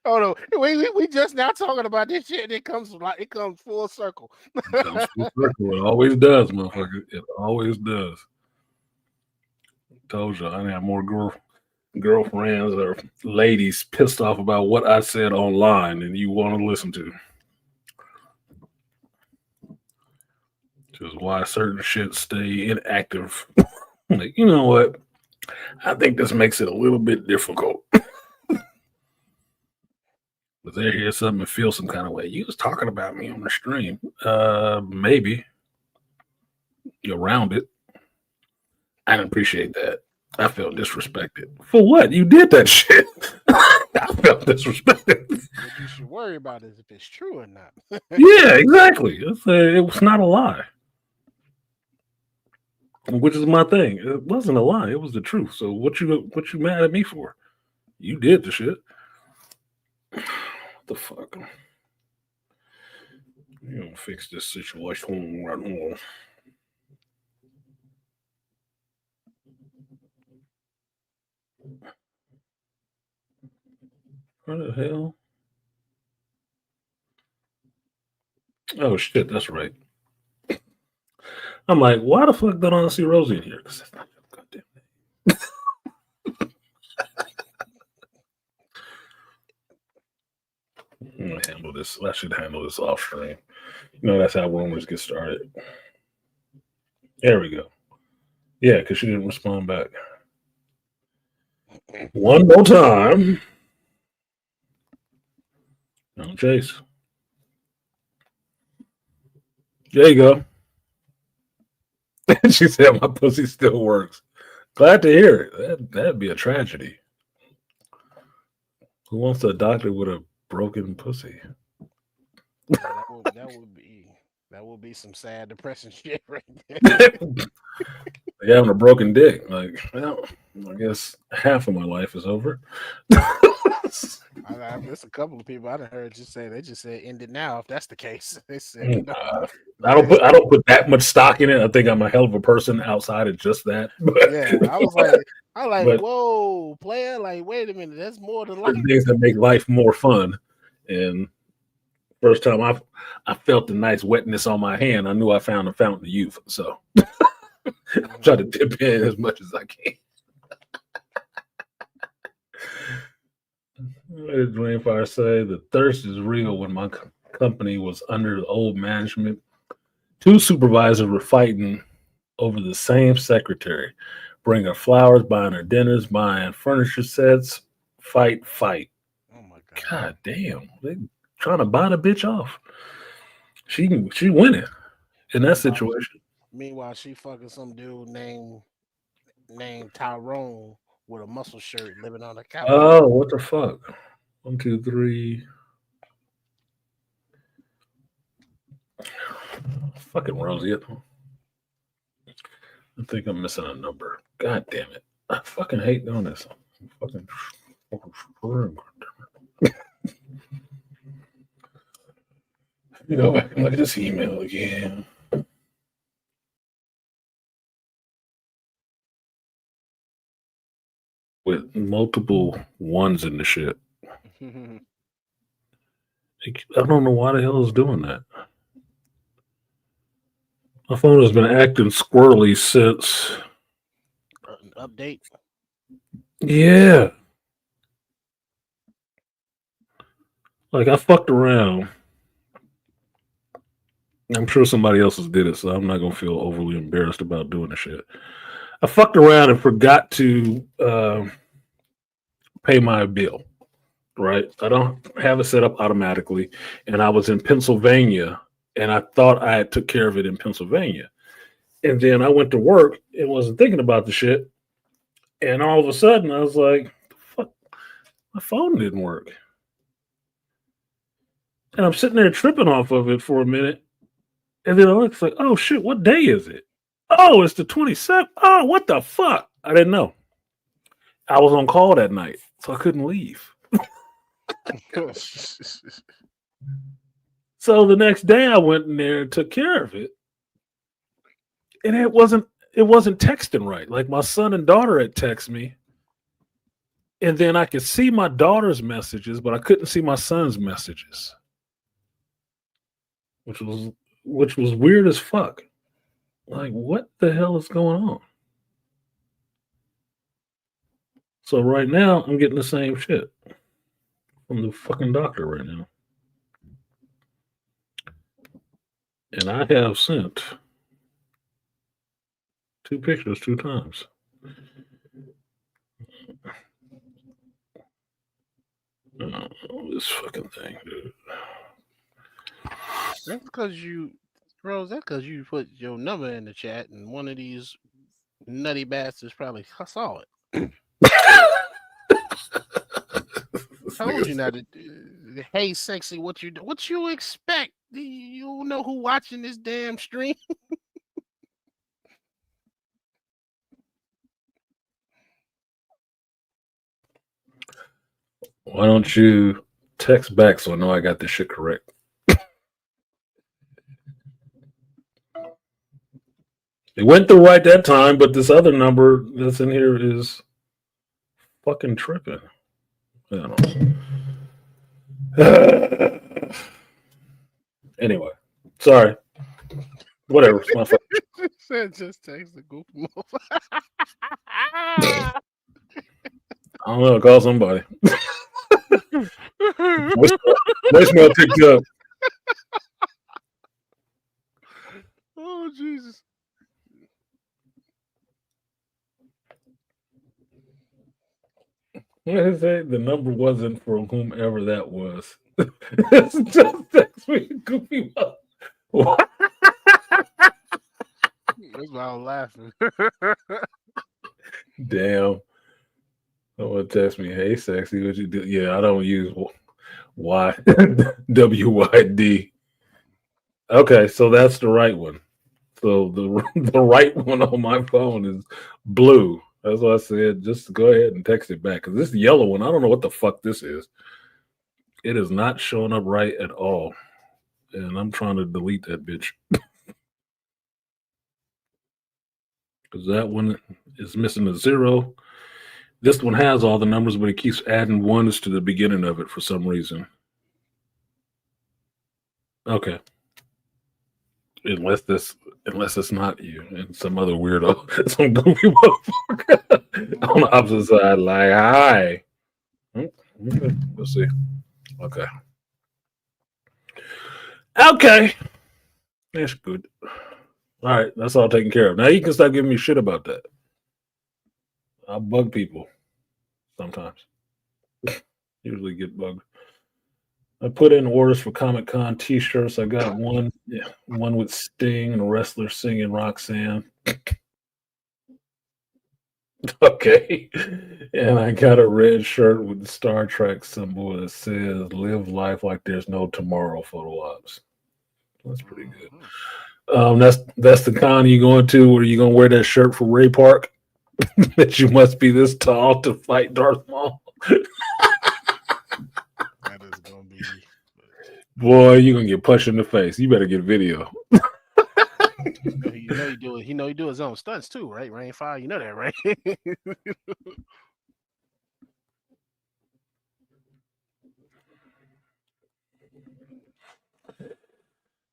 Oh no, we just now talking about this shit. It comes full circle. It comes full circle. It always does, motherfucker. It always does. I told you I have more girlfriends or ladies pissed off about what I said online than you want to listen to. Which is why certain shit stay inactive. Like, you know what? I think this makes it a little bit difficult. But they hear something and feel some kind of way. You was talking about me on the stream. Maybe. You're around it. I didn't appreciate that. I felt disrespected. For what? You did that shit. I felt disrespected. What you should worry about is if it's true or not. Yeah, exactly. It was not a lie. Which is my thing. It wasn't a lie. It was the truth. So what you mad at me for? You did the shit. What the fuck? You don't fix this situation right now. What the hell? Oh shit, that's right. I'm like, why the fuck don't I see Rosie in here? Because that's not your goddamn name. I'm gonna handle this. I should handle this off stream. You know, that's how rumors get started. There we go. Yeah, because she didn't respond back. One more time. No, Chase. There you go. She said my pussy still works. Glad to hear it. That'd be a tragedy. Who wants a doctor with a broken pussy? That would be some sad, depressing shit right there. They having a broken dick. Like, well, I guess half of my life is over. There's a couple of people I done heard just say they just said end it now. If that's the case, they said no. I don't put that much stock in it. I think I'm a hell of a person outside of just that. Yeah, I was like, but whoa, player, like, wait a minute, that's more than life. things that make life more fun. And first time I felt the nice wetness on my hand, I knew I found a fountain of youth. So I try to dip in as much as I can. What did Rainfire say? The thirst is real. When my company was under the old management, 2 supervisors were fighting over the same secretary. Bring her flowers, buying her dinners, buying furniture sets. Fight. Oh my god! God damn, they trying to buy the bitch off. She winning in that situation. Meanwhile, she fucking some dude named Tyrone with a muscle shirt living on the couch. Oh, what the fuck? 1, 2, 3. Fucking Rosie. I think I'm missing a number. God damn it. I fucking hate doing this. Fucking you go back and look at this email again. With multiple ones in the shit. I don't know why the hell is doing that. My phone has been acting squirrely since. Update. Yeah. Like I fucked around. I'm sure somebody else has did it, so I'm not gonna feel overly embarrassed about doing the shit. I fucked around and forgot to pay my bill. Right? I don't have it set up automatically, and I was in Pennsylvania, and I thought I had took care of it in Pennsylvania, and then I went to work and wasn't thinking about the shit, and all of a sudden I was like, "Fuck, my phone didn't work," and I'm sitting there tripping off of it for a minute. And then I look like, oh shit, what day is it? Oh, it's the 27th. Oh, what the fuck? I didn't know. I was on call that night, so I couldn't leave. So the next day I went in there and took care of it. And it wasn't texting right. Like my son and daughter had texted me. And then I could see my daughter's messages, but I couldn't see my son's messages. Which was weird as fuck. Like, what the hell is going on? So right now, I'm getting the same shit from the fucking doctor right now. And I have sent 2 pictures 2 times. Oh, this fucking thing, dude. That's because you put your number in the chat, and one of these nutty bastards probably saw it. I told you not to. Hey, sexy, what you expect? You don't know who watching this damn stream. Why don't you text back so I know I got this shit correct? It went through right that time, but this other number that's in here is fucking tripping. I don't know. Anyway, sorry. Whatever. It's my fault. Said just text the goof move. I don't know. Call somebody. Voicemail picked up. Oh Jesus! What did it say? The number wasn't for whomever that was. It's just text me, goofy. What? That's why I was laughing. Damn. Someone text me, hey, sexy, what you do? Yeah, I don't use WYD. Okay, so that's the right one. So the right one on my phone is blue. That's why I said just go ahead and text it back. Because this yellow one, I don't know what the fuck this is. It is not showing up right at all. And I'm trying to delete that bitch. Because that one is missing a 0. This one has all the numbers, but it keeps adding ones to the beginning of it for some reason. Okay. Unless it's not you and some other weirdo, some goofy motherfucker on the opposite side, like, hi. Okay. Let's see. Okay. Okay. That's good. All right, that's all taken care of. Now you can stop giving me shit about that. I bug people sometimes. Usually get bugged. I put in orders for Comic-Con t-shirts. I got one with Sting and a wrestler singing Roxanne. Okay. And I got a red shirt with the Star Trek symbol that says live life like there's no tomorrow photo ops. That's pretty good. That's the con you going to where you gonna wear that shirt for Ray Park? That you must be this tall to fight Darth Maul. That is gonna be. Boy, you're gonna get punched in the face. You better get video. You know he do his own stunts too, right? Rainfire, you know that, right?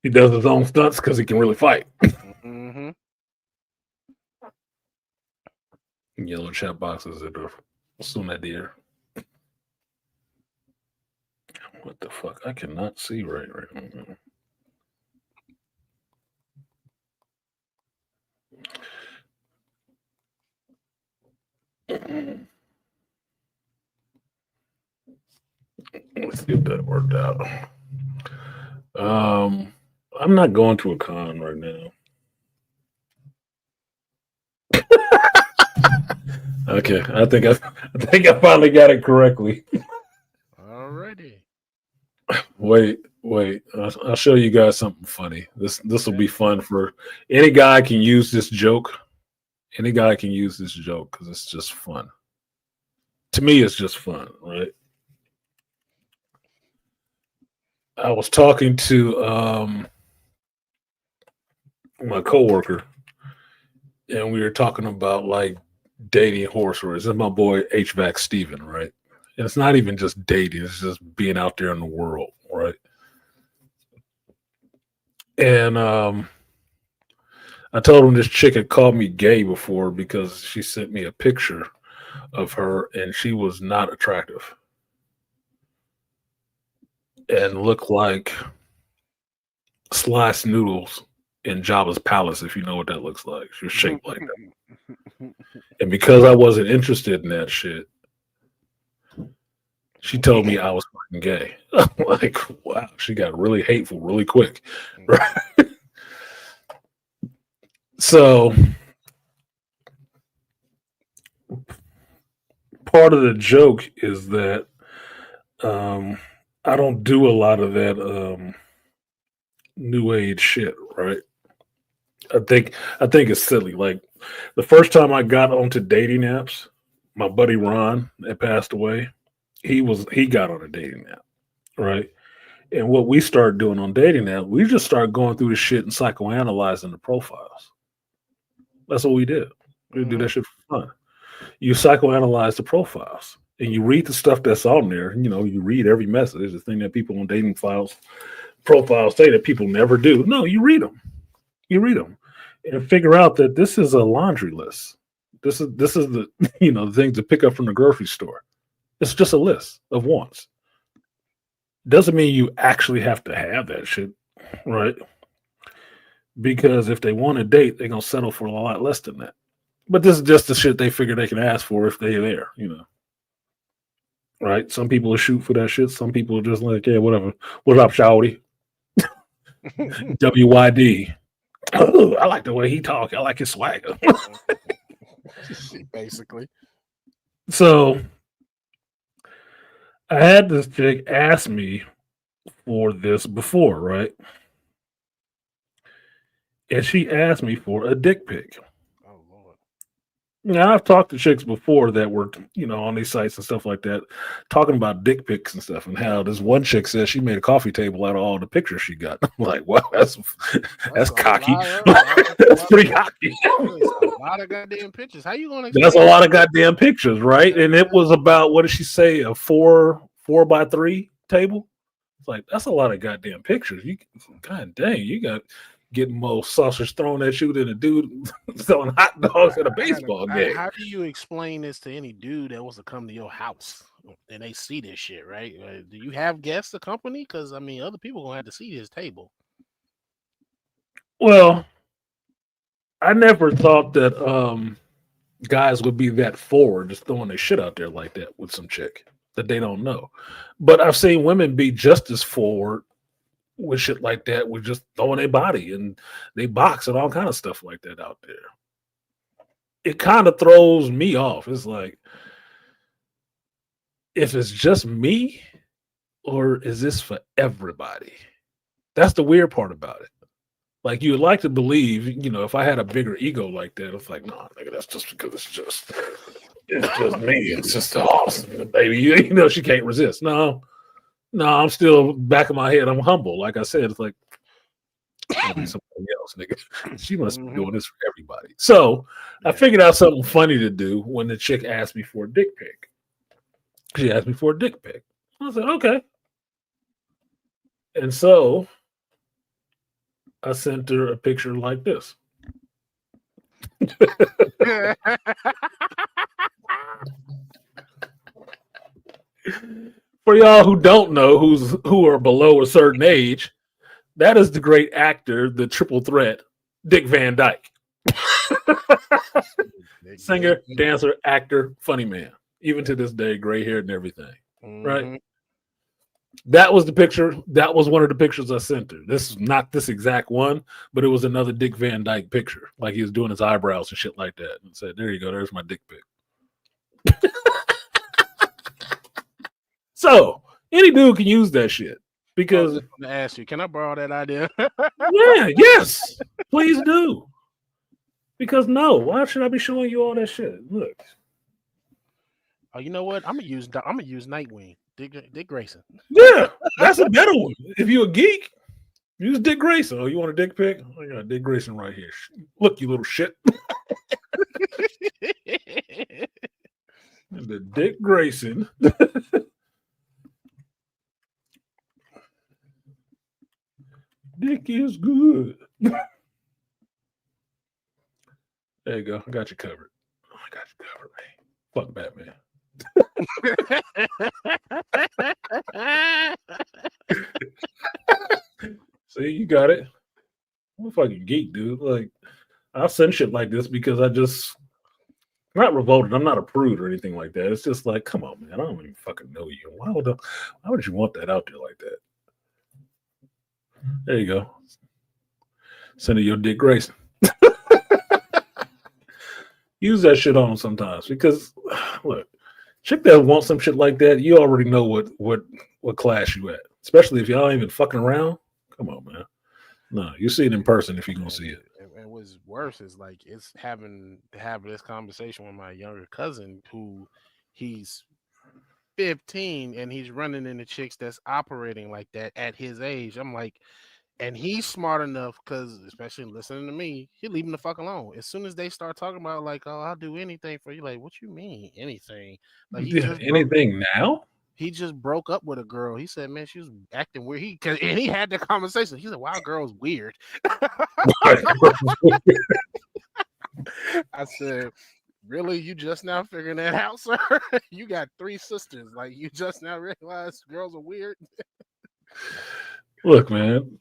He does his own stunts because he can really fight. Mm-hmm. Yellow chat boxes that are soon at the air. What the fuck? I cannot see right now. Let's get that worked out. I'm not going to a con right now. Okay, I think I finally got it correctly. Alrighty. Wait. I'll show you guys something funny. This will be fun for any guy can use this joke. Any guy can use this joke because it's just fun. To me, it's just fun, right? I was talking to my coworker, and we were talking about like dating horse races. It's my boy HVAC Steven, right? And it's not even just dating; it's just being out there in the world, right? And I told him this chick had called me gay before because she sent me a picture of her, and she was not attractive and looked like sliced noodles in Jabba's palace, if you know what that looks like. She was shaped like that. And because I wasn't interested in that shit, she told me I was fucking gay. I'm like, wow, she got really hateful really quick. Right? So part of the joke is that I don't do a lot of that new age shit, right? I think it's silly. Like the first time I got onto dating apps, my buddy Ron that passed away, he got on a dating app, right? And what we started doing on dating app, we just started going through the shit and psychoanalyzing the profiles. That's what we did. We do that shit for fun. You psychoanalyze the profiles and you read the stuff that's on there. You know, you read every message. There's a thing that people on dating profiles say that people never do. No, you read them. You read them and figure out that this is a laundry list. This is the the things to pick up from the grocery store. It's just a list of wants. Doesn't mean you actually have to have that shit, right? Because if they want a date, they're gonna settle for a lot less than that. But this is just the shit they figure they can ask for if they're there, Right? Some people will shoot for that shit. Some people are just like, yeah, whatever. What up, shawty? WYD. Oh, I like the way he talk. I like his swagger. Basically. So I had this chick ask me for this before, right? And she asked me for a dick pic. Oh Lord. Now, I've talked to chicks before that were, on these sites and stuff like that, talking about dick pics and stuff, and how this one chick says she made a coffee table out of all the pictures she got. I'm like, well, that's cocky. That's pretty cocky. A lot of goddamn pictures. How you gonna? That's a lot of goddamn pictures, right? And it was about, what did she say, a 4x3 table? It's like, that's a lot of goddamn pictures. God dang, you got getting more sausage thrown at you than a dude selling hot dogs at a baseball game. How do you explain this to any dude that wants to come to your house and they see this shit, right? Do you have guests accompany? Because I mean, other people gonna have to see this table. Well, I never thought that guys would be that forward, just throwing their shit out there like that with some chick that they don't know. But I've seen women be just as forward with shit like that, with just throwing their body and they box and all kind of stuff like that out there. It kind of throws me off. It's like, if it's just me, or is this for everybody? That's the weird part about it. Like, you would like to believe, if I had a bigger ego like that, it's like, no, nigga, that's just because it's just me. It's just awesome, baby. She can't resist. No, I'm still back of my head. I'm humble. Like I said, it's like, I'll be somebody else, nigga. She must be doing this for everybody. So I figured out something funny to do when the chick asked me for a dick pic. She asked me for a dick pic. I was like, okay. And so I sent her a picture like this. For y'all who don't know, who are below a certain age, that is the great actor, the triple threat, Dick Van Dyke. Singer, dancer, actor, funny man. Even to this day, gray hair and everything. Right? That was the picture. That was one of the pictures I sent her. This is not this exact one, but it was another Dick Van Dyke picture. Like, he was doing his eyebrows and shit like that. And said, there you go. There's my dick pic. So any dude can use that shit, because I was going to ask you, can I borrow that idea? Yeah, yes, please do. Because no, why should I be showing you all that shit? Look. Oh, you know what? I'm gonna use Nightwing, Dick Grayson. Yeah, that's a better one. If you're a geek, use Dick Grayson. Oh, you want a dick pic? I got Dick Grayson right here. Look, you little shit. The Dick Grayson. Dick is good. There you go. I got you covered. I got you covered, man. Fuck Batman. See, you got it. I'm a fucking geek, dude. Like, I'll send shit like this because I'm not revolted. I'm not a prude or anything like that. It's just like, come on, man. I don't even fucking know you. Why would you want that out there like that? There you go. Send it your Dick Grayson. Use that shit on them sometimes, because look, chick that wants some shit like that, you already know what class you at. Especially if y'all ain't even fucking around. Come on, man. No, you see it in person if you're gonna see it. And what's worse is, like, it's having to have this conversation with my younger cousin, who he's 15 and he's running into chicks that's operating like that at his age. I'm like, and he's smart enough, because especially listening to me, he leave them the fuck alone. As soon as they start talking about, like, oh, I'll do anything for you, like, what you mean anything? Like, anything now? He just broke up with a girl. He said, man, she was acting weird. And he had the conversation. He said, wow, girl's weird. I said, really? You just now figuring that out, sir? You got 3 sisters. Like, you just now realized girls are weird? Look, man,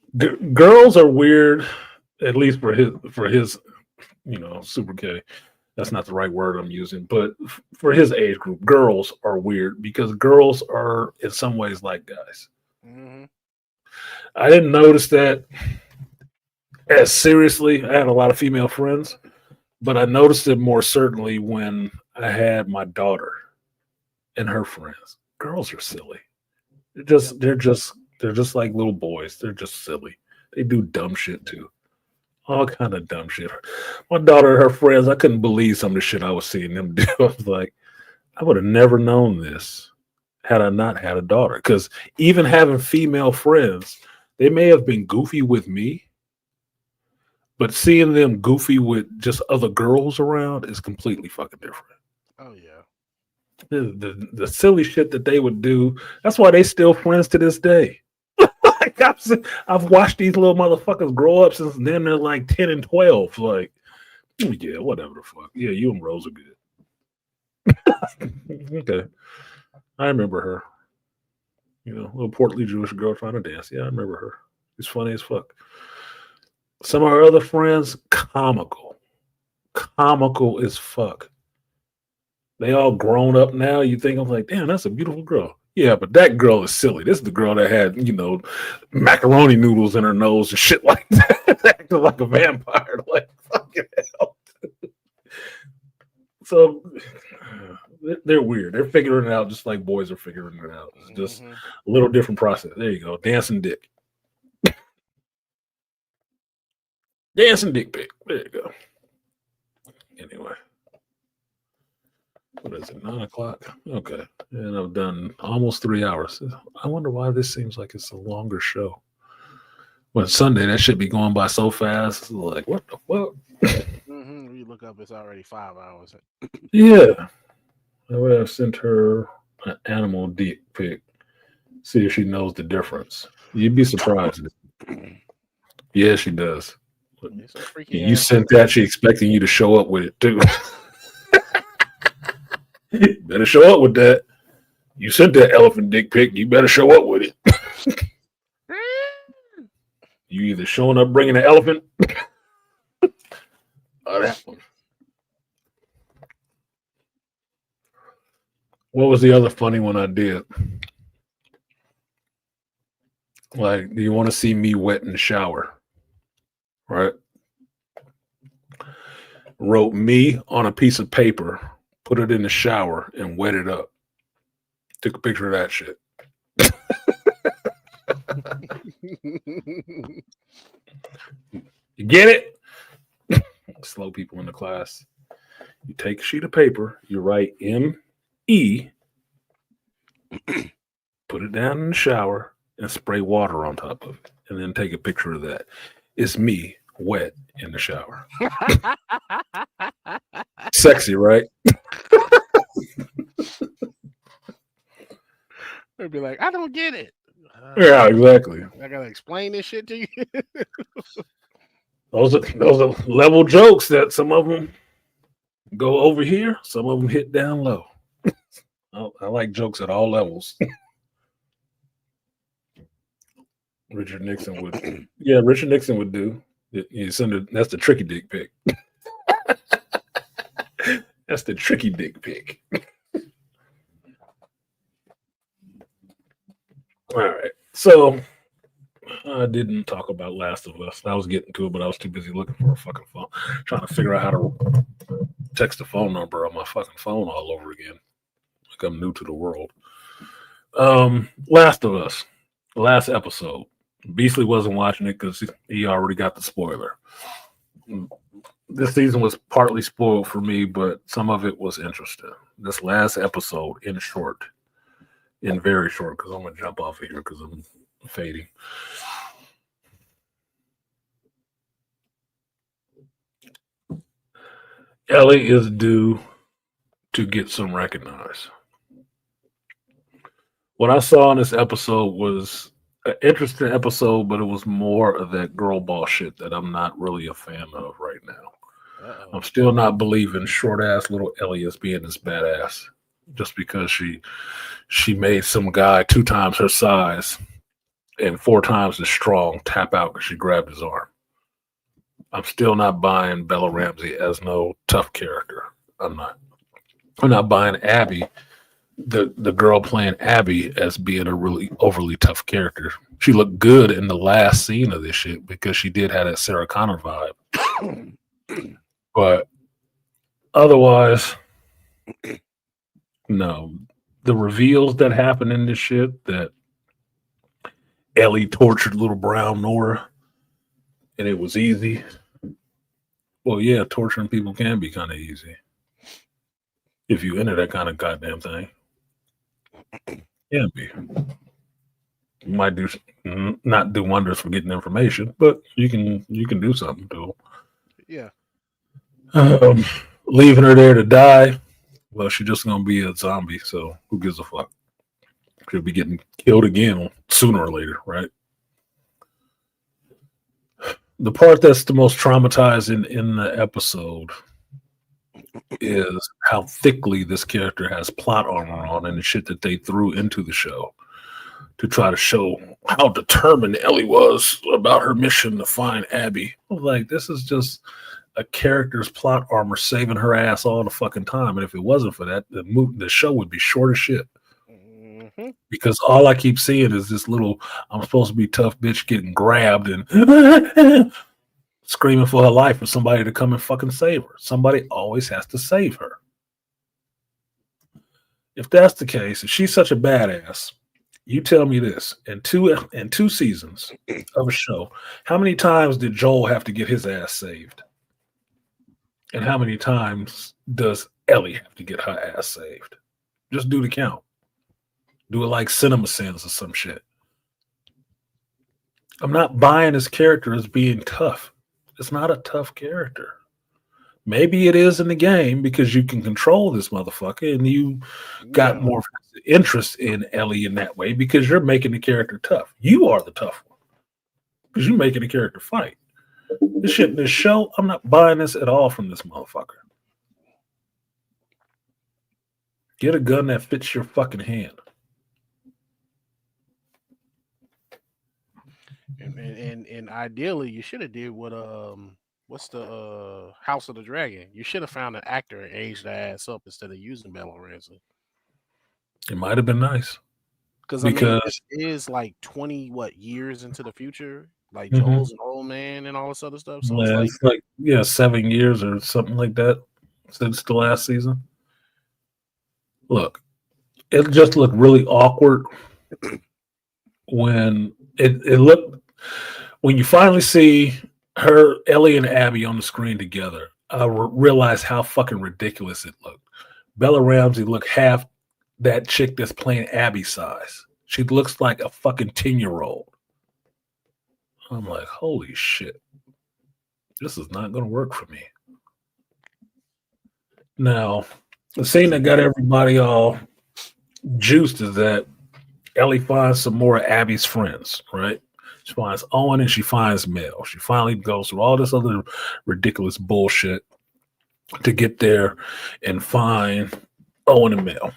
girls are weird, at least for his, Super K. That's not the right word I'm using, but for his age group, girls are weird because girls are in some ways like guys. Mm-hmm. I didn't notice that as seriously. I had a lot of female friends, but I noticed it more certainly when I had my daughter and her friends. Girls are silly. They're just like little boys. They're just silly. They do dumb shit too. all kind of dumb shit. My daughter and her friends, I couldn't believe some of the shit I was seeing them do. I was like, I would have never known this had I not had a daughter. Because even having female friends, they may have been goofy with me, but seeing them goofy with just other girls around is completely fucking different. Oh yeah. The silly shit that they would do. That's why they still friends to this day. Like I've watched these little motherfuckers grow up since then. They're like 10 and 12. Like, yeah, whatever the fuck. Yeah, you and Rose are good. Okay. I remember her. You know, little portly Jewish girl trying to dance. Yeah, I remember her. She's funny as fuck. Some of our other friends, comical. Comical as fuck. They all grown up now. You think, I'm like, damn, that's a beautiful girl. Yeah, but that girl is silly. This is the girl that had, you know, macaroni noodles in her nose and shit like that. Acting like a vampire. Like, fucking hell. So they're weird. They're figuring it out just like boys are figuring it out. It's just a little different process. There you go. Dancing dick. Dancing dick pic. There you go. Anyway. What is it? 9 o'clock? Okay. And I've done almost 3 hours. I wonder why this seems like it's a longer show. When Sunday, that should be going by so fast. Like, what the fuck? You look up, it's already 5 hours. Yeah. I would have sent her an animal dick pic. See if she knows the difference. You'd be surprised. Yeah, she does. You sent that, she expecting you to show up with it too. Better show up with that. You sent that elephant dick pic. You better show up with it. You either showing up bringing an elephant or that one. What was the other funny one I did? Like, do you want to see me wet in the shower? Right? Wrote me on a piece of paper, put it in the shower, and wet it up. Took a picture of that shit. You get it? Slow people in the class. You take a sheet of paper, you write M-E, put it down in the shower, and spray water on top of it. And then take a picture of that. It's me wet in the shower. Sexy, right? They'd be like, I don't get it. Yeah, exactly. I gotta explain this shit to you. Those are level jokes that some of them go over here, some of them hit down low. I like jokes at all levels. Richard Nixon would. Yeah, Richard Nixon would do. That's the tricky dick pic. That's the tricky dick pic. All right. So I didn't talk about Last of Us. I was getting to it, but I was too busy looking for a fucking phone, trying to figure out how to text the phone number on my fucking phone all over again. Like I'm new to the world. Last of Us, last episode. Beasley wasn't watching it because he already got the spoiler. This season was partly spoiled for me, but some of it was interesting. This last episode, in very short, because I'm going to jump off of here because I'm fading. Ellie is due to get some recognized. What I saw in this episode was an interesting episode, but it was more of that girl boss shit that I'm not really a fan of right now. I'm still not believing short ass little Ellie as being this badass just because she made some guy 2 times her size and 4 times as strong tap out because she grabbed his arm. I'm still not buying Bella Ramsey as no tough character. I'm not buying Abby, the girl playing Abby, as being a really overly tough character. She looked good in the last scene of this shit because she did have that Sarah Connor vibe. But otherwise, no. The reveals that happen in this shit, that Ellie tortured little brown Nora and it was easy. Well, yeah, torturing people can be kind of easy if you enter that kind of goddamn thing. Can be. You might not do wonders for getting information, but you can do something to Yeah. them. Leaving her there to die. Well, she's just gonna be a zombie, so who gives a fuck? She'll be getting killed again sooner or later, right? The part that's the most traumatizing in the episode is how thickly this character has plot armor on and the shit that they threw into the show to try to show how determined Ellie was about her mission to find Abby. I was like, this is just a character's plot armor saving her ass all the fucking time. And if it wasn't for that, the show would be short as shit. Mm-hmm. Because all I keep seeing is this little, I'm supposed to be tough bitch getting grabbed and screaming for her life for somebody to come and fucking save her. Somebody always has to save her. If that's the case, if she's such a badass, you tell me this: in two seasons of a show, how many times did Joel have to get his ass saved? And how many times does Ellie have to get her ass saved? Just do the count. Do it like Cinema Sins or some shit. I'm not buying this character as being tough. It's not a tough character. Maybe it is in the game because you can control this motherfucker and you got more interest in Ellie in that way because you're making the character tough. You are the tough one because you're making the character fight. This shit in this show, I'm not buying this at all from this motherfucker. Get a gun that fits your fucking hand. And ideally, you should have did what what's the House of the Dragon? You should have found an actor and aged their ass up instead of using Bella Ramsey. It might have been nice Because I mean, this is like 20 years into the future. Like Joel's an old man and all this other stuff. So it's like 7 years or something like that since the last season. Look, it just looked really awkward when it looked when you finally see her, Ellie and Abby on the screen together. I realized how fucking ridiculous it looked. Bella Ramsey looked half that chick that's playing Abby size. She looks like a fucking 10-year-old. I'm like, holy shit. This is not going to work for me. Now, the scene that got everybody all juiced is that Ellie finds some more of Abby's friends, right? She finds Owen and she finds Mel. She finally goes through all this other ridiculous bullshit to get there and find Owen and Mel.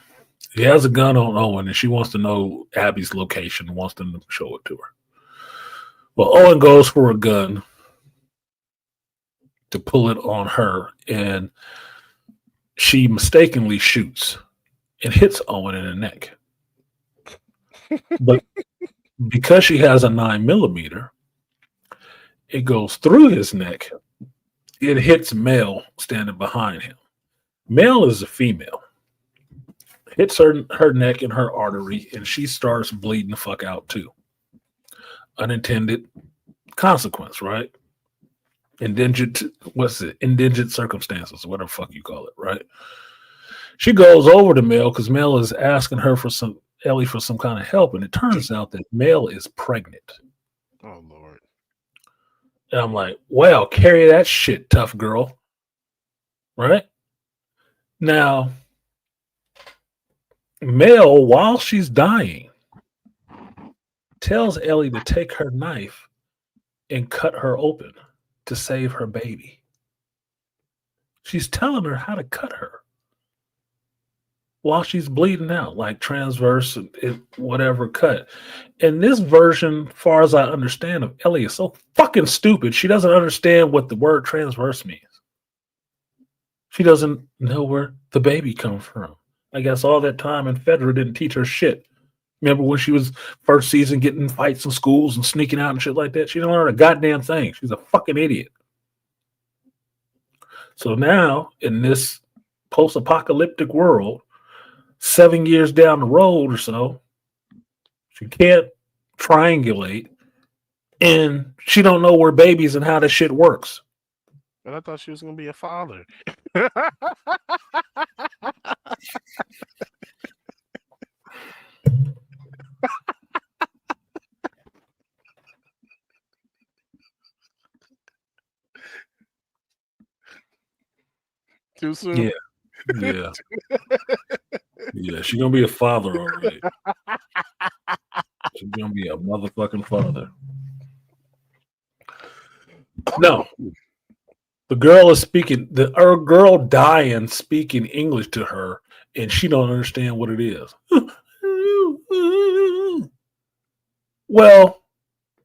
He has a gun on Owen and she wants to know Abby's location, wants them to show it to her. Well, Owen goes for a gun to pull it on her and she mistakenly shoots and hits Owen in the neck. But because she has a 9mm, it goes through his neck. It hits Mel standing behind him. Mel is a female. Hits her neck and her artery, and she starts bleeding the fuck out too. Unintended consequence, right? Indigent circumstances, whatever the fuck you call it, right? She goes over to Mel because Mel is asking her for Ellie for some kind of help, and it turns out that Mel is pregnant. Oh Lord. And I'm like, well, carry that shit, tough girl. Right? Now, Mel, while she's dying, tells Ellie to take her knife and cut her open to save her baby. She's telling her how to cut her while she's bleeding out, like transverse, whatever cut. And this version, far as I understand, of Ellie is so fucking stupid. She doesn't understand what the word transverse means. She doesn't know where the baby comes from. I guess all that time in Fedra didn't teach her shit. Remember when she was first season getting in fights in schools and sneaking out and shit like that? She didn't learn a goddamn thing. She's a fucking idiot. So now, in this post-apocalyptic world, 7 years down the road or so, she can't triangulate, and she don't know where babies and how this shit works. But I thought she was gonna be a father. Too soon. Yeah, yeah, yeah. She's gonna be a father, all right. She's gonna be a motherfucking father. No, the girl is speaking. Her girl dying speaking English to her, and she don't understand what it is. Well,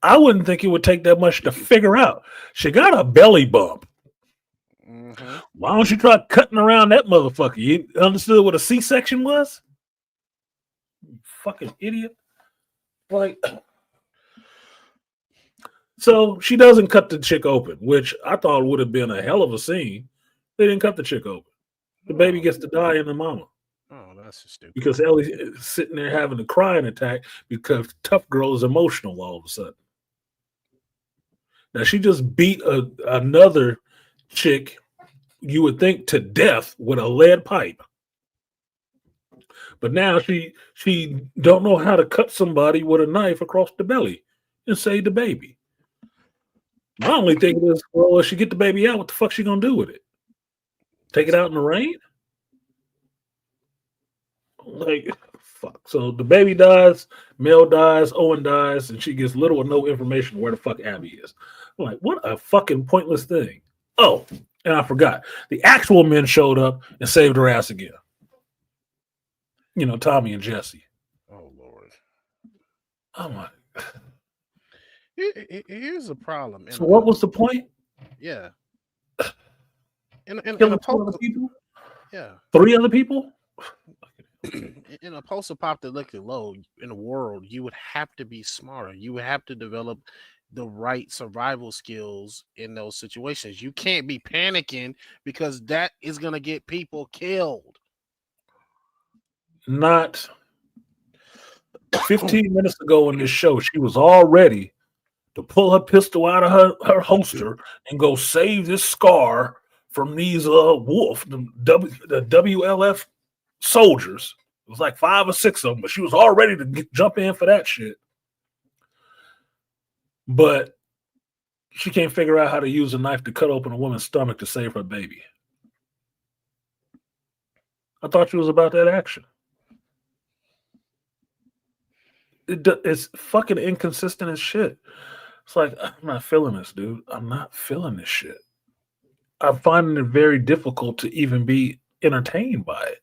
I wouldn't think it would take that much to figure out. She got a belly bump. Mm-hmm. Why don't you try cutting around that motherfucker? You understood what a C-section was? You fucking idiot. Like, so she doesn't cut the chick open, which I thought would have been a hell of a scene. They didn't cut the chick open. The baby gets to die in the mama. Oh, that's just stupid. Because Ellie is sitting there having a crying attack because tough girl is emotional all of a sudden. Now she just beat another chick, you would think, to death with a lead pipe. But now she don't know how to cut somebody with a knife across the belly and save the baby. My only thing is, well, if she get the baby out, what the fuck she gonna do with it? Take it out in the rain? Like, fuck. So the baby dies, Mel dies, Owen dies, and she gets little or no information where the fuck Abby is. I'm like, what a fucking pointless thing. Oh, and I forgot. The actual men showed up and saved her ass again. You know, Tommy and Jesse. Oh Lord. Oh my. Here's a problem. So what was the point? Yeah. In a Killing 2 post, other people? yeah. 3 other people? In a post-apocalyptic low in the world, you would have to be smarter. You would have to develop the right survival skills in those situations. You can't be panicking because that is gonna get people killed. Not 15 minutes ago in this show, she was all ready to pull her pistol out of her holster and go save this Scar from these wolf, the WLF soldiers. It was like 5 or 6 of them, but she was all ready to jump in for that shit. But she can't figure out how to use a knife to cut open a woman's stomach to save her baby. I thought she was about that action. It's fucking inconsistent as shit. It's like, I'm not feeling this, dude. I'm not feeling this shit. I'm finding it very difficult to even be entertained by it.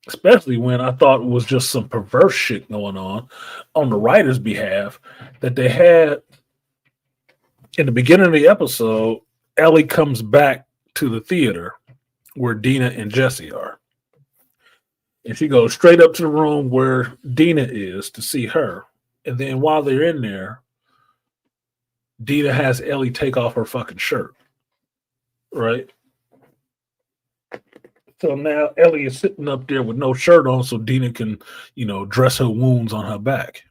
Especially when I thought it was just some perverse shit going on the writer's behalf that they had in the beginning of the episode. Ellie comes back to the theater where Dina and Jesse are. And she goes straight up to the room where Dina is to see her. And then while they're in there, Dina has Ellie take off her fucking shirt. Right? So now Ellie is sitting up there with no shirt on so Dina can, dress her wounds on her back.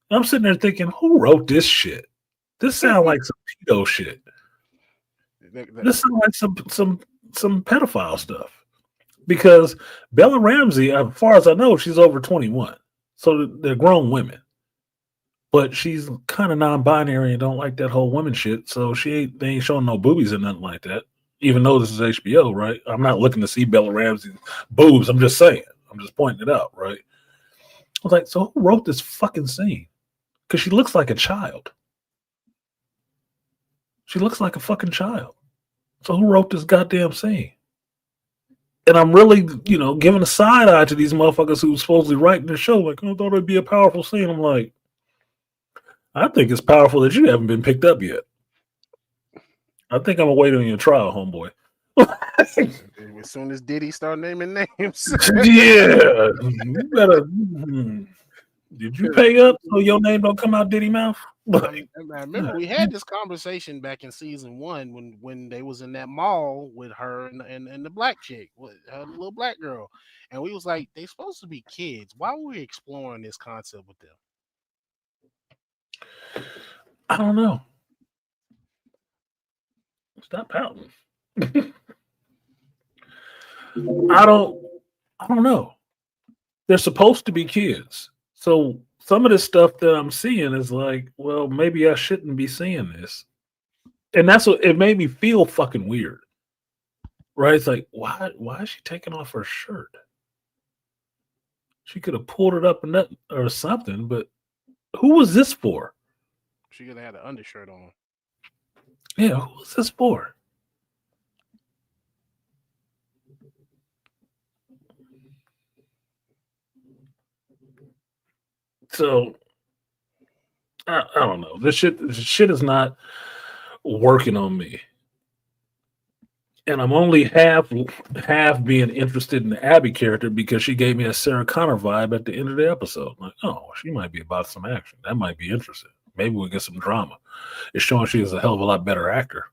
And I'm sitting there thinking, who wrote this shit? This sounds like some pedo shit. This sounds like some pedophile stuff. Because Bella Ramsey, as far as I know, she's over 21. So they're grown women. But she's kind of non-binary and don't like that whole woman shit. So they ain't showing no boobies or nothing like that. Even though this is HBO, right? I'm not looking to see Bella Ramsey's boobs. I'm just saying. I'm just pointing it out, right? I was like, so who wrote this fucking scene? Because she looks like a child. She looks like a fucking child. So who wrote this goddamn scene? And I'm really, giving a side eye to these motherfuckers who supposedly writing the show. Like, I thought it'd be a powerful scene. I'm like, I think it's powerful that you haven't been picked up yet. I think I'm awaiting your trial, homeboy. As soon as Diddy start naming names. Yeah. You better. Did you pay up so your name don't come out Diddy mouth? I remember we had this conversation back in season 1 when they was in that mall with her and the black chick, with her little black girl, and we was like, they supposed to be kids. Why were we exploring this concept with them? I don't know. Stop pouting. I don't know. They're supposed to be kids. So some of the stuff that I'm seeing is like, well, maybe I shouldn't be seeing this. And that's what it made me feel fucking weird. Right? It's like, why is she taking off her shirt? She could have pulled it up or something, but who was this for? She could have had an undershirt on. Yeah, who was this for? So I don't know. This shit is not working on me. And I'm only half being interested in the Abby character because she gave me a Sarah Connor vibe at the end of the episode. Like, oh, she might be about some action. That might be interesting. Maybe we'll get some drama. It's showing she is a hell of a lot better actor.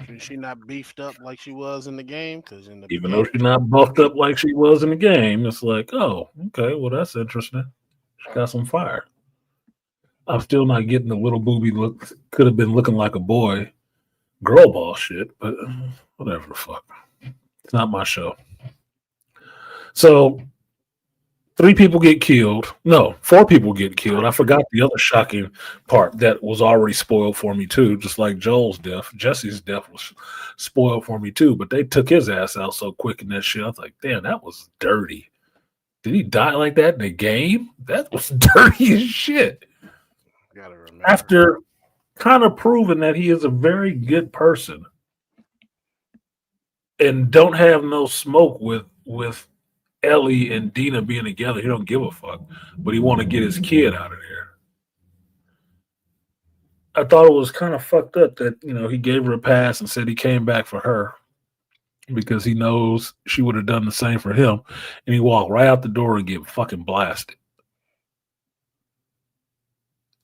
Is she not beefed up like she was in the game? Because even though she's not buffed up like she was in the game, it's like, oh, okay, well that's interesting. She got some fire. I'm still not getting the little booby look. Could have been looking like a boy, girl ball shit, but whatever the fuck. It's not my show. So 3 people get killed. No, 4 people get killed. I forgot the other shocking part that was already spoiled for me too, just like Joel's death. Jesse's death was spoiled for me too, but they took his ass out so quick in that shit. I was like, damn, that was dirty. Did he die like that in the game? That was dirty as shit. Gotta remember. After kind of proving that he is a very good person and don't have no smoke with Ellie and Dina being together. He don't give a fuck, but he want to get his kid out of there. I thought it was kind of fucked up that, he gave her a pass and said he came back for her because he knows she would have done the same for him, and he walked right out the door and get fucking blasted.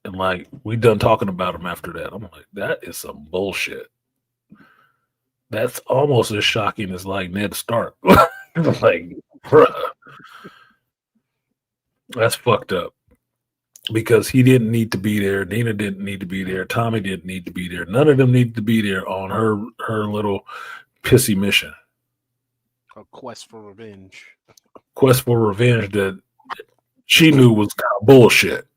And like, we done talking about him after that. I'm like, that is some bullshit. That's almost as shocking as like Ned Stark. Like, bruh. That's fucked up. Because he didn't need to be there. Dina didn't need to be there. Tommy didn't need to be there. None of them needed to be there on her little pissy mission. A quest for revenge. Quest for revenge that she knew was kind of bullshit.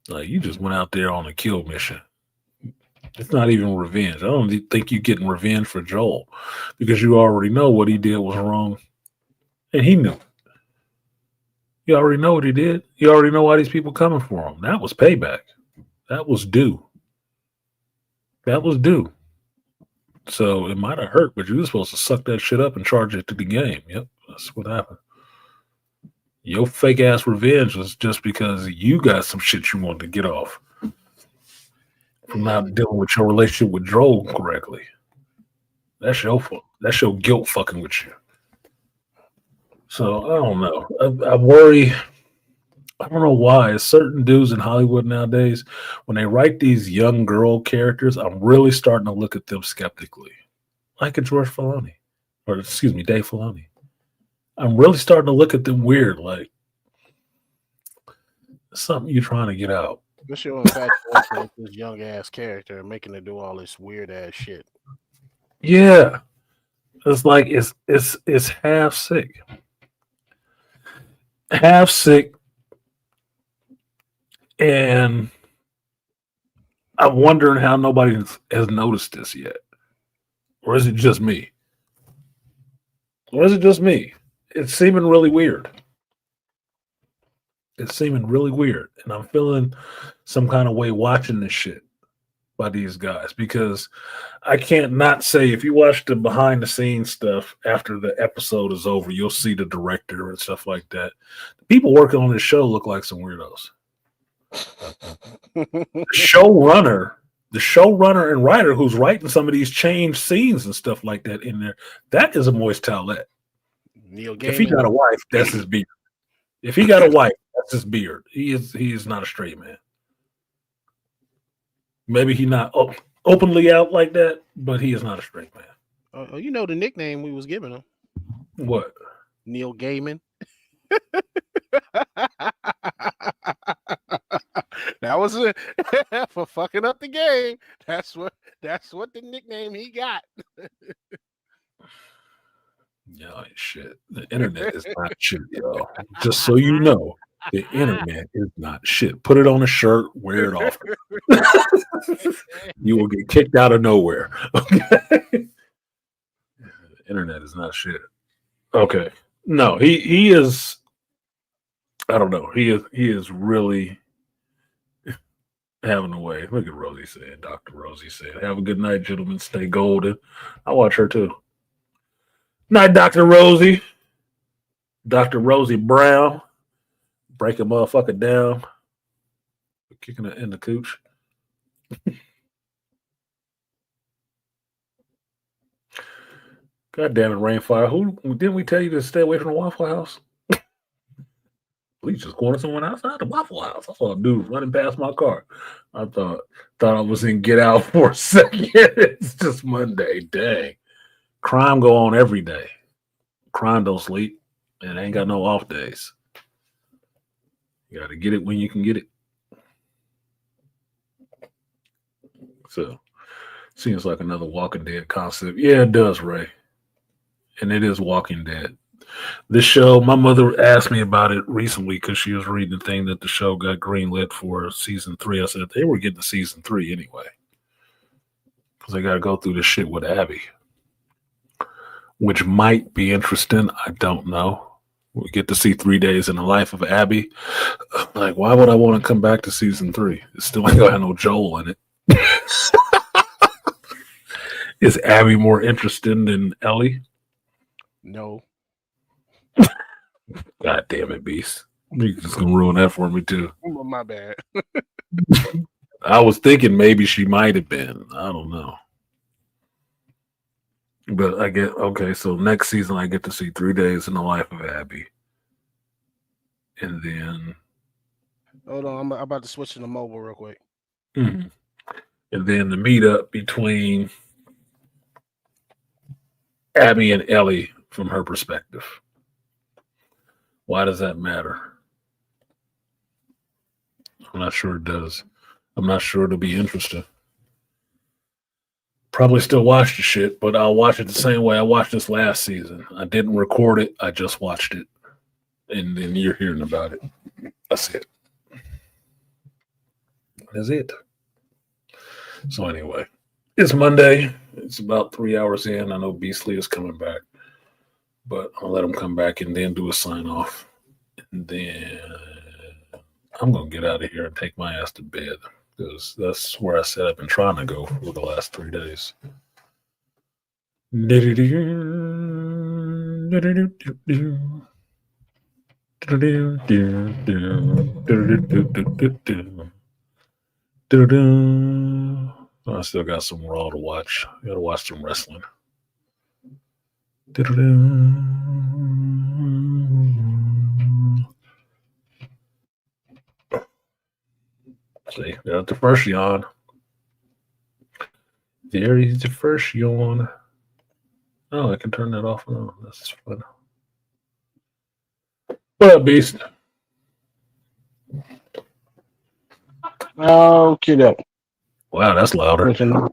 Like, you just went out there on a kill mission. It's not even revenge. I don't think you're getting revenge for Joel because you already know what he did was wrong. And he knew. You already know what he did. You already know why these people coming for him. That was payback. That was due. That was due. So it might have hurt, but you were supposed to suck that shit up and charge it to the game. Yep, that's what happened. Your fake ass revenge was just because you got some shit you wanted to get off from not dealing with your relationship with Joel correctly. That's your fault. That's your guilt fucking with you. So I don't know. I worry. I don't know why. Certain dudes in Hollywood nowadays, when they write these young girl characters, I'm really starting to look at them skeptically. Like a Dave Filoni. I'm really starting to look at them weird, like something you're trying to get out. What's your infatuation with this young ass character making her do all this weird ass shit? Yeah. It's like it's half sick. Half sick, and I'm wondering how nobody has noticed this yet. Or is it just me? It's seeming really weird. And I'm feeling some kind of way watching this shit by these guys because I can't not say, if you watch the behind the scenes stuff after the episode is over, you'll see the director and stuff like that. The people working on this show look like some weirdos. The showrunner and writer who's writing some of these changed scenes and stuff like that in there, that is a moist towelette. Neil Gaiman. If he got a wife, that's his beard. If he got a wife, that's his beard. He is not a straight man. Maybe he not openly out like that, but he is not a straight man. You know the nickname we was giving him. What? Neil Gaiman. That was it for fucking up the game. That's what the nickname he got. Yeah, shit. The internet is not shit, y'all. Just so you know, the internet is not shit. Put it on a shirt, wear it off. You will get kicked out of nowhere. Okay. The internet is not shit. Okay. No, he is. I don't know. He is really having a way. Look at Rosie saying. Dr. Rosie said, "Have a good night, gentlemen. Stay golden." I watch her too. Night, Dr. Rosie. Dr. Rosie Brown. Break a motherfucker down. Kicking it in the cooch. God damn it, Rainfire. Who didn't we tell you to stay away from the Waffle House? Please just going to someone outside the Waffle House. I saw a dude running past my car. I thought I was in Get Out for a second. It's just Monday. Dang. Crime go on every day. Crime don't sleep and ain't got no off days. You got to get it when you can get it. So, seems like another Walking Dead concept. Yeah, it does, Ray. And it is Walking Dead. This show, my mother asked me about it recently because she was reading the thing that the show got greenlit for season 3. I said they were getting to season 3 anyway because they got to go through this shit with Abby, which might be interesting. I don't know. We get to see 3 days in the life of Abby. Like, why would I want to come back to season 3? It still ain't gonna have no Joel in it. Is Abby more interesting than Ellie? No. God damn it, Beast. You're just gonna ruin that for me too. Oh, my bad. I was thinking maybe she might have been. I don't know. But I get okay, so next season I get to see 3 days in the life of Abby. And then Hold on, I'm about to switch to the mobile real quick. And then the meetup between Abby and Ellie from her perspective. Why does that matter? I'm not sure it does. I'm not sure it'll be interesting. Probably still watch the shit, but I'll watch it the same way I watched this last season. I didn't record it. I just watched it. And then you're hearing about it. That's it. That's it. So anyway, it's Monday. It's about 3 hours in. I know Beastly is coming back. But I'll let him come back and then do a sign off. And then I'm going to get out of here and take my ass to bed. Because that's where I said I've been trying to go for the last 3 days. I still got some Raw to watch. I got to watch some wrestling. See, got the first yawn. There is the first yawn. Oh, I can turn that off now. That's fun. What up, Beast? Okay, then. Wow, that's louder. And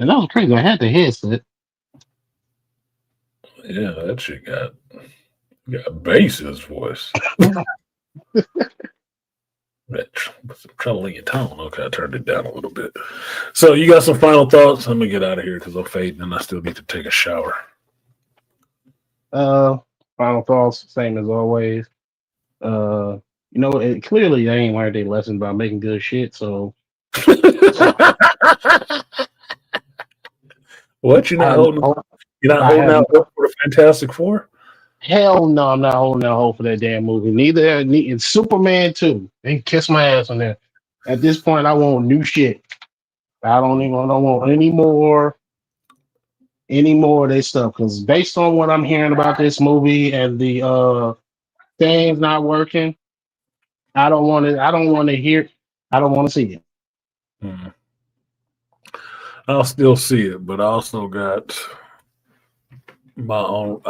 that was crazy. I had the headset. Yeah, that shit got bass in his voice. Some trouble in your tone. Okay, I turned it down a little bit. So you got some final thoughts? I'm gonna get out of here because I'm fading and I still need to take a shower. Final thoughts, same as always. Clearly they ain't learned their lesson about making good shit, so What? You're not holding out hope for the Fantastic Four? Hell no, I'm not holding out hope for that damn movie. Neither it's Superman 2. They can kiss my ass on there. At this point, I want new shit. I don't want any more of this stuff. Because based on what I'm hearing about this movie and the things not working, I don't want to hear. I don't want to see it. I'll still see it, but I also got my own.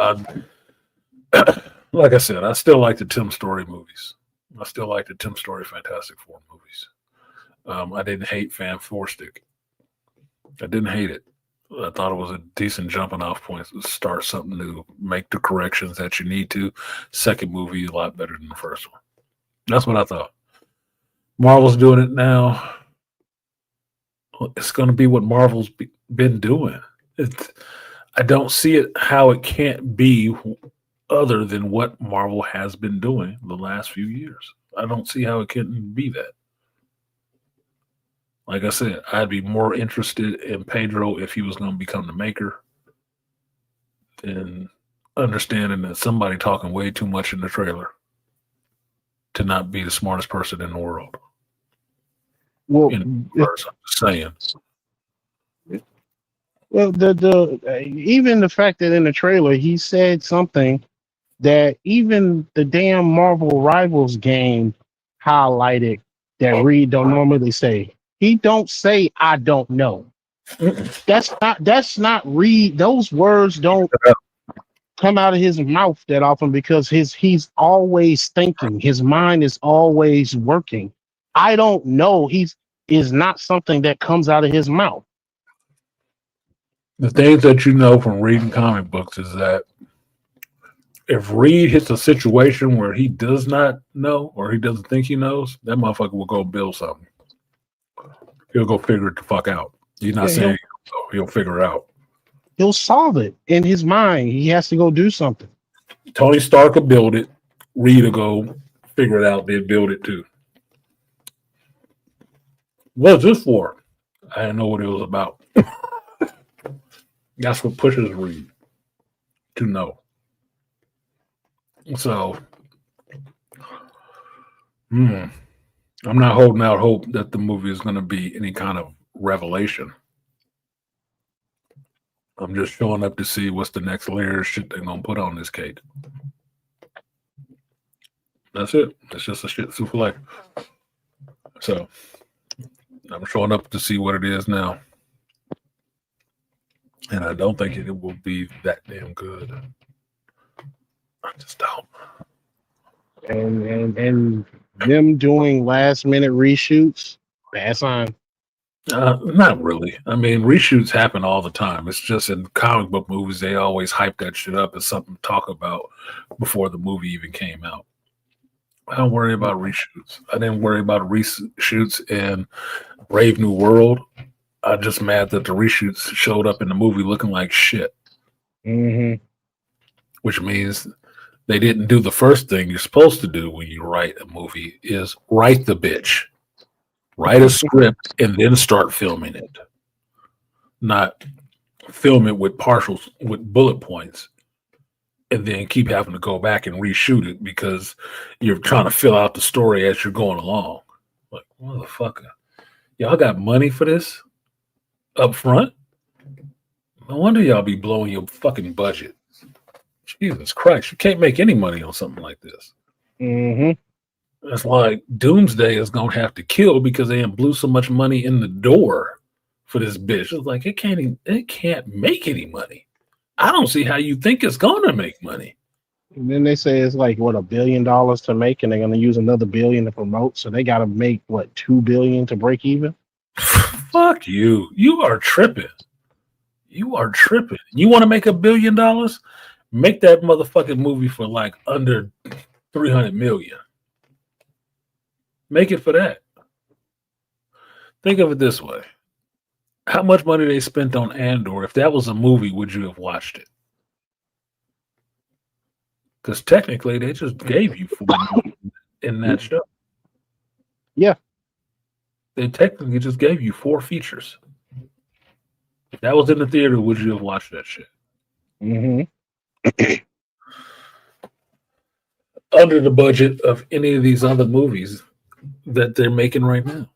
Like I said, I still like the Tim Story movies. I still like the Tim Story Fantastic Four movies. I didn't hate Fan Four Stick. I didn't hate it. I thought it was a decent jumping off point to start something new, make the corrections that you need to. Second movie, a lot better than the first one. That's what I thought. Marvel's doing it now. It's going to be what Marvel's been doing. I don't see it how it can't be other than what Marvel has been doing the last few years. I don't see how it can be that. Like I said, I'd be more interested in Pedro if he was going to become the maker than understanding that somebody talking way too much in the trailer to not be the smartest person in the world. Well, I'm just saying. Well, even the fact that in the trailer he said something that even the damn Marvel Rivals game highlighted that Reed don't normally say. He don't say I don't know. That's not Reed. Those words don't come out of his mouth that often because he's always thinking. His mind is always working. I don't know. Is not something that comes out of his mouth. The things that you know from reading comic books is that if Reed hits a situation where he does not know or he doesn't think he knows, that motherfucker will go build something. He'll go figure it the fuck out. He's not saying he'll figure it out. He'll solve it in his mind. He has to go do something. Tony Stark will build it. Reed will go figure it out, then build it too. What's this for? I didn't know what it was about. That's what pushes Reed to know. So, I'm not holding out hope that the movie is going to be any kind of revelation. I'm just showing up to see what's the next layer of shit they're going to put on this cake. That's it. It's just a shit souffle. So, I'm showing up to see what it is now. And I don't think it will be that damn good. I just don't. And them doing last minute reshoots, bad sign. Not really. I mean, reshoots happen all the time. It's just in comic book movies, they always hype that shit up as something to talk about before the movie even came out. I don't worry about reshoots. I didn't worry about reshoots in Brave New World. I'm just mad that the reshoots showed up in the movie looking like shit. Mm-hmm. Which means they didn't do the first thing you're supposed to do when you write a movie is write the bitch. Write a script and then start filming it. Not film it with partials, with bullet points, and then keep having to go back and reshoot it because you're trying to fill out the story as you're going along. Like, motherfucker. Y'all got money for this up front? No wonder y'all be blowing your fucking budget. Jesus Christ, you can't make any money on something like this. Mm-hmm. It's like Doomsday is gonna have to kill because they blew so much money in the door for this bitch. It's like it can't make any money. I don't see how you think it's gonna make money. And then they say it's like what $1 billion to make, and they're gonna use another $1 billion to promote. So they gotta make what $2 billion to break even. Fuck you. You are tripping. You are tripping. You want to make $1 billion? Make that motherfucking movie for like under 300 million. Make it for that. Think of it this way. How much money they spent on Andor? If that was a movie, would you have watched it? Because technically, they just gave you 4 million in that show. Yeah. They technically just gave you 4 features. If that was in the theater, would you have watched that shit? Mm-hmm. Under the budget of any of these other movies that they're making right now.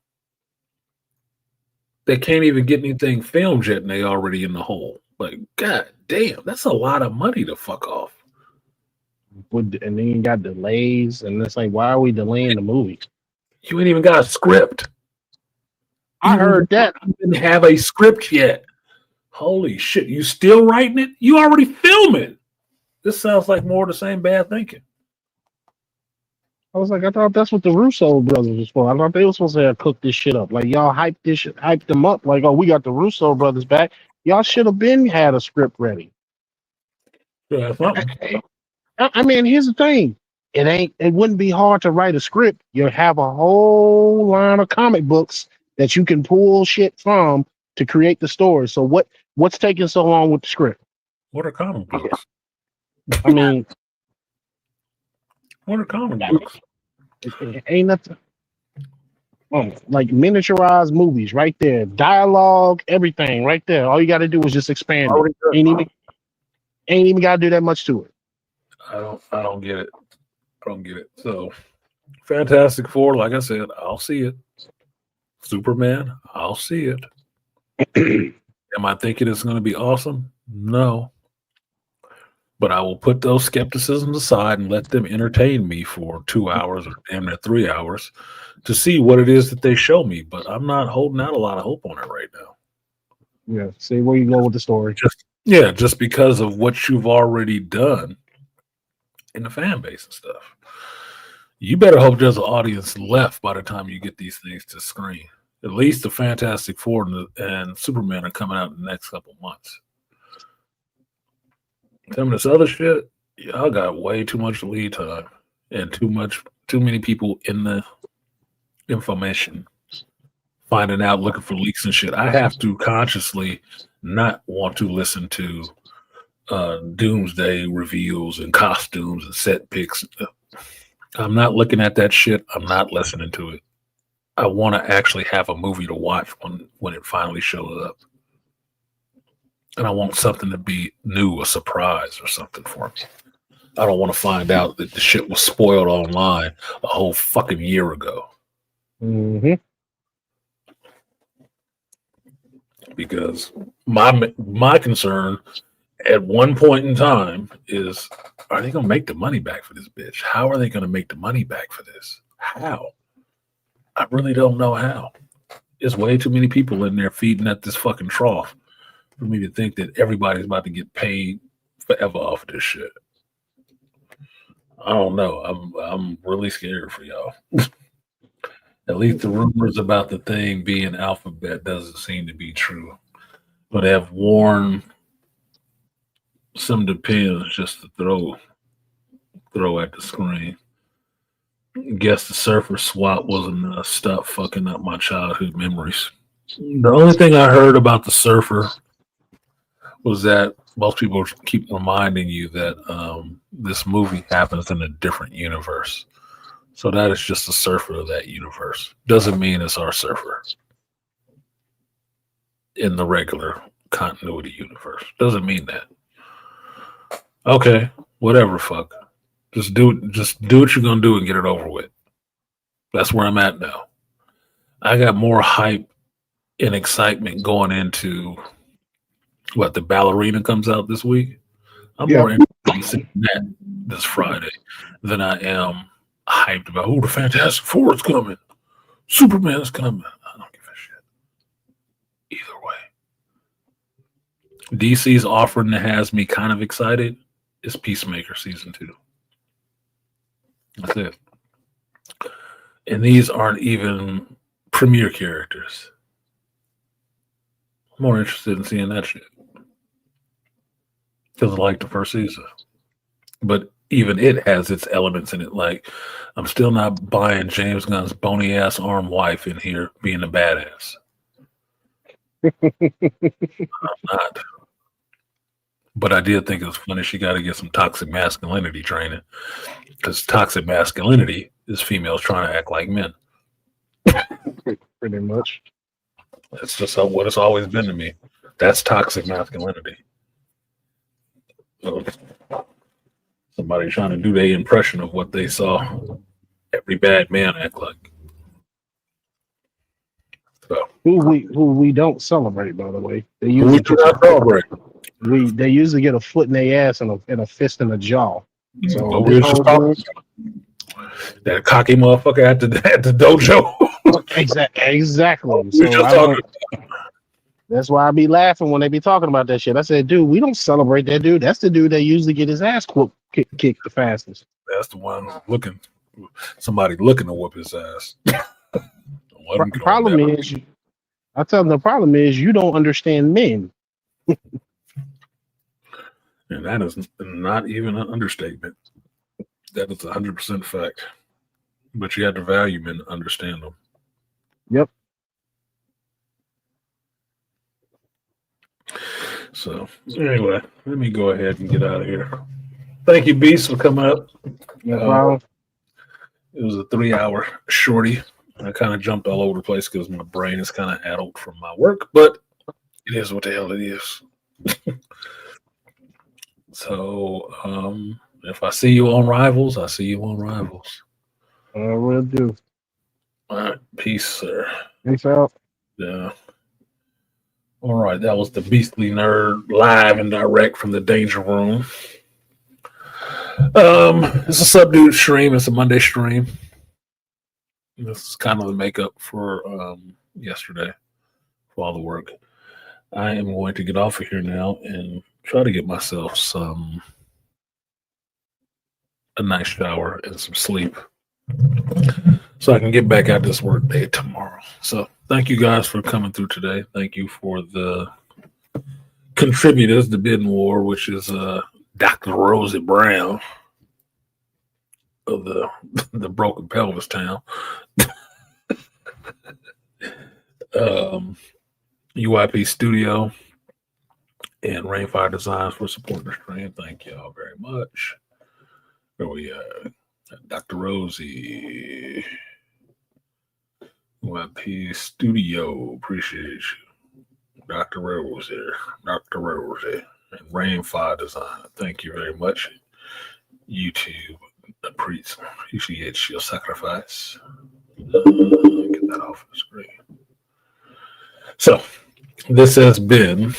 They can't even get anything filmed yet, and they already in the hole. Like, god damn, that's a lot of money to fuck off. And then you got delays, and it's like, why are we delaying the movie? You ain't even got a script. I heard that. You didn't have a script yet. Holy shit, you still writing it? You already filming. This sounds like more of the same bad thinking. I was like, I thought that's what the Russo brothers was for. I thought they were supposed to have cooked this shit up. Like y'all hyped this shit, hyped them up. Like, oh, we got the Russo brothers back. Y'all should have been had a script ready. Yeah, I mean, here's the thing. It wouldn't be hard to write a script. You have a whole line of comic books that you can pull shit from to create the story. So what's taking so long with the script? What are comic books? I mean, what are comic books? it ain't nothing. Like miniaturized movies right there. Dialogue, everything right there. All you got to do is just expand it. Ain't even got to do that much to it. I don't get it. I don't get it. So, Fantastic Four, like I said, I'll see it. Superman, I'll see it. Am I thinking it's going to be awesome? No. But I will put those skepticisms aside and let them entertain me for 2 hours or damn near 3 hours to see what it is that they show me. But I'm not holding out a lot of hope on it right now. Yeah, see where you go with the story. Just because of what you've already done in the fan base and stuff. You better hope there's an audience left by the time you get these things to screen. At least the Fantastic Four and Superman are coming out in the next couple months. Some of this other shit, y'all got way too much lead time and too many people in the information finding out, looking for leaks and shit. I have to consciously not want to listen to doomsday reveals and costumes and set pics. I'm not looking at that shit. I'm not listening to it. I want to actually have a movie to watch when it finally shows up. And I want something to be new, a surprise or something for me. I don't want to find out that the shit was spoiled online a whole fucking year ago. Mm-hmm. Because my concern at one point in time is, are they going to make the money back for this bitch? How are they going to make the money back for this? How? I really don't know how. There's way too many people in there feeding at this fucking trough for me to think that everybody's about to get paid forever off this shit. I don't know. I'm really scared for y'all. At least the rumors about the thing being Alphabet doesn't seem to be true. But have worn some of the pins just to throw at the screen. Guess the surfer swap wasn't enough. Stop fucking up my childhood memories. The only thing I heard about the surfer was that most people keep reminding you that this movie happens in a different universe. So that is just a surfer of that universe. Doesn't mean it's our surfer in the regular continuity universe. Doesn't mean that. Okay, whatever, fuck. Just do what you're gonna do and get it over with. That's where I'm at now. I got more hype and excitement going into what the ballerina comes out this week. I'm more interested in seeing that this Friday than I am hyped about the Fantastic Four is coming. Superman is coming. I don't give a shit. Either way. DC's offering that has me kind of excited is Peacemaker Season 2. That's it. And these aren't even premiere characters. I'm more interested in seeing that shit. Because I like the first season. But even it has its elements in it. Like, I'm still not buying James Gunn's bony ass arm wife in here being a badass. I'm not. But I did think it was funny. She got to get some toxic masculinity training. Because toxic masculinity is females trying to act like men. Pretty much. That's just what it's always been to me. That's toxic masculinity. So, somebody trying to do their impression of what they saw every bad man act like. So, who we don't celebrate, by the way. They we usually do not celebrate. They usually get a foot in their ass and a fist in the jaw. So But we were just talking that cocky motherfucker at the dojo. Exactly. We So That's why I be laughing when they be talking about that shit. I said, dude, we don't celebrate that dude. That's the dude that usually get his ass kicked the fastest. That's the one looking, somebody looking to whoop his ass. Let him get on Problem that. is, I tell them the problem is you don't understand men. And that is not even an understatement. That is 100% fact. But you have to value men to understand them. Yep. So anyway, let me go ahead and get out of here. Thank you, Beast, for coming up. No problem. It was a 3-hour shorty. I kind of jumped all over the place because my brain is kind of addled from my work, but it is what the hell it is. So if I see you on Rivals, I see you on Rivals. I will do. All right. Peace, sir. Peace out. Yeah. All right. That was the Beastly Nerd live and direct from the Danger Room. It's a subdued stream. It's a Monday stream. This is kind of the makeup for yesterday for all the work. I am going to get off of here now and try to get myself a nice shower and some sleep so I can get back at this work day tomorrow. So thank you guys for coming through today. Thank you for the contributors, the bidding war, which is Dr. Rosie Brown of the Broken Pelvis Town. UIP Studio and Rainfire Designs for supporting the stream. Thank y'all very much. Where we Dr. Rosie, UIP Studio, appreciate you. Dr. Rosie, Dr. Rosie, and Rainfire Design. Thank you very much. YouTube, appreciate your sacrifice. Get that off the screen. So, this has been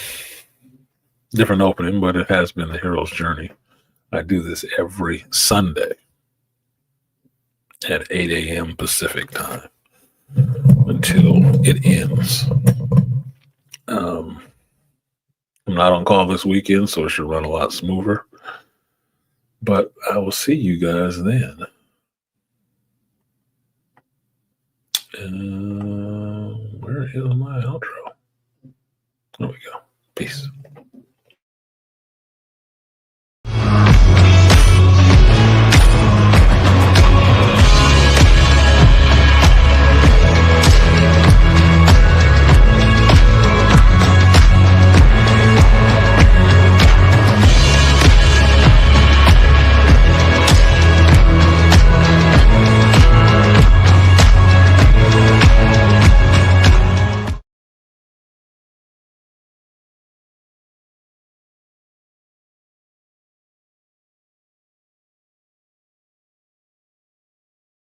different opening, but it has been the hero's journey. I do this every Sunday at 8 a.m. Pacific time until it ends. I'm not on call this weekend, so it should run a lot smoother. But I will see you guys then. Where is my outro? There we go.